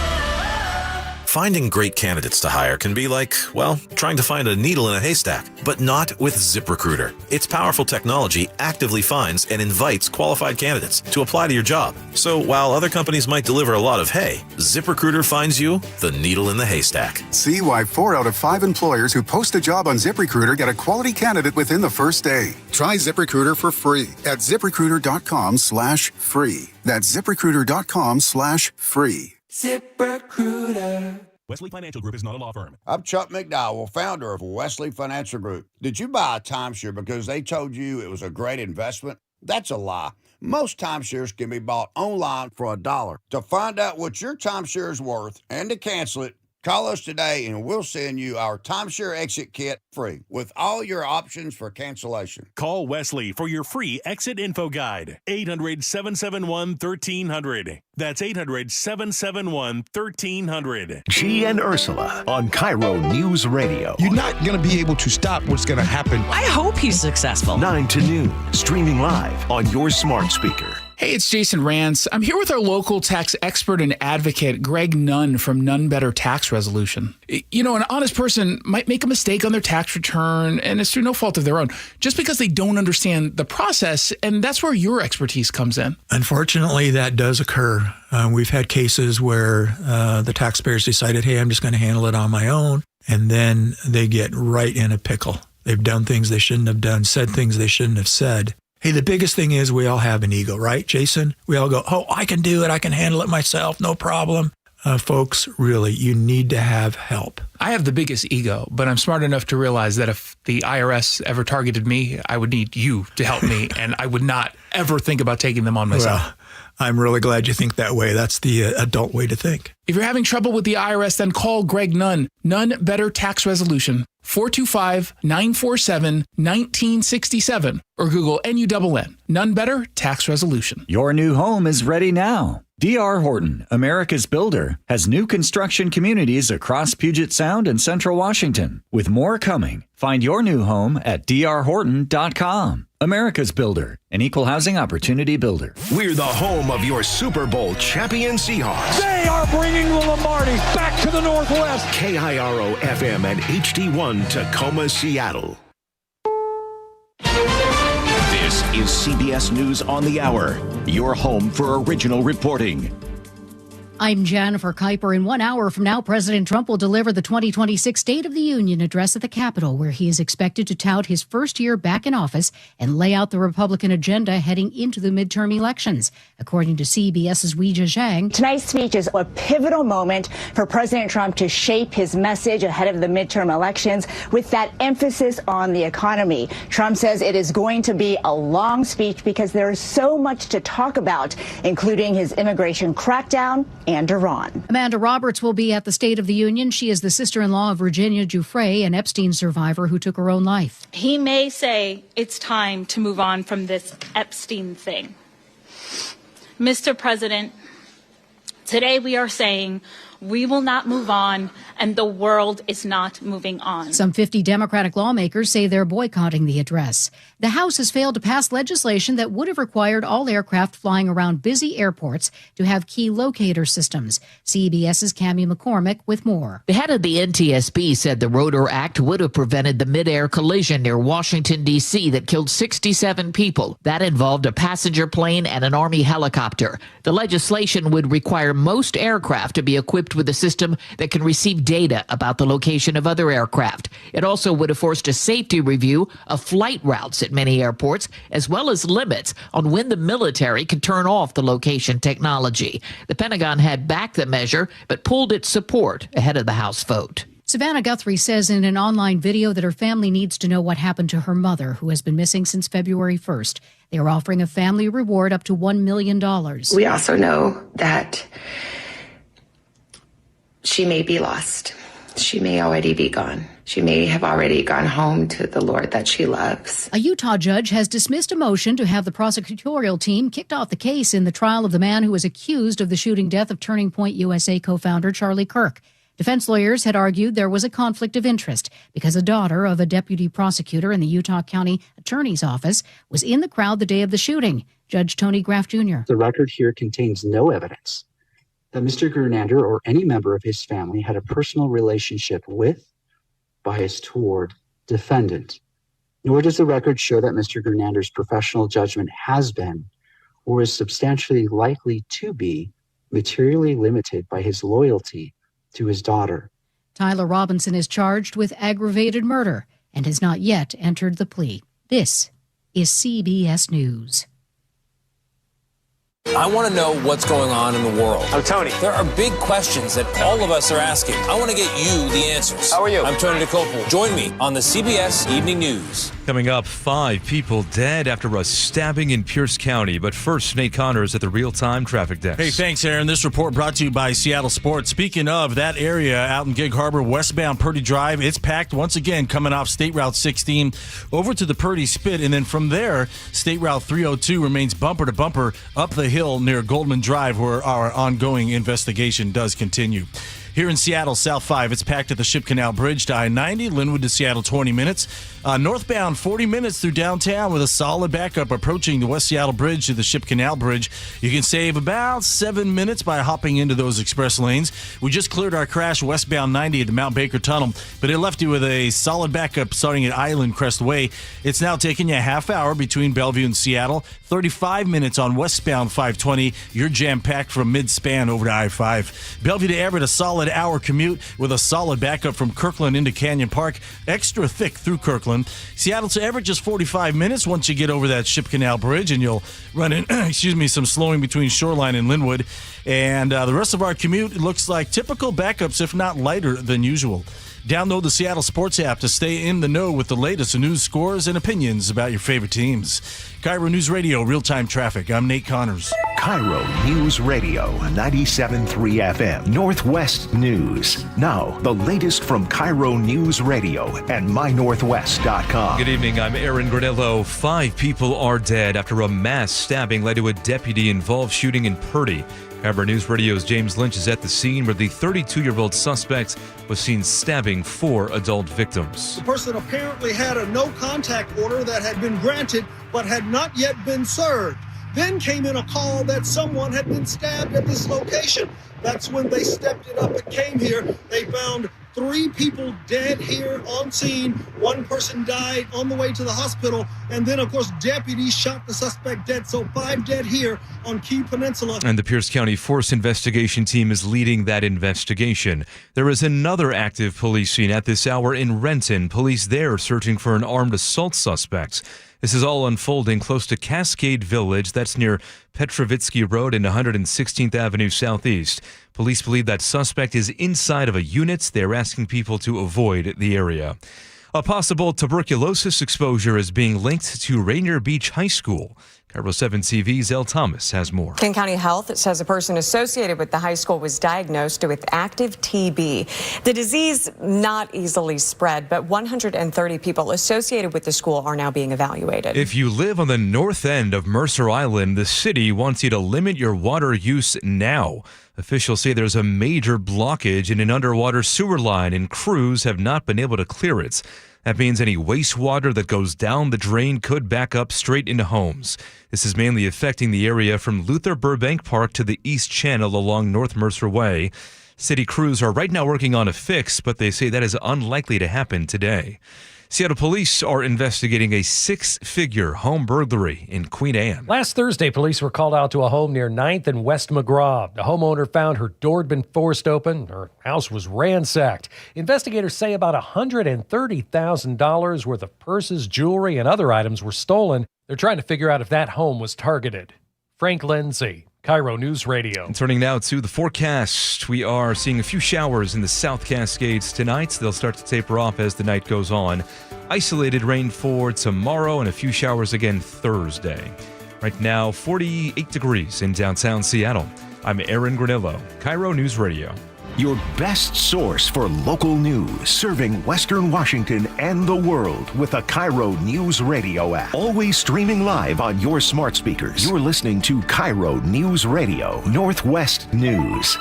Finding great candidates to hire can be like, well, trying to find a needle in a haystack, but not with ZipRecruiter. Its powerful technology actively finds and invites qualified candidates to apply to your job. So while other companies might deliver a lot of hay, ZipRecruiter finds you the needle in the haystack. See why 4 out of 5 employers who post a job on ZipRecruiter get a quality candidate within the first day. Try ZipRecruiter for free at ZipRecruiter.com/free. That's ZipRecruiter.com/free. ZipRecruiter. Wesley Financial Group is not a law firm. I'm Chuck McDowell, founder of Wesley Financial Group. Did you buy a timeshare because they told you it was a great investment? That's a lie. Most timeshares can be bought online for $1. To find out what your timeshare is worth and to cancel it, call us today and we'll send you our timeshare exit kit free with all your options for cancellation. Call Wesley for your free exit info guide. 800-771-1300. That's 800-771-1300. G and Ursula on KIRO News Radio. You're not going to be able to stop what's going to happen. I hope he's successful. 9 to noon, streaming live on your smart speaker. Hey, it's Jason Rance. I'm here with our local tax expert and advocate, Greg Nunn from Nunn Better Tax Resolution. You know, an honest person might make a mistake on their tax return, and it's through no fault of their own, just because they don't understand the process, and that's where your expertise comes in. Unfortunately, that does occur. We've had cases where the taxpayers decided, hey, I'm just going to handle it on my own, and then they get right in a pickle. They've done things they shouldn't have done, said things they shouldn't have said. Hey, the biggest thing is we all have an ego, right, Jason? We all go, oh, I can do it. I can handle it myself. No problem. Folks, really, you need to have help. I have the biggest ego, but I'm smart enough to realize that if the IRS ever targeted me, I would need you to help me, and I would not ever think about taking them on myself. Well, I'm really glad you think that way. That's the adult way to think. If you're having trouble with the IRS, then call Greg Nunn. Nunn Better Tax Resolution, 425-947-1967, or Google NUNN, Nunn Better Tax Resolution. Your new home is ready now. D.R. Horton, America's builder, has new construction communities across Puget Sound and Central Washington, with more coming. Find your new home at drhorton.com. America's builder, an equal housing opportunity builder. We're the home of your Super Bowl champion Seahawks. They are bringing the Lombardi back to the Northwest. KIRO FM and HD1 Tacoma, Seattle. This is CBS News on the Hour, your home for original reporting. I'm Jennifer Kuiper. In 1 hour from now, President Trump will deliver the 2026 State of the Union address at the Capitol, where he is expected to tout his first year back in office and lay out the Republican agenda heading into the midterm elections. According to CBS's Weijia Zhang, tonight's speech is a pivotal moment for President Trump to shape his message ahead of the midterm elections with that emphasis on the economy. Trump says it is going to be a long speech because there is so much to talk about, including his immigration crackdown and Iran. Amanda Roberts will be at the State of the Union. She is the sister-in-law of Virginia Giuffre, an Epstein survivor who took her own life. He may say it's time to move on from this Epstein thing. Mr. President, today we are saying we will not move on, and the world is not moving on. Some 50 Democratic lawmakers say they're boycotting the address. The House has failed to pass legislation that would have required all aircraft flying around busy airports to have key locator systems. CBS's Cammie McCormick with more. The head of the NTSB said the Rotor Act would have prevented the mid-air collision near Washington, D.C. that killed 67 people. That involved a passenger plane and an Army helicopter. The legislation would require most aircraft to be equipped with a system that can receive data about the location of other aircraft. It also would have forced a safety review of flight routes at many airports, as well as limits on when the military could turn off the location technology. The Pentagon had backed the measure, but pulled its support ahead of the House vote. Savannah Guthrie says in an online video that her family needs to know what happened to her mother, who has been missing since February 1st. They are offering a family reward up to $1 million. We also know that she may be lost. She may already be gone. She may have already gone home to the Lord that she loves. A Utah judge has dismissed a motion to have the prosecutorial team kicked off the case in the trial of the man who was accused of the shooting death of Turning Point USA co-founder Charlie Kirk. Defense lawyers had argued there was a conflict of interest because a daughter of a deputy prosecutor in the Utah County Attorney's Office was in the crowd the day of the shooting. Judge Tony Graff Jr. The record here contains no evidence that Mr. Grunander or any member of his family had a personal relationship with, bias toward, defendant. Nor does the record show that Mr. Grunander's professional judgment has been or is substantially likely to be materially limited by his loyalty to his daughter. Tyler Robinson is charged with aggravated murder and has not yet entered the plea. This is CBS News. I want to know what's going on in the world. I'm Tony. There are big questions that all of us are asking. I want to get you the answers. How are you? I'm Tony DeCopel. Join me on the CBS Evening News. Coming up, 5 people dead after a stabbing in Pierce County. But first, Nate Connors at the real-time traffic desk. Hey, thanks, Aaron. This report brought to you by Seattle Sports. Speaking of that area out in Gig Harbor, westbound Purdy Drive, it's packed once again coming off State Route 16 over to the Purdy Spit. And then from there, State Route 302 remains bumper to bumper up the hill near Goldman Drive, where our ongoing investigation does continue. Here in Seattle, South 5, it's packed at the Ship Canal Bridge to I-90, Linwood to Seattle, 20 minutes. Northbound, 40 minutes through downtown with a solid backup approaching the West Seattle Bridge to the Ship Canal Bridge. You can save about 7 minutes by hopping into those express lanes. We just cleared our crash westbound 90 at the Mount Baker Tunnel, but it left you with a solid backup starting at Island Crest Way. It's now taking you a half hour between Bellevue and Seattle, 35 minutes on westbound 520. You're jam-packed from mid-span over to I-5. Bellevue to Everett, a solid hour commute with a solid backup from Kirkland into Canyon Park, extra thick through Kirkland. Seattle to Everett, just 45 minutes once you get over that Ship Canal Bridge, and you'll run in, some slowing between Shoreline and Linwood. And the rest of our commute looks like typical backups, if not lighter than usual. Download the Seattle Sports app to stay in the know with the latest news, scores, and opinions about your favorite teams. KIRO News Radio, real-time traffic. I'm Nate Connors. KIRO News Radio, 97.3 FM, Northwest News. Now, the latest from KIRO News Radio and mynorthwest.com. Good evening, I'm Aaron Granillo. 5 people are dead after a mass stabbing led to a deputy-involved shooting in Purdy. KIRO News Radio's James Lynch is at the scene where the 32-year-old suspect was seen stabbing 4 adult victims. The person apparently had a no-contact order that had been granted but had not yet been served. Then came in a call that someone had been stabbed at this location. That's when they stepped it up and came here. They found 3 people dead here on scene. 1 person died on the way to the hospital. And then, of course, deputies shot the suspect dead. So 5 dead here on Key Peninsula. And the Pierce County Force Investigation Team is leading that investigation. There is another active police scene at this hour in Renton. Police there searching for an armed assault suspect. This is all unfolding close to Cascade Village. That's near Petrovitsky Road and 116th Avenue Southeast. Police believe that suspect is inside of a unit. They're asking people to avoid the area. A possible tuberculosis exposure is being linked to Rainier Beach High School. KIRO 7 TV's Elle Thomas has more. King County Health says a person associated with the high school was diagnosed with active TB. The disease not easily spread, but 130 people associated with the school are now being evaluated. If you live on the north end of Mercer Island, the city wants you to limit your water use now. Officials say there's a major blockage in an underwater sewer line, and crews have not been able to clear it. That means any wastewater that goes down the drain could back up straight into homes. This is mainly affecting the area from Luther Burbank Park to the East Channel along North Mercer Way. City crews are right now working on a fix, but they say that is unlikely to happen today. Seattle police are investigating a 6-figure home burglary in Queen Anne. Last Thursday, police were called out to a home near 9th and West McGraw. The homeowner found her door had been forced open. Her house was ransacked. Investigators say about $130,000 worth of purses, jewelry, and other items were stolen. They're trying to figure out if that home was targeted. Frank Lindsay, KIRO News Radio. And turning now to the forecast. We are seeing a few showers in the South Cascades tonight. They'll start to taper off as the night goes on. Isolated rain for tomorrow and a few showers again Thursday. Right now, 48 degrees in downtown Seattle. I'm Aaron Granillo, KIRO News Radio. your best source for local news, serving Western Washington and the world with the KIRO Newsradio app. Always streaming live on your smart speakers. You're listening to KIRO Newsradio, Northwest News.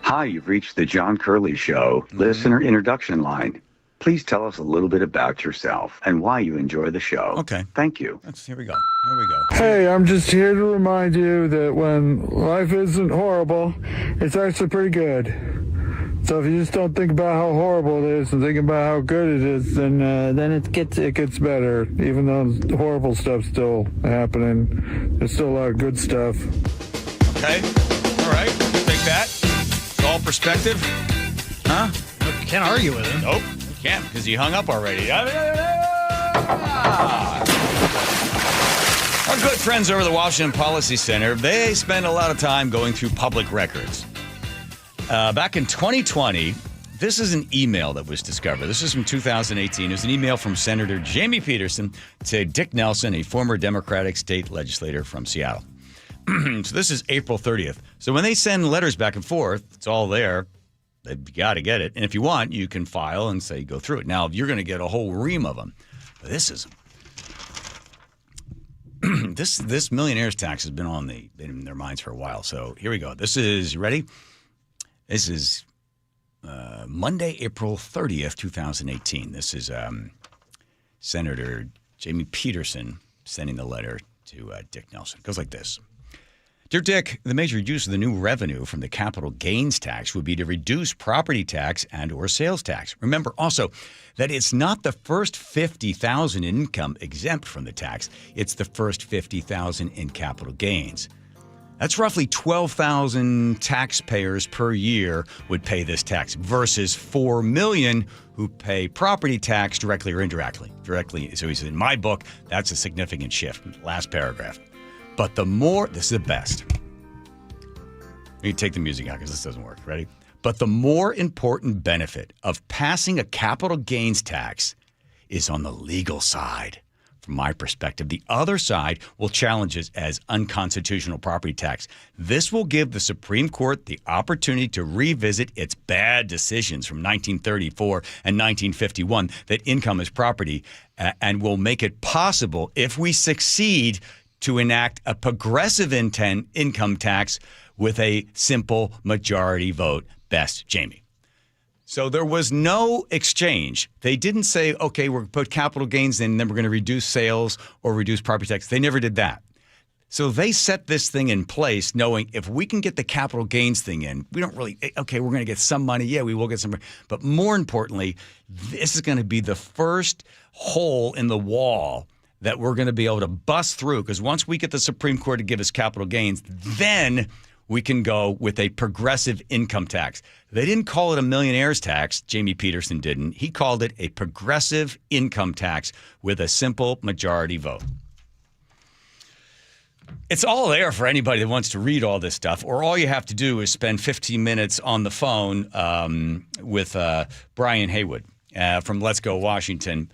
Hi, you've reached the John Curley Show listener introduction line. Please tell us a little bit about yourself and why you enjoy the show. Okay. Thank you. Here we go. Hey, I'm just here to remind you that when life isn't horrible, it's actually pretty good. So if you just don't think about how horrible it is and think about how good it is, then it gets better. Even though the horrible stuff's still happening, there's still a lot of good stuff. Okay. All right. Take that. It's all perspective. Huh? You can't argue with him. Nope. You can't because he hung up already. Our good friends over the Washington Policy Center, they spend a lot of time going through public records. Back in 2020, this is an email that was discovered. This is from 2018. It was an email from Senator Jamie Peterson to Dick Nelson, a former Democratic state legislator from Seattle. So this is April 30th. So when they send letters back and forth, it's all there. They've got to get it. And if you want, you can file and say, go through it. Now, you're going to get a whole ream of them. But this is... This millionaire's tax has been in their minds for a while. So here we go. This is, you ready? This is Monday, April 30th, 2018. This is Senator Jamie Peterson sending the letter to Dick Nelson. It goes like this. Dear Dick, the major use of the new revenue from the capital gains tax would be to reduce property tax and or sales tax. Remember also that it's not the first $50,000 in income exempt from the tax. It's the first $50,000 in capital gains. That's roughly 12,000 taxpayers per year would pay this tax versus 4 million who pay property tax directly or indirectly. So he said, in my book, that's a significant shift. Last paragraph. But the more, this is the best. You can take the music out because this doesn't work. Ready? But the more important benefit of passing a capital gains tax is on the legal side. From my perspective, the other side will challenge it as unconstitutional property tax. This will give the Supreme Court the opportunity to revisit its bad decisions from 1934 and 1951 that income is property and will make it possible, if we succeed, to enact a progressive income tax with a simple majority vote. Best, Jamie. So there was no exchange. They didn't say, okay, we're going to put capital gains in and then we're going to reduce sales or reduce property tax. They never did that. So they set this thing in place knowing if we can get the capital gains thing in, we don't really, okay, we're going to get some money. Yeah, we will get some money. But more importantly, this is going to be the first hole in the wall that we're going to be able to bust through, because once we get the Supreme Court to give us capital gains, then we can go with a progressive income tax. They didn't call it a millionaire's tax. Jamie Peterson didn't. He called it a progressive income tax with a simple majority vote. It's all there for anybody that wants to read all this stuff, or all you have to do is spend 15 minutes on the phone with Brian Haywood from Let's Go Washington.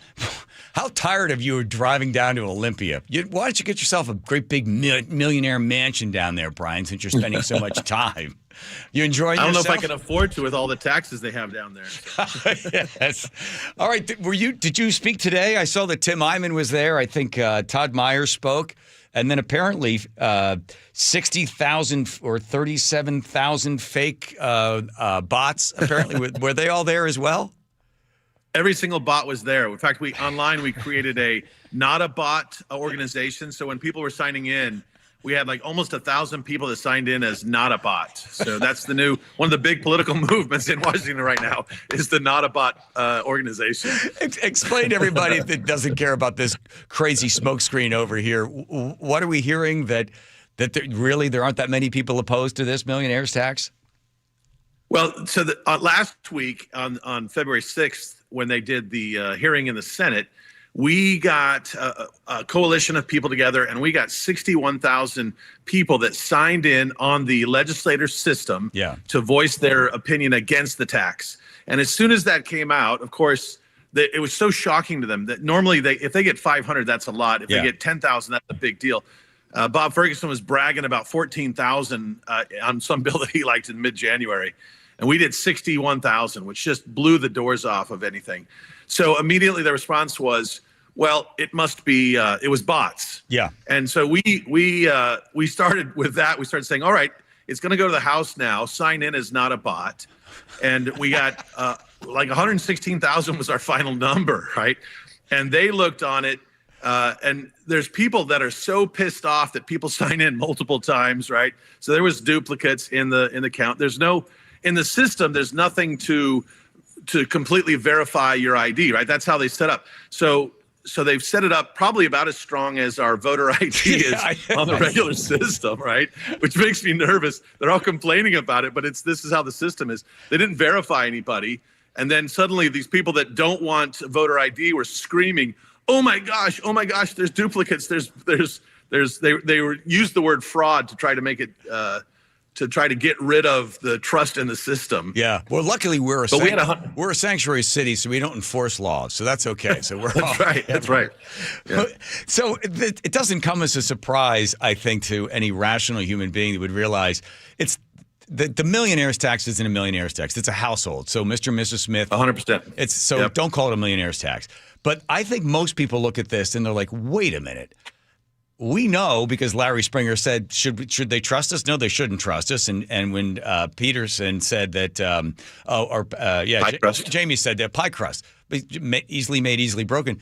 How tired of you driving down to Olympia? Why don't you get yourself a great big millionaire mansion down there, Brian, since you're spending so much time? You enjoying yourself? I don't know if I can afford to with all the taxes they have down there. So. Yes. All right. Did you speak today? I saw that Tim Eyman was there. I think Todd Myers spoke. And then apparently 60,000 or 37,000 fake bots, apparently. Were they all there as well? Every single bot was there. In fact, we created a not a bot organization. So when people were signing in, we had like almost 1,000 people that signed in as not a bot. So that's the new one of the big political movements in Washington right now is the not a bot organization. Explain to everybody that doesn't care about this crazy smokescreen over here. What are we hearing that there aren't that many people opposed to this millionaire's tax? Well, so last week on February 6th, when they did the hearing in the Senate, we got a coalition of people together, and we got 61,000 people that signed in on the legislator system to voice their opinion against the tax. And as soon as that came out, of course, it was so shocking to them that normally if they get 500, that's a lot. If they get 10,000, that's a big deal. Bob Ferguson was bragging about 14,000 on some bill that he liked in mid-January. and we did 61,000, which just blew the doors off of anything. So immediately the response was, well, it must be, it was bots. Yeah. And so we started with that. We started saying, all right, it's going to go to the House now. Sign in is not a bot. And we got like 116,000 was our final number, right? And they looked on it. And there's people that are so pissed off that people sign in multiple times, right? So there was duplicates in the count. There's no, in the system, there's nothing to completely verify your ID, right? That's how they set up. So they've set it up probably about as strong as our voter ID is on the regular system, right? Which makes me nervous. They're all complaining about it, but this is how the system is. They didn't verify anybody. And then suddenly these people that don't want voter ID were screaming, oh my gosh, there's duplicates. They used the word fraud to try to make it, to try to get rid of the trust in the system. Yeah. Well, luckily we're a sanctuary city, so we don't enforce laws, so that's okay. So we're that's right. That's right. Yeah. So it doesn't come as a surprise, I think, to any rational human being that would realize it's the millionaire's tax isn't a millionaire's tax. It's a household. So Mr. and Mrs. Smith, 100%. Don't call it a millionaire's tax. But I think most people look at this and they're like, wait a minute. We know because Larry Springer said, should they trust us? No, they shouldn't trust us. And when Peterson said that, Jamie said that pie crust, easily made, easily broken.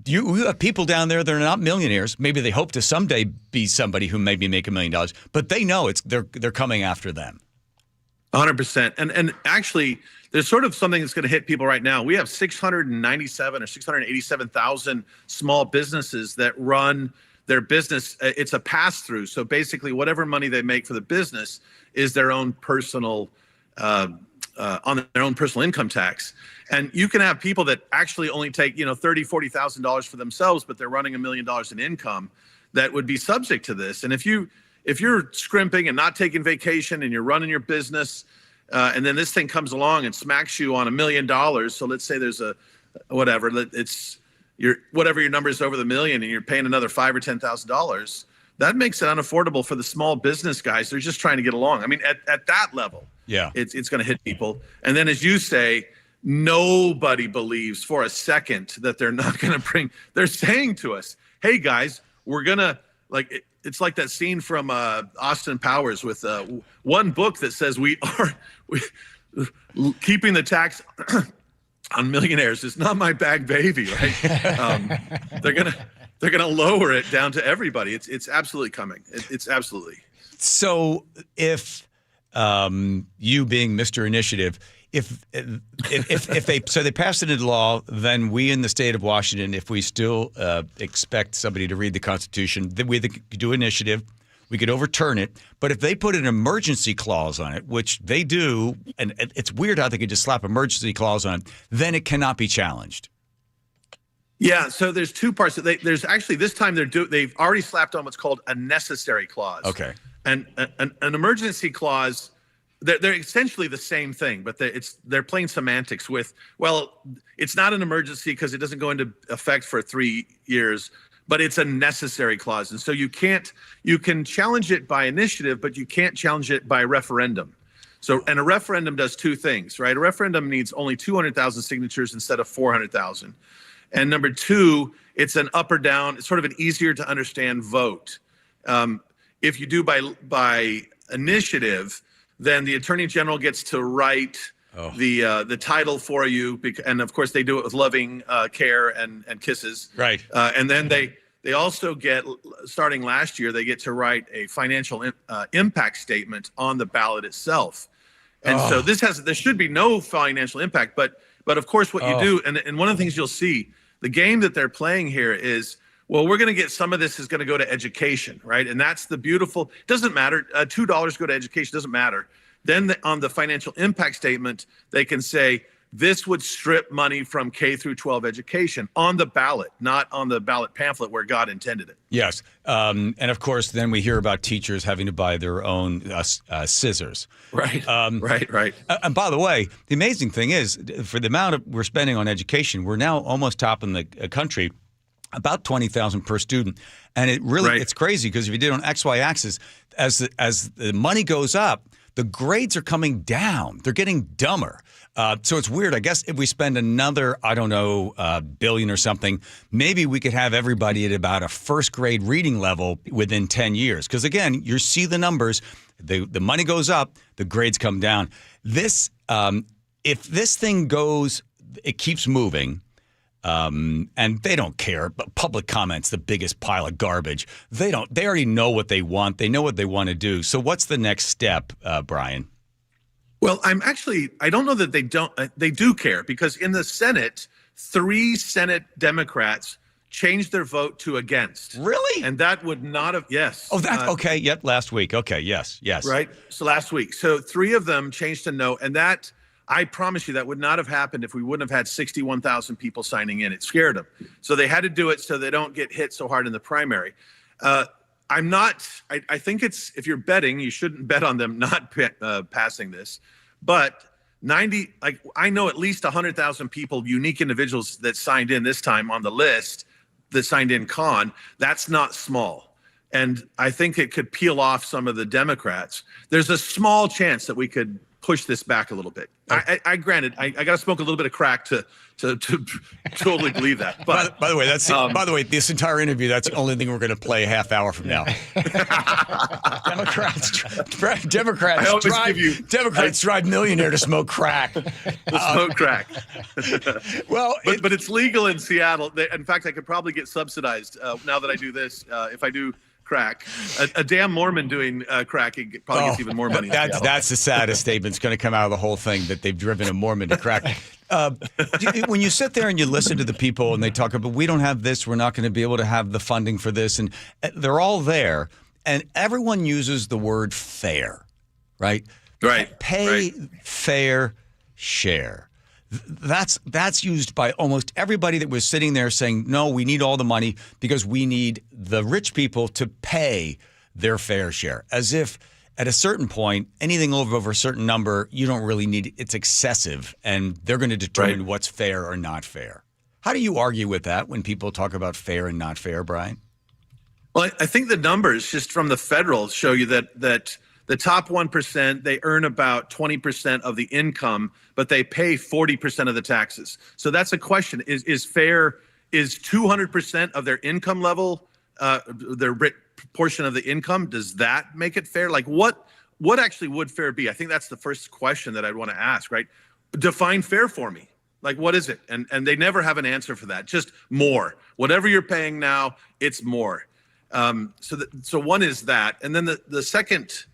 You have people down there that are not millionaires. Maybe they hope to someday be somebody who maybe make $1 million, but they know they're coming after them. 100%. And actually, there's sort of something that's going to hit people right now. We have 697 or 687,000 small businesses that run their business. It's a pass-through. So basically, whatever money they make for the business is their own personal, on their own personal income tax. And you can have people that actually only take, $30,000, $40,000 for themselves, but they're running $1 million in income that would be subject to this. And if you're scrimping and not taking vacation and you're running your business, and then this thing comes along and smacks you on $1 million. So let's say there's whatever your number is over the million and you're paying another $5,000 or $10,000. That makes it unaffordable for the small business guys. They're just trying to get along. I mean, at that level, it's going to hit people. And then as you say, nobody believes for a second that they're not going to bring, they're saying to us, hey guys, we're going to it's like that scene from Austin Powers with one book that says we keeping the tax on millionaires is not my bag, baby, right? They're gonna lower it down to everybody. It's absolutely coming. It's absolutely. So if you being Mr. Initiative, if they passed it into law, then we in the state of Washington, if we still expect somebody to read the Constitution, then we could do initiative. We could overturn it. But if they put an emergency clause on it, which they do, and it's weird how they could just slap emergency clause on it, then it cannot be challenged. Yeah. So there's two parts. There's actually this time they've already slapped on what's called a necessary clause. Okay. And an emergency clause. They're essentially the same thing, but they're playing semantics with, well, it's not an emergency because it doesn't go into effect for 3 years, but it's a necessary clause. And so you can challenge it by initiative, but you can't challenge it by referendum. So, and a referendum does two things, right? A referendum needs only 200,000 signatures instead of 400,000. And number two, it's an up or down, it's sort of an easier to understand vote. If you do by initiative, then the Attorney General gets to write the title for you, and of course they do it with loving care and kisses. Right. And then they also get, starting last year, they get to write a financial impact statement on the ballot itself. And so there should be no financial impact, but of course what you do, and one of the things you'll see, the game that they're playing here is, well, we're going to get some of this is going to go to education, right? And that's the beautiful, doesn't matter, $2 go to education, doesn't matter. Then on the financial impact statement, they can say, this would strip money from K through 12 education on the ballot, not on the ballot pamphlet where God intended it. Yes. And of course, then we hear about teachers having to buy their own scissors. Right. Right. And by the way, the amazing thing is, for the amount we're spending on education, we're now almost top in the country. About 20,000 per student, and it's crazy because if you did on XY axis, as the money goes up, the grades are coming down. They're getting dumber. So it's weird. I guess if we spend another, I don't know, billion or something, maybe we could have everybody at about a first grade reading level within 10 years. Because again, you see the numbers, the money goes up, the grades come down. This, if this thing goes, it keeps moving, and they don't care. But public comment's the biggest pile of garbage. They already know what they want. They know what they want to do. So what's the next step, Brian? Well, I don't know that they do care, because in the Senate, 3 Senate Democrats changed their vote to against. Really? And that would not have, yes. Oh, that's okay. Yep, last week. Okay, yes. Right? So last week. So 3 of them changed to no. And that, I promise you, that would not have happened if we wouldn't have had 61,000 people signing in. It scared them. So they had to do it so they don't get hit so hard in the primary. I think if you're betting, you shouldn't bet on them not passing this. But I know at least 100,000 people, unique individuals that signed in this time on the list that signed in con. That's not small. And I think it could peel off some of the Democrats. There's a small chance that we could push this back a little bit. I granted, I got to smoke a little bit of crack to totally believe that. But by the way, this entire interview, that's the only thing we're going to play a half hour from now. Democrats drive millionaire to smoke crack. Smoke crack. Well, but it's legal in Seattle. In fact, I could probably get subsidized now that I do this. If I do crack, a damn Mormon doing crack, it probably gets even more money. That's the saddest statement that's going to come out of the whole thing, that they've driven a Mormon to crack. When you sit there and you listen to the people and they talk about, we don't have this, we're not going to be able to have the funding for this, and they're all there, and everyone uses the word fair, right? Right. Pay, fair, share. That's used by almost everybody that was sitting there saying, no, we need all the money because we need the rich people to pay their fair share. As if at a certain point, anything over a certain number, you don't really need it. It's excessive, and they're going to determine what's fair or not fair. How do you argue with that when people talk about fair and not fair, Brian? Well, I think the numbers just from the federal show you that the top 1%, they earn about 20% of the income, but they pay 40% of the taxes. So that's a question. Is fair, is 200% of their income level, their portion of the income, does that make it fair? Like what actually would fair be? I think that's the first question that I'd want to ask, right? Define fair for me. Like, what is it? And they never have an answer for that. Just more. Whatever you're paying now, it's more. So one is that. And then the second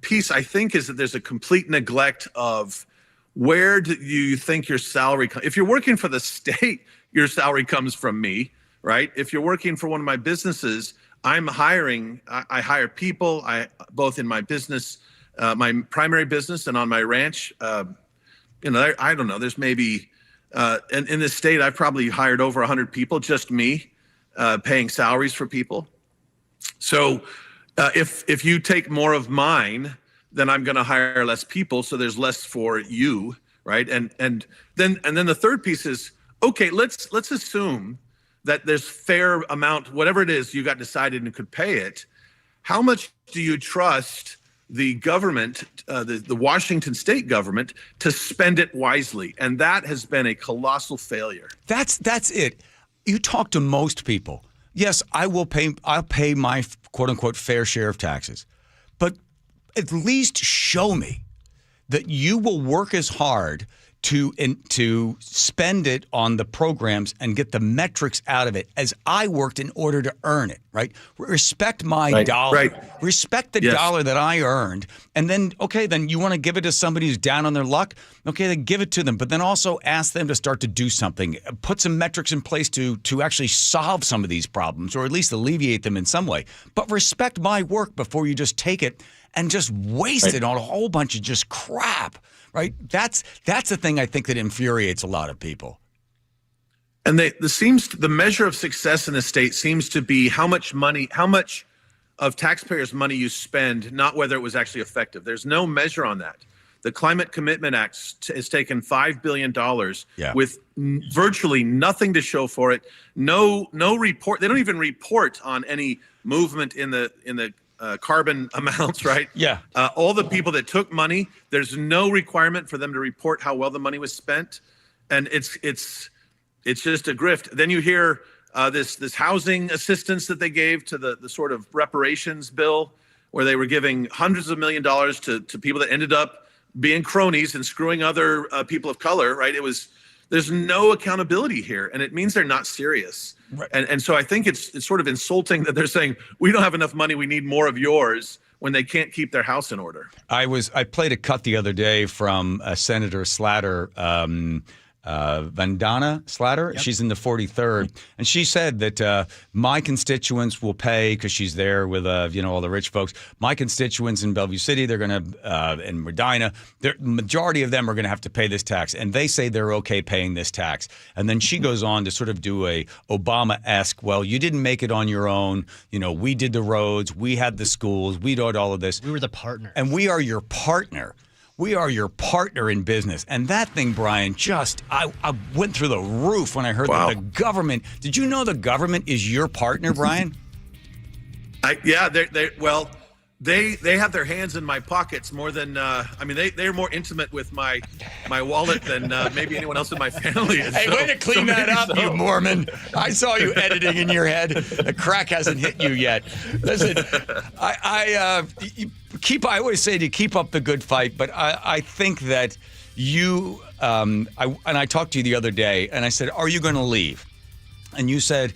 piece, I think, is that there's a complete neglect of where do you think your salary comes. If you're working for the state, your salary comes from me, right? If you're working for one of my businesses, I'm hiring. I hire people. Both in my business, my primary business, and on my ranch. I don't know. There's maybe in this state, I've probably hired over 100 people, just me, paying salaries for people. So if you take more of mine, then I'm going to hire less people, so there's less for you, right? And then the third piece is, okay, let's assume that there's fair amount, whatever it is you got decided and could pay it. How much do you trust the government, the Washington state government, to spend it wisely? And that has been a colossal failure. That's it. You talk to most people. Yes, I'll pay my quote unquote fair share of taxes, but at least show me that you will work as hard to spend it on the programs and get the metrics out of it as I worked in order to earn it, right? Respect my dollar. Right. Respect the dollar that I earned. And then, okay, then you want to give it to somebody who's down on their luck? Okay, then give it to them. But then also ask them to start to do something. Put some metrics in place to actually solve some of these problems, or at least alleviate them in some way. But respect my work before you just take it and just waste it on a whole bunch of just crap. Right, that's the thing I think that infuriates a lot of people. And the measure of success in the state seems to be how much of taxpayers' money you spend, not whether it was actually effective. There's no measure on that. The Climate Commitment Act has taken $5 billion with virtually nothing to show for it. No report. They don't even report on any movement in the carbon amounts, right? Yeah. All the people that took money, there's no requirement for them to report how well the money was spent, and it's just a grift. Then you hear this housing assistance that they gave to the sort of reparations bill, where they were giving hundreds of $1 millions to people that ended up being cronies and screwing other people of color, right? There's no accountability here, and it means they're not serious. Right. And so I think it's sort of insulting that they're saying, we don't have enough money, we need more of yours, when they can't keep their house in order. I played a cut the other day from Senator Slatter, Vandana Slatter. Yep. She's in the 43rd, and she said that my constituents will pay, because she's there with all the rich folks. My constituents in Bellevue City, they're going to in Medina, the majority of them are going to have to pay this tax, and they say they're okay paying this tax. And then she goes on to sort of do a Obama-esque, well, you didn't make it on your own. We did the roads, we had the schools, we did all of this. We were the partner, and we are your partner. We are your partner in business. And that thing, Brian, I went through the roof when I heard that the government. Did you know the government is your partner, Brian? They have their hands in my pockets more than they're more intimate with my wallet than maybe anyone else in my family is. Hey, way to clean that up, you Mormon. I saw you editing in your head. The crack hasn't hit you yet. Listen, I always say to keep up the good fight, but I think that you I talked to you the other day, and I said, are you going to leave? And you said,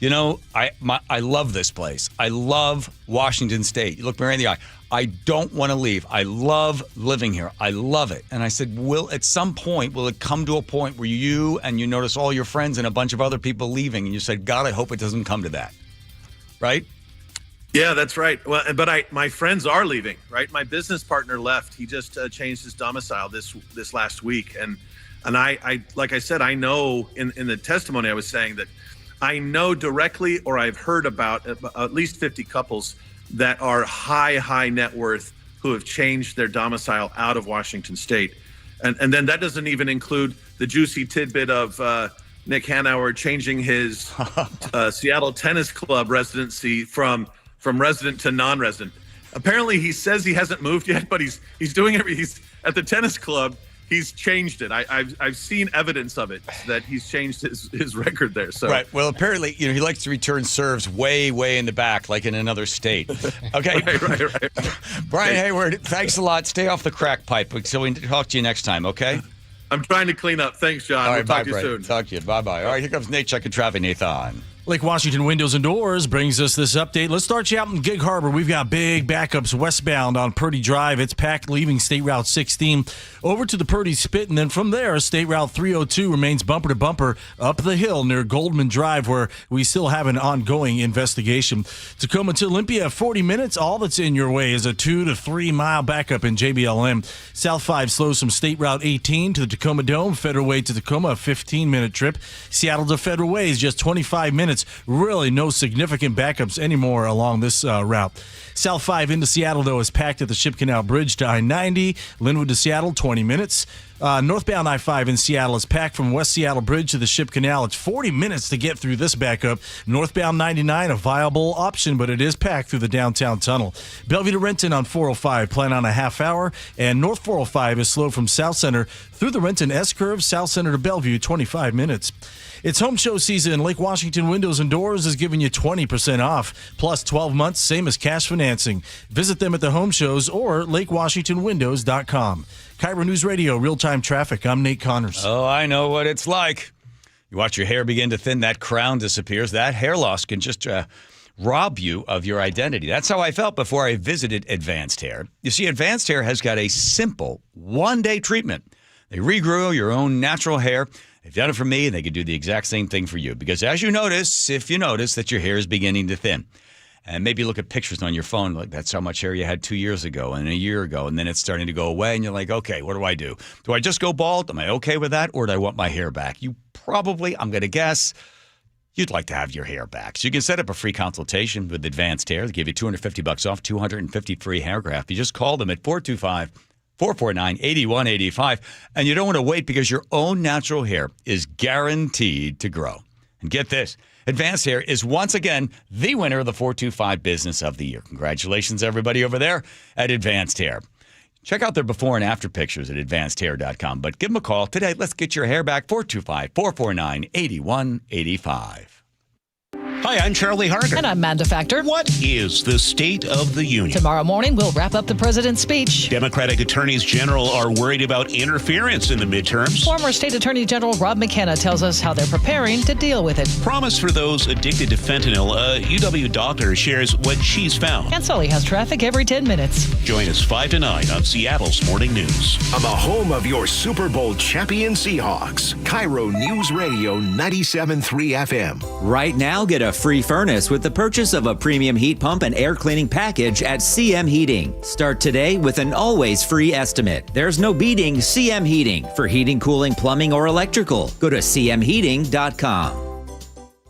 I love this place. I love Washington State. You look me right in the eye. I don't want to leave. I love living here. I love it. And I said, at some point, will it come to a point where you notice all your friends and a bunch of other people leaving? And you said, God, I hope it doesn't come to that. Right? Yeah, that's right. Well, but my friends are leaving, right? My business partner left. He just changed his domicile this last week. And I like I said, I know in the testimony I was saying that I know directly, or I've heard about at least 50 couples that are high net worth who have changed their domicile out of Washington State. And then that doesn't even include the juicy tidbit of Nick Hanauer changing his Seattle Tennis Club residency from resident to non-resident. Apparently he says he hasn't moved yet, but he's doing everything. He's at the tennis club. He's changed it. I've seen evidence of it, that he's changed his record there. So right. Well, apparently, he likes to return serves way in the back, like in another state. Okay. Right. Brian Hayward, thanks a lot. Stay off the crack pipe so we can talk to you next time. Okay. I'm trying to clean up. Thanks, John. All right, we'll talk to you soon. Talk to you. Bye. All right. Here comes Nate checking traffic. Nathan. Lake Washington Windows and Doors brings us this update. Let's start you out in Gig Harbor. We've got big backups westbound on Purdy Drive. It's packed leaving State Route 16 over to the Purdy Spit, and then from there, State Route 302 remains bumper to bumper up the hill near Goldman Drive, where we still have an ongoing investigation. Tacoma to Olympia, 40 minutes. All that's in your way is a 2 to 3 mile backup in JBLM. South 5 slows from State Route 18 to the Tacoma Dome. Federal Way to Tacoma, a 15-minute trip. Seattle to Federal Way is just 25 minutes. Really no significant backups anymore along this route. South 5 into Seattle, though, is packed at the Ship Canal Bridge to I-90. Linwood to Seattle, 20 minutes. Northbound I-5 in Seattle is packed from West Seattle Bridge to the Ship Canal. It's 40 minutes to get through this backup. Northbound 99, a viable option, but it is packed through the downtown tunnel. Bellevue to Renton on 405, plan on a half hour. And North 405 is slow from South Center through the Renton S-curve, South Center to Bellevue, 25 minutes. It's home show season. Lake Washington Windows and Doors is giving you 20% off, plus 12 months, same as cash financing. Visit them at the home shows or lakewashingtonwindows.com. KIRO News Radio, real-time traffic. I'm Nate Connors. Oh, I know what it's like. You watch your hair begin to thin, that crown disappears. That hair loss can just rob you of your identity. That's how I felt before I visited Advanced Hair. You see, Advanced Hair has got a simple one-day treatment. They regrow your own natural hair. They've done it for me, and they can do the exact same thing for you. Because as you notice, if you notice that your hair is beginning to thin, and maybe look at pictures on your phone, like that's how much hair you had 2 years ago and a year ago, and then it's starting to go away, and you're like, okay, what do I do? Do I just go bald? Am I okay with that, or do I want my hair back? You probably, I'm going to guess, you'd like to have your hair back. So you can set up a free consultation with Advanced Hair. They give you $250 off, $250 free hair graft. You just call them at 425-449-8185, and you don't want to wait because your own natural hair is guaranteed to grow. And get this, Advanced Hair is once again the winner of the 425 Business of the Year. Congratulations, everybody over there at Advanced Hair. Check out their before and after pictures at advancedhair.com. But give them a call today. Let's get your hair back. 425-449-8185. Hi, I'm Charlie Harder. And I'm Amanda Factor. What is the State of the Union? Tomorrow morning, we'll wrap up the president's speech. Democratic attorneys general are worried about interference in the midterms. Former State Attorney General Rob McKenna tells us how they're preparing to deal with it. Promise for those addicted to fentanyl. A UW doctor shares what she's found. And Sully has traffic every 10 minutes. Join us 5 to 9 on Seattle's Morning News. On the home of your Super Bowl champion Seahawks, KIRO News Radio 97.3 FM. Right now, get a free furnace with the purchase of a premium heat pump and air cleaning package at CM Heating. Start today with an always free estimate. There's no beating CM Heating for heating, cooling, plumbing, or electrical. Go to cmheating.com.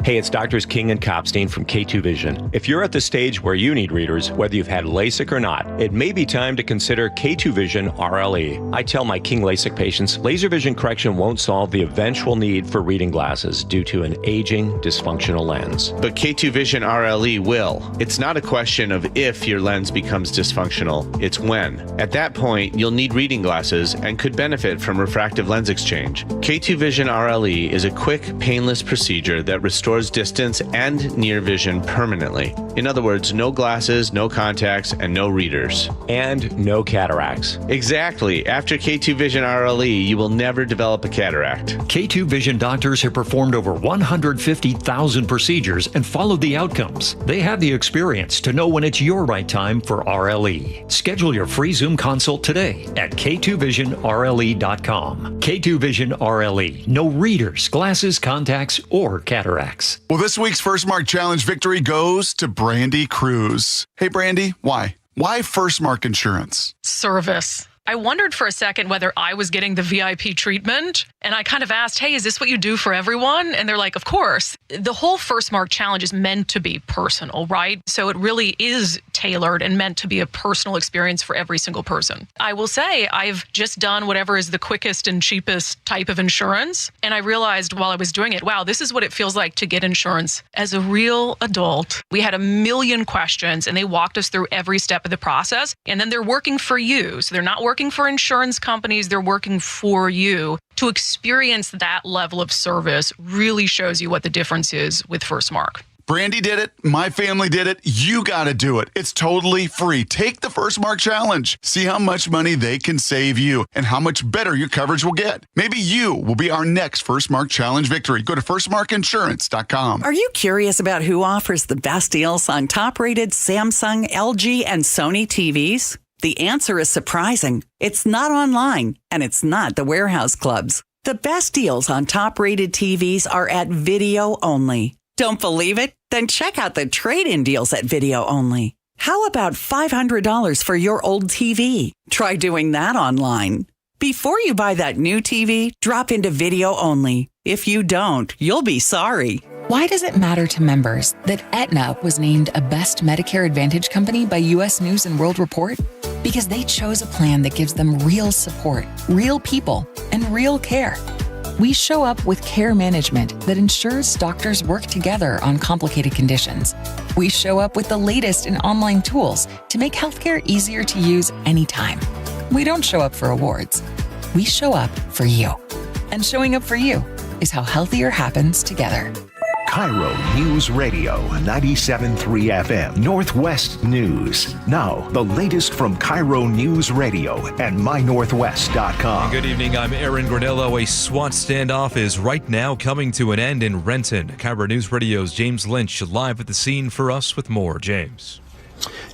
Hey, it's Doctors King and Kopstein from K2 Vision. If you're at the stage where you need readers, whether you've had LASIK or not, it may be time to consider K2 Vision RLE. I tell my King LASIK patients, laser vision correction won't solve the eventual need for reading glasses due to an aging, dysfunctional lens. But K2 Vision RLE will. It's not a question of if your lens becomes dysfunctional, it's when. At that point, you'll need reading glasses and could benefit from refractive lens exchange. K2 Vision RLE is a quick, painless procedure that restores distance and near vision permanently. In other words, no glasses, no contacts, and no readers. And no cataracts. Exactly. After K2 Vision RLE, you will never develop a cataract. K2 Vision doctors have performed over 150,000 procedures and followed the outcomes. They have the experience to know when it's your right time for RLE. Schedule your free Zoom consult today at k2visionrle.com. K2 Vision RLE. No readers, glasses, contacts, or cataracts. Well, this week's First Mark Challenge victory goes to Brandy Cruz. Hey, Brandy, why? Why First Mark Insurance? Service. I wondered for a second whether I was getting the VIP treatment, and I kind of asked, hey, is this what you do for everyone? And they're like, of course. The whole First Mark Challenge is meant to be personal, right? So it really is tailored and meant to be a personal experience for every single person. I will say I've just done whatever is the quickest and cheapest type of insurance, and I realized while I was doing it, wow, this is what it feels like to get insurance as a real adult. We had a million questions, and they walked us through every step of the process, and then they're working for you. So they're not working for insurance companies, they're working for you. To experience that level of service really shows you what the difference is with First Mark. Brandy did it. My family did it. You got to do it. It's totally free. Take the First Mark Challenge. See how much money they can save you and how much better your coverage will get. Maybe you will be our next First Mark Challenge victory. Go to firstmarkinsurance.com. Are you curious about who offers the best deals on top-rated Samsung, LG, and Sony TVs? The answer is surprising. It's not online, and it's not the warehouse clubs. The best deals on top-rated TVs are at Video Only. Don't believe it? Then check out the trade-in deals at Video Only. How about $500 for your old TV? Try doing that online. Before you buy that new TV, drop into Video Only. If you don't, you'll be sorry. Why does it matter to members that Aetna was named a Best Medicare Advantage company by U.S. News & World Report? Because they chose a plan that gives them real support, real people, and real care. We show up with care management that ensures doctors work together on complicated conditions. We show up with the latest in online tools to make healthcare easier to use anytime. We don't show up for awards. We show up for you. And showing up for you is how healthier happens together. KIRO News Radio 97.3 FM Northwest News. Now, the latest from KIRO News Radio and mynorthwest.com. Good evening. I'm Aaron Granello. A SWAT standoff is right now coming to an end in Renton. KIRO News Radio's James Lynch live at the scene for us with more. James.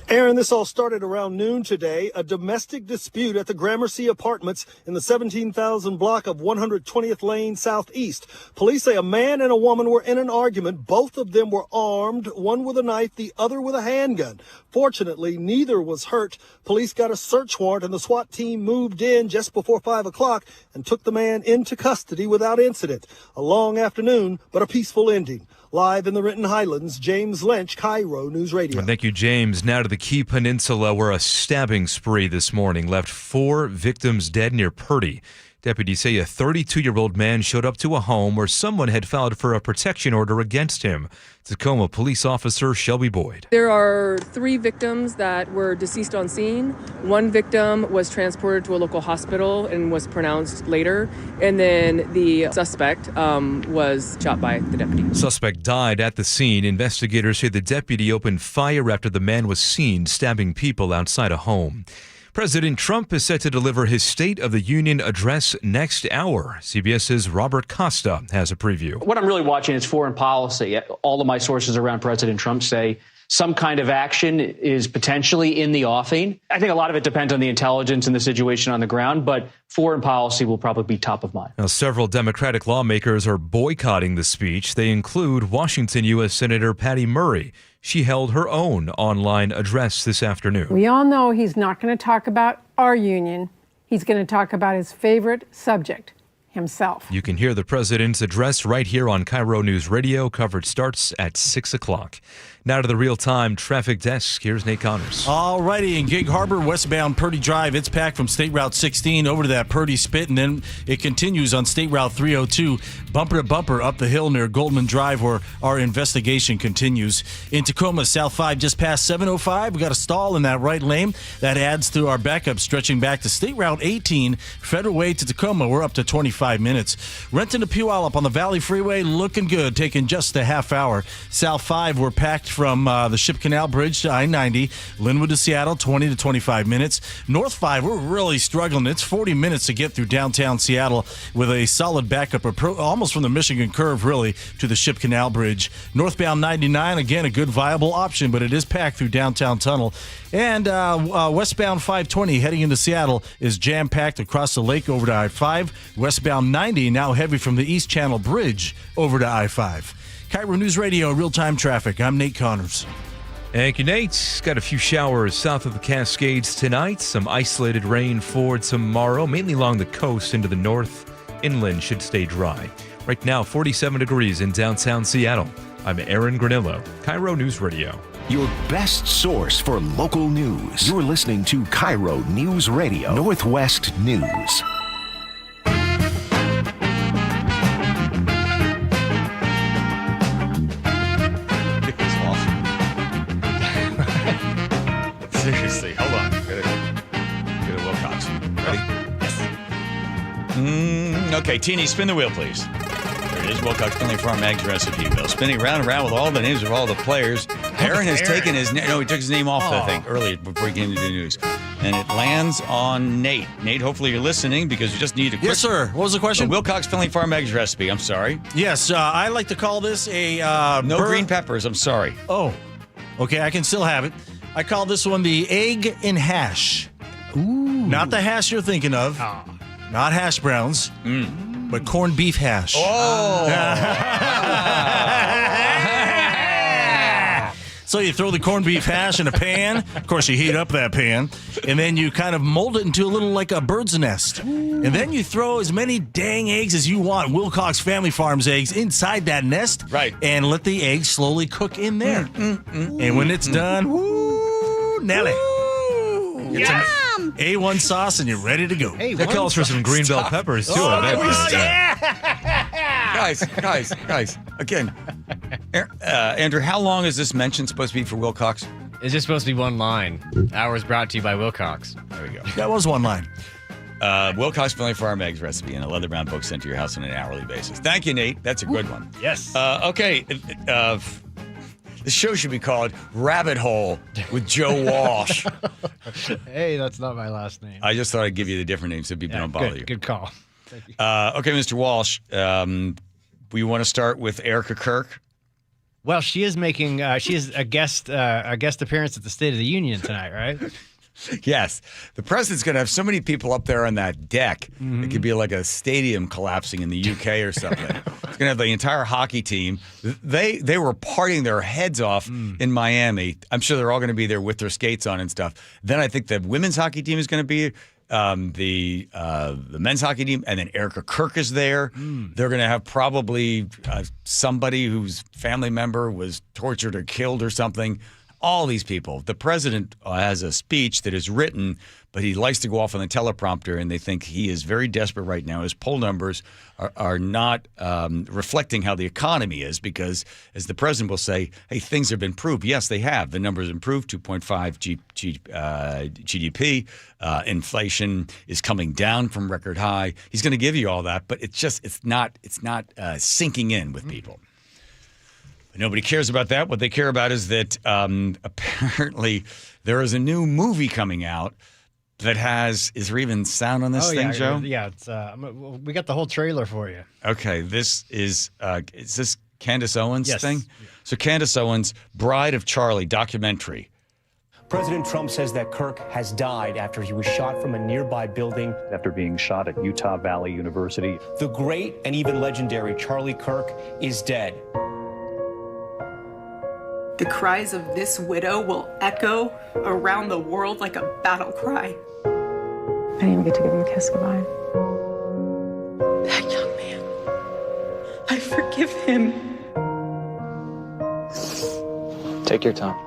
Aaron, this all started around noon today. A domestic dispute at the Gramercy Apartments in the 17,000 block of 120th Lane Southeast. Police say a man and a woman were in an argument. Both of them were armed, one with a knife, the other with a handgun. Fortunately, neither was hurt. Police got a search warrant and the SWAT team moved in just before 5 o'clock and took the man into custody without incident. A long afternoon, but a peaceful ending. Live in the Renton Highlands, James Lynch, KIRO News Radio. Thank you, James. Now to the Key Peninsula, where a stabbing spree this morning left 4 victims dead near Purdy. Deputies say a 32-year-old man showed up to a home where someone had filed for a protection order against him. Tacoma police officer Shelby Boyd. There are 3 victims that were deceased on scene. 1 victim was transported to a local hospital and was pronounced later. And then the suspect was shot by the deputy. Suspect died at the scene. Investigators say the deputy opened fire after the man was seen stabbing people outside a home. President Trump is set to deliver his State of the Union address next hour. CBS's Robert Costa has a preview. What I'm really watching is foreign policy. All of my sources around President Trump say some kind of action is potentially in the offing. I think a lot of it depends on the intelligence and the situation on the ground, but foreign policy will probably be top of mind. Now, several Democratic lawmakers are boycotting the speech. They include Washington U.S. Senator Patty Murray. She held her own online address this afternoon. We all know he's not going to talk about our union. He's going to talk about his favorite subject, himself. You can hear the president's address right here on KIRO News Radio. Coverage starts at 6 o'clock. Now to the real-time traffic desk. Here's Nate Connors. All righty, in Gig Harbor, westbound Purdy Drive, it's packed from State Route 16 over to that Purdy Spit, and then it continues on State Route 302, bumper to bumper up the hill near Goldman Drive, where our investigation continues. In Tacoma, South 5, just past 705, we got a stall in that right lane. That adds to our backup, stretching back to State Route 18, Federal Way to Tacoma. We're up to 25 minutes. Renton to Puyallup on the Valley Freeway, looking good, taking just a half hour. South 5, we're packed from the Ship Canal Bridge to I-90, Linwood to Seattle, 20 to 25 minutes. North 5, we're really struggling. It's 40 minutes to get through downtown Seattle with a solid backup, almost from the Michigan Curve, really, to the Ship Canal Bridge. Northbound 99, again, a good viable option, but it is packed through downtown tunnel. And westbound 520 heading into Seattle is jam-packed across the lake over to I-5. Westbound 90 now heavy from the East Channel Bridge over to I-5. KIRO News Radio, real-time traffic. I'm Nate Connors. Thank you, Nate. Got a few showers south of the Cascades tonight. Some isolated rain for tomorrow, mainly along the coast into the north. Inland should stay dry. Right now, 47 degrees in downtown Seattle. I'm Aaron Granillo, KIRO News Radio. Your best source for local news. You're listening to KIRO News Radio, Northwest News. Seriously, hold on. Go to Wilcox. Ready? Yes. Okay, Teeny, spin the wheel, please. There it is, Wilcox Family Farm Eggs recipe wheel. Spinning round and round with all the names of all the players. Aaron has taken his name. No, he took his name off, I think, earlier before he came to the news. And it lands on Nate. Nate, hopefully you're listening because you just need a quick... Yes, sir. What was the question? Wilcox Family Farm Eggs recipe. I'm sorry. Yes, I like to call this a... no green peppers. I'm sorry. Oh, okay. I can still have it. I call this one the egg and hash. Ooh. Not the hash you're thinking of. Oh. Not hash browns, but corned beef hash. Oh. So you throw the corned beef hash in a pan. Of course, you heat up that pan. And then you kind of mold it into a little like a bird's nest. Ooh. And then you throw as many dang eggs as you want, Wilcox Family Farms eggs, inside that nest. Right. And let the eggs slowly cook in there. And when it's done, woo, Nelly. Get some A1 sauce and you're ready to go. That calls for some green bell peppers, too. Guys. Again, Andrew, how long is this mention supposed to be for Wilcox? It's just supposed to be one line. Hours brought to you by Wilcox. There we go. That was one line. Wilcox Family Farm Eggs recipe in a leather bound book sent to your house on an hourly basis. Thank you, Nate. That's a good one. Yes. Okay. The show should be called Rabbit Hole with Joe Walsh. Hey, that's not my last name. I just thought I'd give you the different names so people don't bother you. Good call. Okay, Mr. Walsh, we want to start with Erica Kirk. Well, she is making she is a guest appearance at the State of the Union tonight, right? Yes. The president's going to have so many people up there on that deck. Mm-hmm. It could be like a stadium collapsing in the UK or something. It's going to have the entire hockey team. They were partying their heads off in Miami. I'm sure they're all going to be there with their skates on and stuff. Then I think the women's hockey team is going to be the men's hockey team, and then Erica Kirk is there. They're going to have probably somebody whose family member was tortured or killed or something. all these people. The president has a speech that is written, but he likes to go off on the teleprompter, and they think he is very desperate right now. His poll numbers are not reflecting how the economy is because, as the president will say, hey, things have improved. Yes, they have. The numbers improved, 2.5 GDP. Inflation is coming down from record high. He's going to give you all that, but it's not sinking in with people. But nobody cares about that. What they care about is that apparently there is a new movie coming out that is there even sound on this thing, Joe? Yeah, it's we got the whole trailer for you. Okay, this is this Candace Owens thing? Yeah. So Candace Owens, Bride of Charlie documentary. President Trump says that Kirk has died after he was shot from a nearby building. After being shot at Utah Valley University. The great and even legendary Charlie Kirk is dead. The cries of this widow will echo around the world like a battle cry. I didn't even get to give him a kiss goodbye. That young man, I forgive him. Take your time.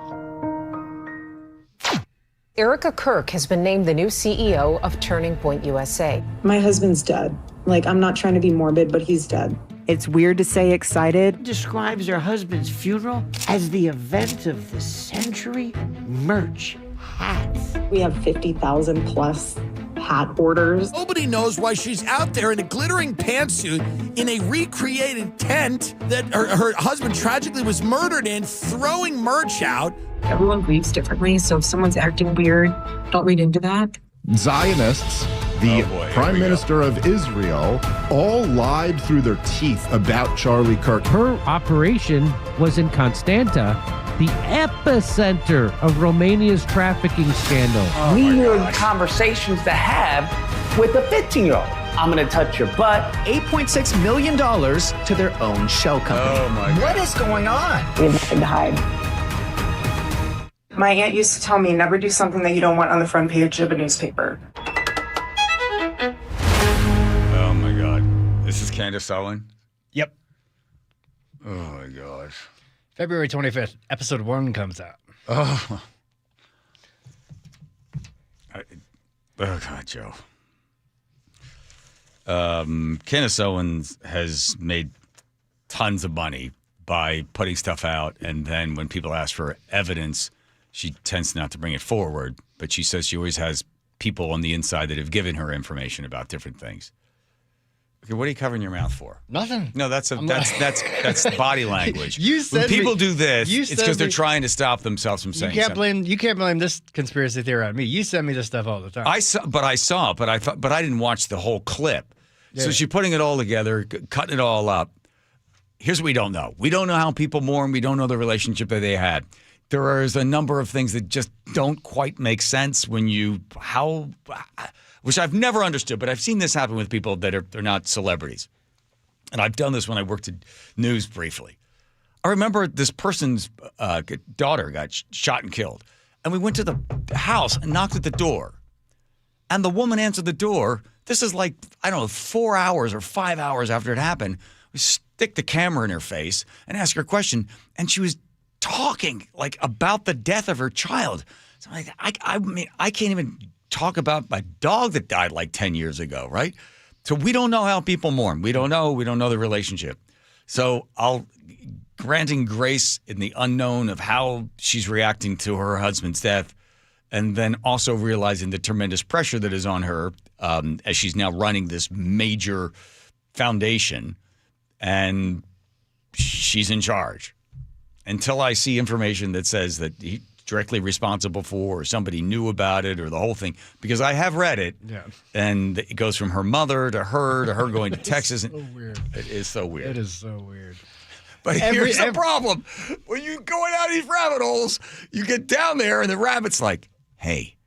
Erica Kirk has been named the new CEO of Turning Point USA. My husband's dead. I'm not trying to be morbid, but he's dead. It's weird to say excited. Describes her husband's funeral as the event of the century. Merch, hats. We have 50,000 plus hat orders. Nobody knows why she's out there in a glittering pantsuit in a recreated tent that her husband tragically was murdered in, throwing merch out. Everyone grieves differently, so if someone's acting weird, don't read into that. Zionists, the Prime Minister of Israel, all lied through their teeth about Charlie Kirk. Her operation was in Constanta, the epicenter of Romania's trafficking scandal. We heard conversations to have with a 15-year-old. I'm going to touch your butt. $8.6 million to their own shell company. Oh, my God. What is going on? We have nothing to hide. My aunt used to tell me, never do something that you don't want on the front page of a newspaper. Oh, my God. This is Candace Owens? Yep. Oh, my gosh. February 25th, episode 1 comes out. Oh. Oh, God, Joe. Candace Owens has made tons of money by putting stuff out, and then when people ask for evidence, she tends not to bring it forward, but she says she always has people on the inside that have given her information about different things. Okay, what are you covering your mouth for? Nothing. No, that's body language. When people do this, it's because they're trying to stop themselves from saying something. You can't blame this conspiracy theory on me. You send me this stuff all the time. I saw, but I didn't watch the whole clip. Yeah. So she's putting it all together, cutting it all up. Here's what we don't know. We don't know how people mourn. We don't know the relationship that they had. There is a number of things that just don't quite make sense which I've never understood, but I've seen this happen with people that they're not celebrities. And I've done this when I worked at news briefly. I remember this person's daughter got shot and killed. And we went to the house and knocked at the door. And the woman answered the door. This is 4 hours or 5 hours after it happened. We stick the camera in her face and ask her a question. And she was talking about the death of her child. So I can't even talk about my dog that died 10 years ago, right? So we don't know how people mourn. We don't know the relationship. So granting grace in the unknown of how she's reacting to her husband's death, and then also realizing the tremendous pressure that is on her as she's now running this major foundation, and she's in charge. Until I see information that says that he's directly responsible for, or somebody knew about it, or the whole thing, because I have read it, and it goes from her mother to her going to Texas. So weird. It is so weird. It is so weird. But here's the problem. When you're going down these rabbit holes, you get down there, and the rabbit's like, hey,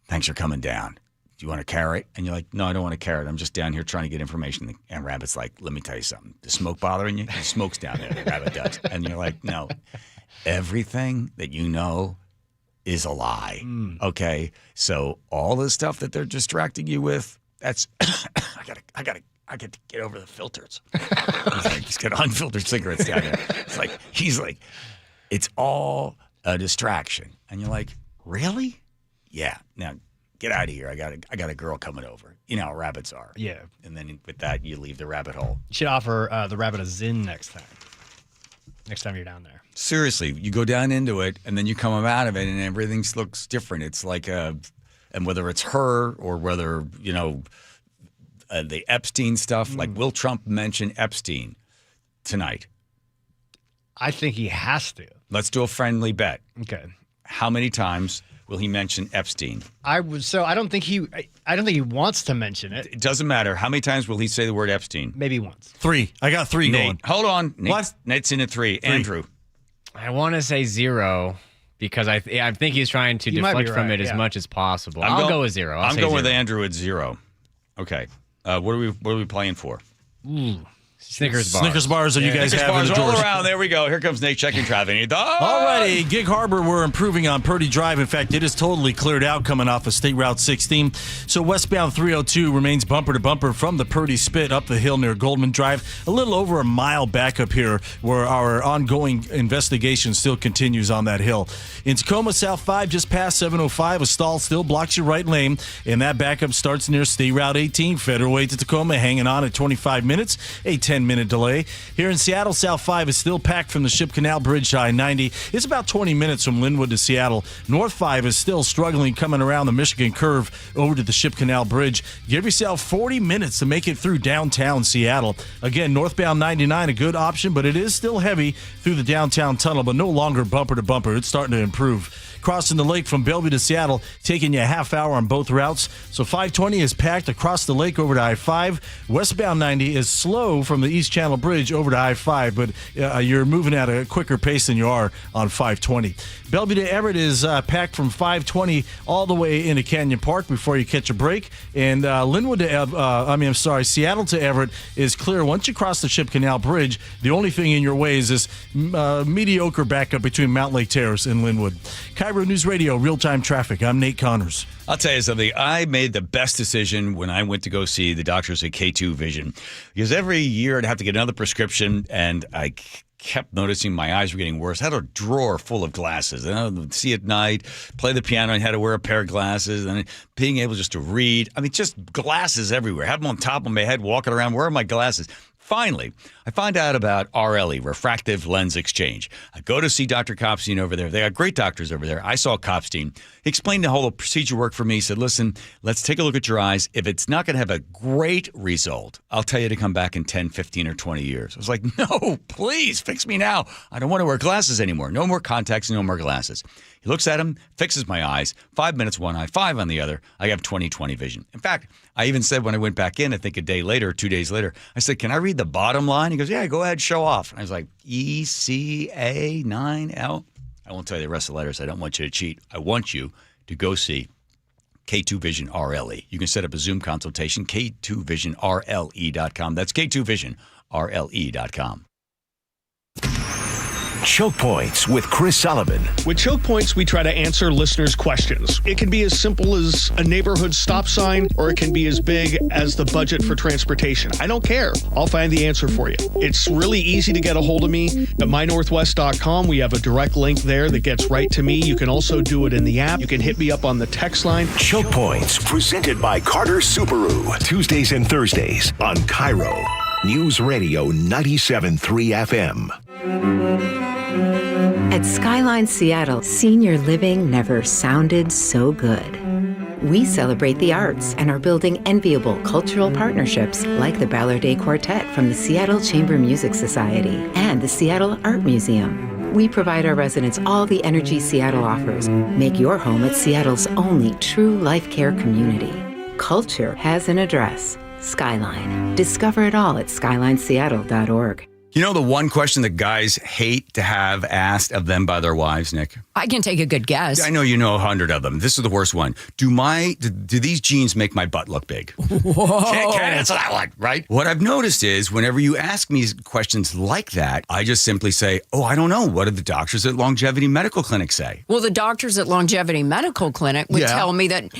thanks for coming down. Do you want a carrot? And you're like, no, I don't want a carrot. I'm just down here trying to get information. And rabbit's like, let me tell you something. Does smoke bothering you? The smoke's down there. The rabbit does. And you're like, no. Everything that you know is a lie. Okay? So all the stuff that they're distracting you with, that's I gotta get over the filters. He's got unfiltered cigarettes down there. He's like, it's all a distraction. And you're like, really? Yeah. Now, get out of here. I got a girl coming over. You know how rabbits are. Yeah. And then with that, you leave the rabbit hole. You should offer the rabbit a Zyn next time you're down there. Seriously, you go down into it, and then you come out of it, and everything looks different. It's like and whether it's her or whether, the Epstein stuff, like will Trump mention Epstein tonight? I think he has to. Let's do a friendly bet. Okay. How many times will he mention Epstein? I don't think he wants to mention it. It doesn't matter. How many times will he say the word Epstein? Maybe once. 3. I got 3 Nate, going. hold on. What? Nate's in at 3. Andrew. I want to say 0 because I think he's trying to deflect from it as much as possible. I'll go with 0. I'm going with Andrew at 0. Okay. What are we playing for? Snickers bars. Snickers bars are you guys Snickers have in bars the all doors. around. There we go. Here comes Nate checking traffic. Alrighty, Gig Harbor, we're improving on Purdy Drive. In fact, it is totally cleared out coming off of State Route 16. So westbound 302 remains bumper to bumper from the Purdy Spit up the hill near Goldman Drive. A little over a mile back up here where our ongoing investigation still continues on that hill. In Tacoma, South 5, just past 705, a stall still blocks your right lane, and that backup starts near State Route 18, Federal Way to Tacoma, hanging on at 25 minutes, a 10-minute delay. Here in Seattle, South 5 is still packed from the Ship Canal Bridge to I-90. It's about 20 minutes from Linwood to Seattle. North 5 is still struggling coming around the Michigan Curve over to the Ship Canal Bridge. Give yourself 40 minutes to make it through downtown Seattle. Again, northbound 99, a good option, but it is still heavy through the downtown tunnel, but no longer bumper to bumper. It's starting to improve. Crossing the lake from Bellevue to Seattle, taking you a half hour on both routes. So 520 is packed across the lake over to I-5. Westbound 90 is slow from the East Channel Bridge over to I-5, but you're moving at a quicker pace than you are on 520. Bellevue to Everett is packed from 520 all the way into Canyon Park before you catch a break. And Seattle to Everett is clear once you cross the Ship Canal Bridge. The only thing in your way is this mediocre backup between Mount Lake Terrace and Linwood. KIRO News Radio, real-time traffic. I'm Nate Connors. I'll tell you something. I made the best decision when I went to go see the doctors at K2 Vision, because every year I'd have to get another prescription, and I kept noticing my eyes were getting worse. I had a drawer full of glasses. And I would see at night, play the piano, and had to wear a pair of glasses, and being able just to read. I mean, just glasses everywhere. Have them on top of my head, walking around. Where are my glasses? Finally, I find out about RLE, Refractive Lens Exchange. I go to see Dr. Kopstein over there. They got great doctors over there. I saw Kopstein. He explained the whole procedure work for me. He said, listen, let's take a look at your eyes. If it's not going to have a great result, I'll tell you to come back in 10, 15, or 20 years. I was like, no, please, fix me now. I don't want to wear glasses anymore. No more contacts, no more glasses. He looks at them, fixes my eyes, 5 minutes one eye, 5 on the other. I have 20/20 vision. In fact, I even said when I went back in, I think a day later, 2 days later, I said, can I read the bottom line? He goes, yeah, go ahead, show off. And I was like, ECA9L. I won't tell you the rest of the letters. I don't want you to cheat. I want you to go see K2 Vision RLE. You can set up a Zoom consultation, K2VisionRLE.com. That's K2VisionRLE.com. Choke Points with Chris Sullivan. With Choke Points, we try to answer listeners' questions. It can be as simple as a neighborhood stop sign, or it can be as big as the budget for transportation. I don't care. I'll find the answer for you. It's really easy to get a hold of me at mynorthwest.com. We have a direct link there that gets right to me. You can also do it in the app. You can hit me up on the text line. Choke Points, presented by Carter Subaru. Tuesdays and Thursdays on KIRO News Radio 97.3 FM. At Skyline Seattle, senior living never sounded so good. We celebrate the arts and are building enviable cultural partnerships like the Ballard Day Quartet from the Seattle Chamber Music Society and the Seattle Art Museum. We provide our residents all the energy Seattle offers. Make your home at Seattle's only true life care community. Culture has an address. Skyline. Discover it all at skylineseattle.org. You know the one question that guys hate to have asked of them by their wives, Nick? I can take a good guess. I know you know 100 of them. This is the worst one. Do these jeans make my butt look big? Whoa. Can't answer that one, right? What I've noticed is whenever you ask me questions like that, I just simply say, oh, I don't know. What did the doctors at Longevity Medical Clinic say? Well, the doctors at Longevity Medical Clinic would tell me that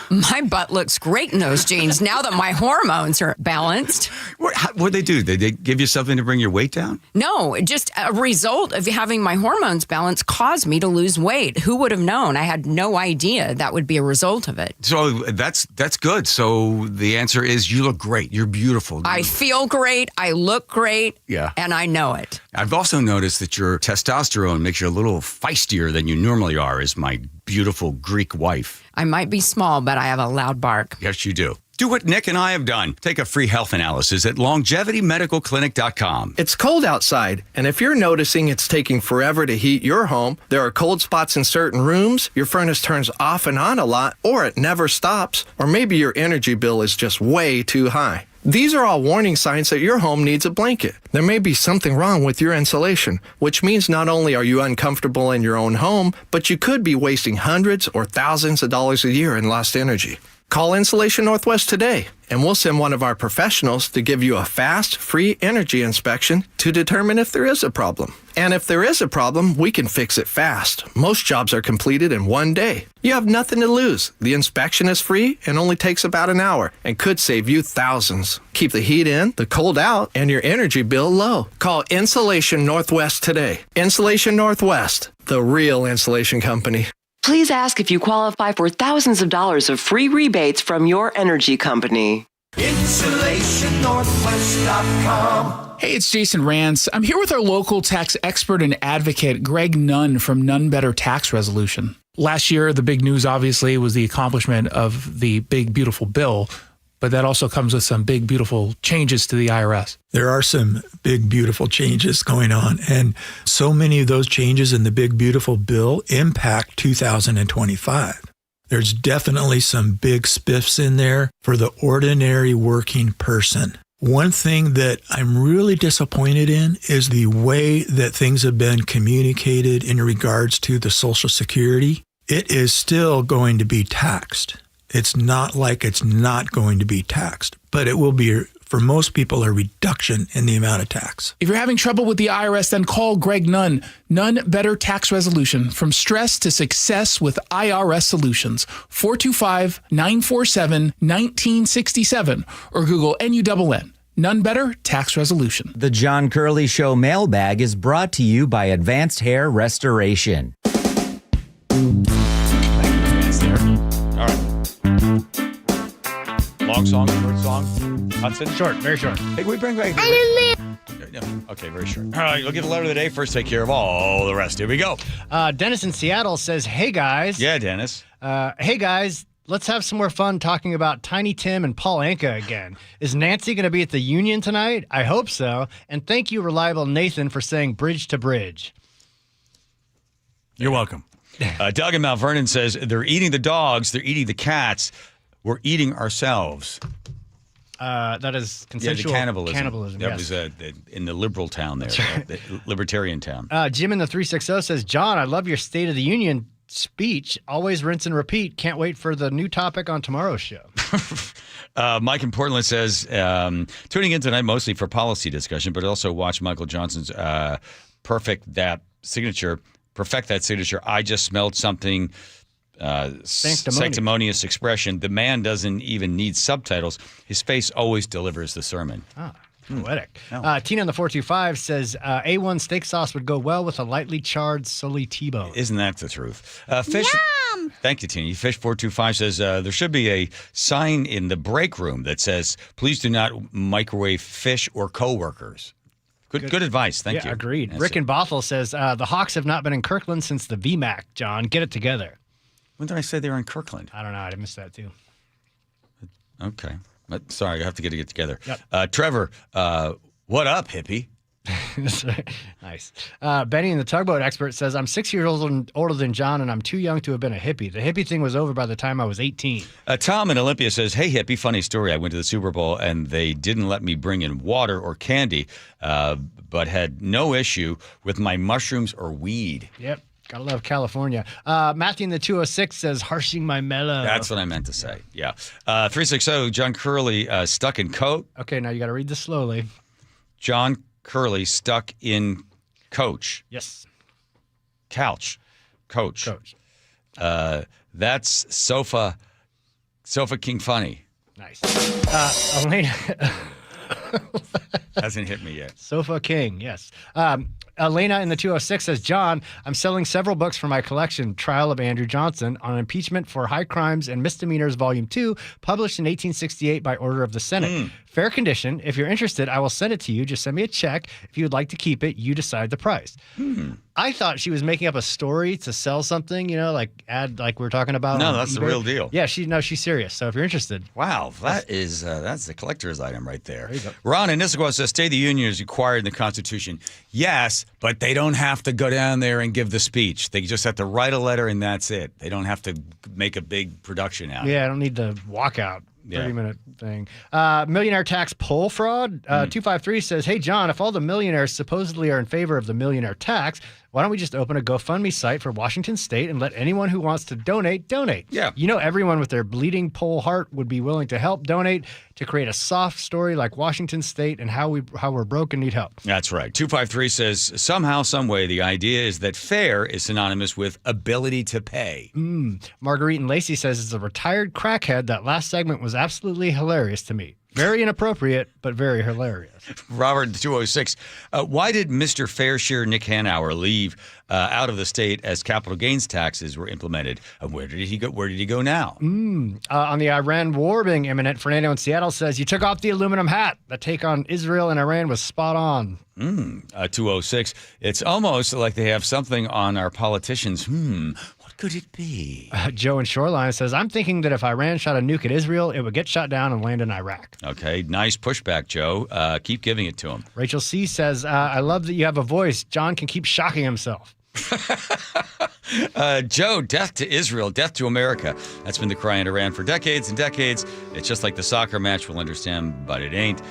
my butt looks great in those jeans now that my hormones are balanced. What'd they do? Did they give you something to bring your weight down? No, just a result of having my hormones balanced caused me to to lose weight. Who would have known? I had no idea that would be a result of it. So that's good. So the answer is you look great. You're beautiful. I feel great. I look great. Yeah. And I know it. I've also noticed that your testosterone makes you a little feistier than you normally are, as my beautiful Greek wife. I might be small, but I have a loud bark. Yes, you do. Do what Nick and I have done. Take a free health analysis at longevitymedicalclinic.com. It's cold outside, and if you're noticing it's taking forever to heat your home, there are cold spots in certain rooms, your furnace turns off and on a lot, or it never stops, or maybe your energy bill is just way too high. These are all warning signs that your home needs a blanket. There may be something wrong with your insulation, which means not only are you uncomfortable in your own home, but you could be wasting hundreds or thousands of dollars a year in lost energy. Call Insulation Northwest today, and we'll send one of our professionals to give you a fast, free energy inspection to determine if there is a problem. And if there is a problem, we can fix it fast. Most jobs are completed in one day. You have nothing to lose. The inspection is free and only takes about an hour and could save you thousands. Keep the heat in, the cold out, and your energy bill low. Call Insulation Northwest today. Insulation Northwest, the real insulation company. Please ask if you qualify for thousands of dollars of free rebates from your energy company. InsulationNorthwest.com. Hey, it's Jason Rance. I'm here with our local tax expert and advocate, Greg Nunn from None Better Tax Resolution. Last year, the big news, obviously, was the accomplishment of the big, beautiful bill, but that also comes with some big, beautiful changes to the IRS. There are some big, beautiful changes going on, and so many of those changes in the big, beautiful bill impact 2025. There's definitely some big spiffs in there for the ordinary working person. One thing that I'm really disappointed in is the way that things have been communicated in regards to the Social Security. It is still going to be taxed. It's not like it's not going to be taxed, but it will be, for most people, a reduction in the amount of tax. If you're having trouble with the IRS, then call Greg Nunn. None Better Tax Resolution. From stress to success with IRS Solutions. 425-947-1967 or Google NUNN. None Better Tax Resolution. The John Curley Show mailbag is brought to you by Advanced Hair Restoration. All right. Long song, short song? Hudson? Short, very short. Hey, can we bring back... Okay, very short. All right, you'll get a letter of the day. First, take care of all the rest. Here we go. Dennis in Seattle says, hey, guys. Yeah, Dennis. Hey, guys. Let's have some more fun talking about Tiny Tim and Paul Anka again. Is Nancy going to be at the Union tonight? I hope so. And thank you, Reliable Nathan, for saying bridge to bridge. You're welcome. Doug in Mount Vernon says, they're eating the dogs, they're eating the cats, we're eating ourselves. That is consensual cannibalism. That yes. was in the liberal town there, right. The libertarian town. Jim in the 360 says, John, I love your State of the Union speech. Always rinse and repeat. Can't wait for the new topic on tomorrow's show. Mike in Portland says, tuning in tonight mostly for policy discussion, but also watch Michael Johnson's perfect that signature. I just smelled something sanctimonious expression. The man doesn't even need subtitles. His face always delivers the sermon. Poetic. Tina in the 425 says, A1 steak sauce would go well with a lightly charred Sully T-bone. Isn't that the truth? Fish. Yum! Thank you, Tina. Fish 425 says, there should be a sign in the break room that says, please do not microwave fish or coworkers. Good advice. Thank you. Agreed. Rick in Bothell says, the Hawks have not been in Kirkland since the VMAC, John. Get it together. When did I say they were in Kirkland? I don't know. I missed that, too. Okay. Sorry, I have to get it together. Yep. Trevor, what up, hippie? Nice. Benny in the Tugboat Expert says, I'm 6 years older than John, and I'm too young to have been a hippie. The hippie thing was over by the time I was 18. Tom in Olympia says, hey, hippie, funny story. I went to the Super Bowl, and they didn't let me bring in water or candy, but had no issue with my mushrooms or weed. Yep. Gotta love California. Matthew in the 206 says, harshing my mellow. That's what I meant to say. Yeah. 360, John Curley, stuck in coat. Okay, now you got to read this slowly. John Curley, stuck in coach. Yes. Couch. Coach. That's Sofa King Funny. Nice. Elena. Hasn't hit me yet. Sofa King, yes. Elena in the 206 says, John, I'm selling several books from my collection, Trial of Andrew Johnson, on impeachment for high crimes and misdemeanors, Volume 2, published in 1868 by order of the Senate. Fair condition. If you're interested, I will send it to you. Just send me a check. If you would like to keep it, you decide the price. I thought she was making up a story to sell something, like we're talking about. No, that's eBay. the real deal. Yeah, she's serious. So if you're interested. Wow, that's the collector's item right there. There you go. Ron in Issaquah says, State of the Union is required in the Constitution. Yes, but they don't have to go down there and give the speech. They just have to write a letter and that's it. They don't have to make a big production out of it. Yeah, I don't need the walkout. 30-minute thing. Millionaire tax poll fraud. 253 says, hey, John, if all the millionaires supposedly are in favor of the millionaire tax, why don't we just open a GoFundMe site for Washington State and let anyone who wants to donate? Yeah. Everyone with their bleeding poll heart would be willing to help donate to create a soft story like Washington State and how we're broke and need help. That's right. 253 says, somehow, some way, the idea is that fair is synonymous with ability to pay. Marguerite and Lacey says, as a retired crackhead, that last segment was absolutely hilarious to me. Very inappropriate, but very hilarious. Robert 206, why did Mr. Fairshare Nick Hanauer leave out of the state as capital gains taxes were implemented? Where did he go? Where did he go now? On the Iran war being imminent, Fernando in Seattle says, you took off the aluminum hat. The take on Israel and Iran was spot on. 206, it's almost like they have something on our politicians. What could it be? Joe in Shoreline says, I'm thinking that if Iran shot a nuke at Israel, it would get shot down and land in Iraq. Okay, nice pushback, Joe. Keep giving it to him. Rachel C. says, I love that you have a voice. John can keep shocking himself. Joe, death to Israel, death to America. That's been the cry in Iran for decades and decades. It's just like the soccer match, we'll understand, but it ain't.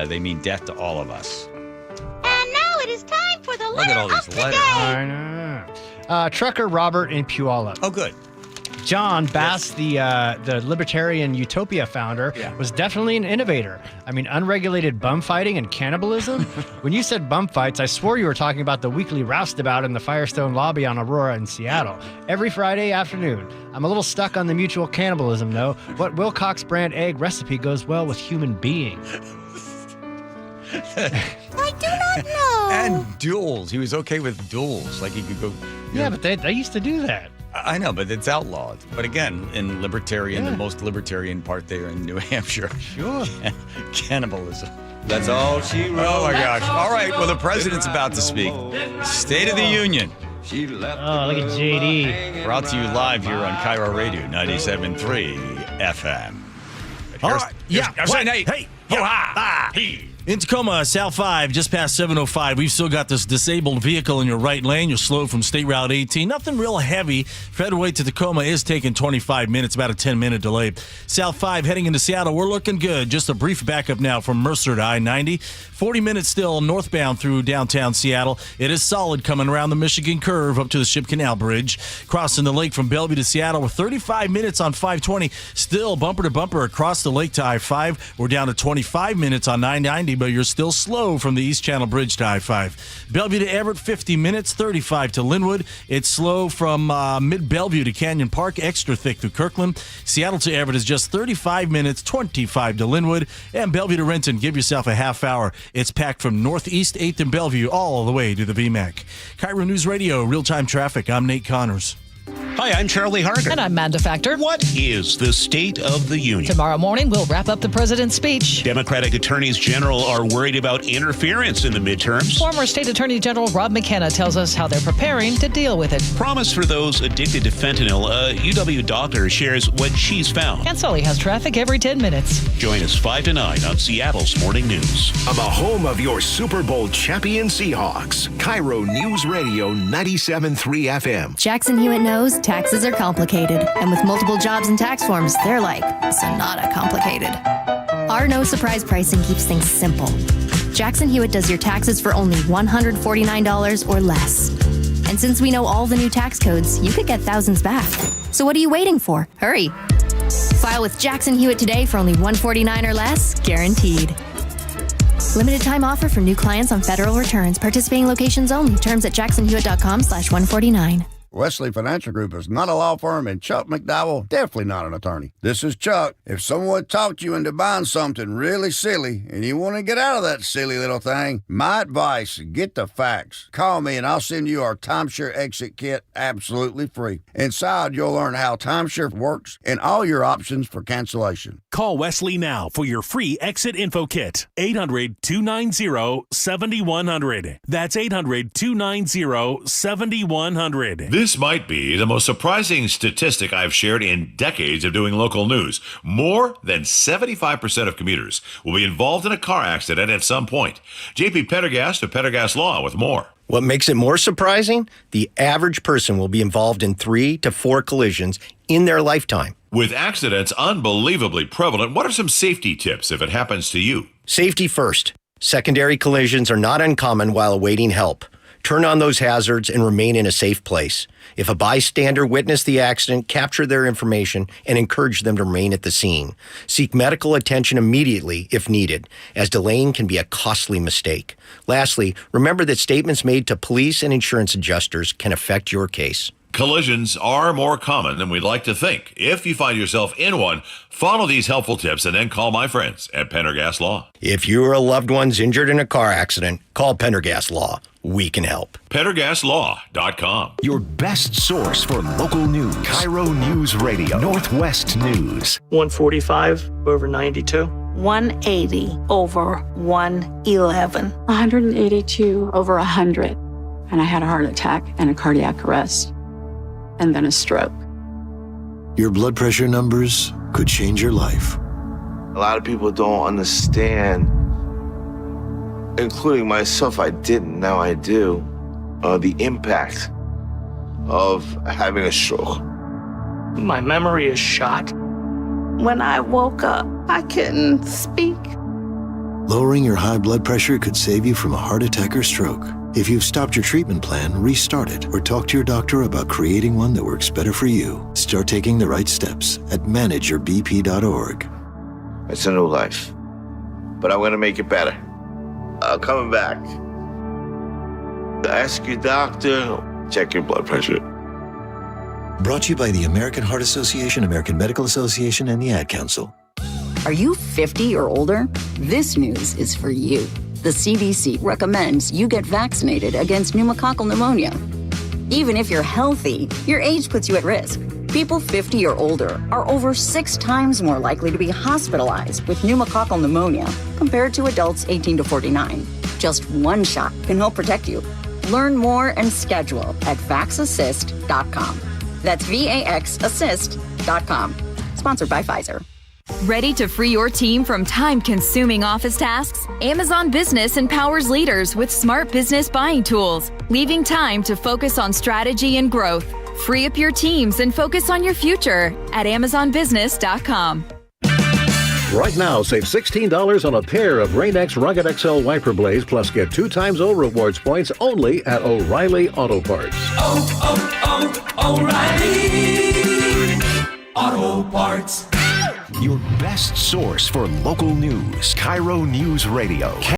They mean death to all of us. And now it is time for the Look at all these letters. I know. Trucker Robert in Puyallup. Oh, good. John Bass, the libertarian Utopia founder, was definitely an innovator. I mean, unregulated bum fighting and cannibalism. When you said bum fights, I swore you were talking about the weekly roustabout in the Firestone lobby on Aurora in Seattle. Every Friday afternoon. I'm a little stuck on the mutual cannibalism, though. What Wilcox brand egg recipe goes well with human being? I do not know. And duels. He was okay with duels. Like he could go. Yeah, but they used to do that. I know, but it's outlawed. But again, in libertarian, the most libertarian part there in New Hampshire. Sure. Cannibalism. That's all she wrote. Oh, my gosh. All right. Well, the president's about to speak. State of the Union. Oh, look at JD. Brought to you live here on KIRO Radio 97.3 FM. All right. Hey. In Tacoma, South 5, just past 705. We've still got this disabled vehicle in your right lane. You're slow from State Route 18. Nothing real heavy. Federal to Tacoma is taking 25 minutes, about a 10-minute delay. South 5 heading into Seattle, we're looking good. Just a brief backup now from Mercer to I-90. 40 minutes still northbound through downtown Seattle. It is solid coming around the Michigan Curve up to the Ship Canal Bridge. Crossing the lake from Bellevue to Seattle with 35 minutes on 520. Still bumper to bumper across the lake to I-5. We're down to 25 minutes on 990. But you're still slow from the East Channel Bridge to I-5. Bellevue to Everett, 50 minutes, 35 to Linwood. It's slow from mid-Bellevue to Canyon Park, extra thick through Kirkland. Seattle to Everett is just 35 minutes, 25 to Linwood. And Bellevue to Renton, give yourself a half hour. It's packed from Northeast 8th and Bellevue all the way to the VMAC. KIRO News Radio, real-time traffic. I'm Nate Connors. Hi, I'm Charlie Harder. And I'm Amanda Factor. What is the State of the Union? Tomorrow morning, we'll wrap up the president's speech. Democratic attorneys general are worried about interference in the midterms. Former State Attorney General Rob McKenna tells us how they're preparing to deal with it. Promise for those addicted to fentanyl. A UW doctor shares what she's found. And Sully has traffic every 10 minutes. Join us 5 to 9 on Seattle's Morning News. On the home of your Super Bowl champion Seahawks, KIRO News Radio 97.3 FM. Jackson Hewitt knows taxes are complicated, and with multiple jobs and tax forms, they're like Sonata complicated. Our no surprise pricing keeps things simple. Jackson Hewitt does your taxes for only $149 or less. And since we know all the new tax codes, you could get thousands back. So what are you waiting for? Hurry. File with Jackson Hewitt today for only $149 or less, guaranteed. Limited time offer for new clients on federal returns. Participating locations only. Terms at jacksonhewitt.com/149. Wesley Financial Group is not a law firm, and Chuck McDowell definitely not an attorney. This is Chuck. If someone talked you into buying something really silly and you want to get out of that silly little thing, my advice, get the facts. Call me and I'll send you our timeshare exit kit absolutely free. Inside, you'll learn how timeshare works and all your options for cancellation. Call Wesley now for your free exit info kit. 800-290-7100. That's 800-290-7100. This might be the most surprising statistic I've shared in decades of doing local news. More than 75% of commuters will be involved in a car accident at some point. JP Pendergast of Pendergast Law with more. What makes it more surprising? The average person will be involved in 3 to 4 collisions in their lifetime. With accidents unbelievably prevalent, what are some safety tips if it happens to you? Safety first. Secondary collisions are not uncommon while awaiting help. Turn on those hazards and remain in a safe place. If a bystander witnessed the accident, capture their information and encourage them to remain at the scene. Seek medical attention immediately if needed, as delaying can be a costly mistake. Lastly, remember that statements made to police and insurance adjusters can affect your case. Collisions are more common than we'd like to think. If you find yourself in one, follow these helpful tips and then call my friends at Pendergast Law. If you or a loved one's injured in a car accident, call Pendergast Law. We can help. PendergastLaw.com. Your best source for local news. KIRO Newsradio. Northwest News. 145 over 92. 180 over 111. 182 over 100. And I had a heart attack and a cardiac arrest. And then a stroke. Your blood pressure numbers could change your life. A lot of people don't understand, including myself. I didn't, now I do, the impact of having a stroke. My memory is shot. When I woke up, I couldn't speak. Lowering your high blood pressure could save you from a heart attack or stroke. If you've stopped your treatment plan, restart it or talk to your doctor about creating one that works better for you. Start taking the right steps at manageyourbp.org. It's a new life, but I'm going to make it better. I'm coming back. Ask your doctor, check your blood pressure. Brought to you by the American Heart Association, American Medical Association, and the Ad Council. Are you 50 or older? This news is for you. The CDC recommends you get vaccinated against pneumococcal pneumonia. Even if you're healthy, your age puts you at risk. People 50 or older are over 6 times more likely to be hospitalized with pneumococcal pneumonia compared to adults 18 to 49. Just one shot can help protect you. Learn more and schedule at vaxassist.com. That's VAXassist.com. Sponsored by Pfizer. Ready to free your team from time-consuming office tasks? Amazon Business empowers leaders with smart business buying tools, leaving time to focus on strategy and growth. Free up your teams and focus on your future at AmazonBusiness.com. Right now, save $16 on a pair of Rain-X Rugged XL wiper blades, plus get 2 times O rewards points only at O'Reilly Auto Parts. O'Reilly Auto Parts. Your best source for local news. KIRO Newsradio.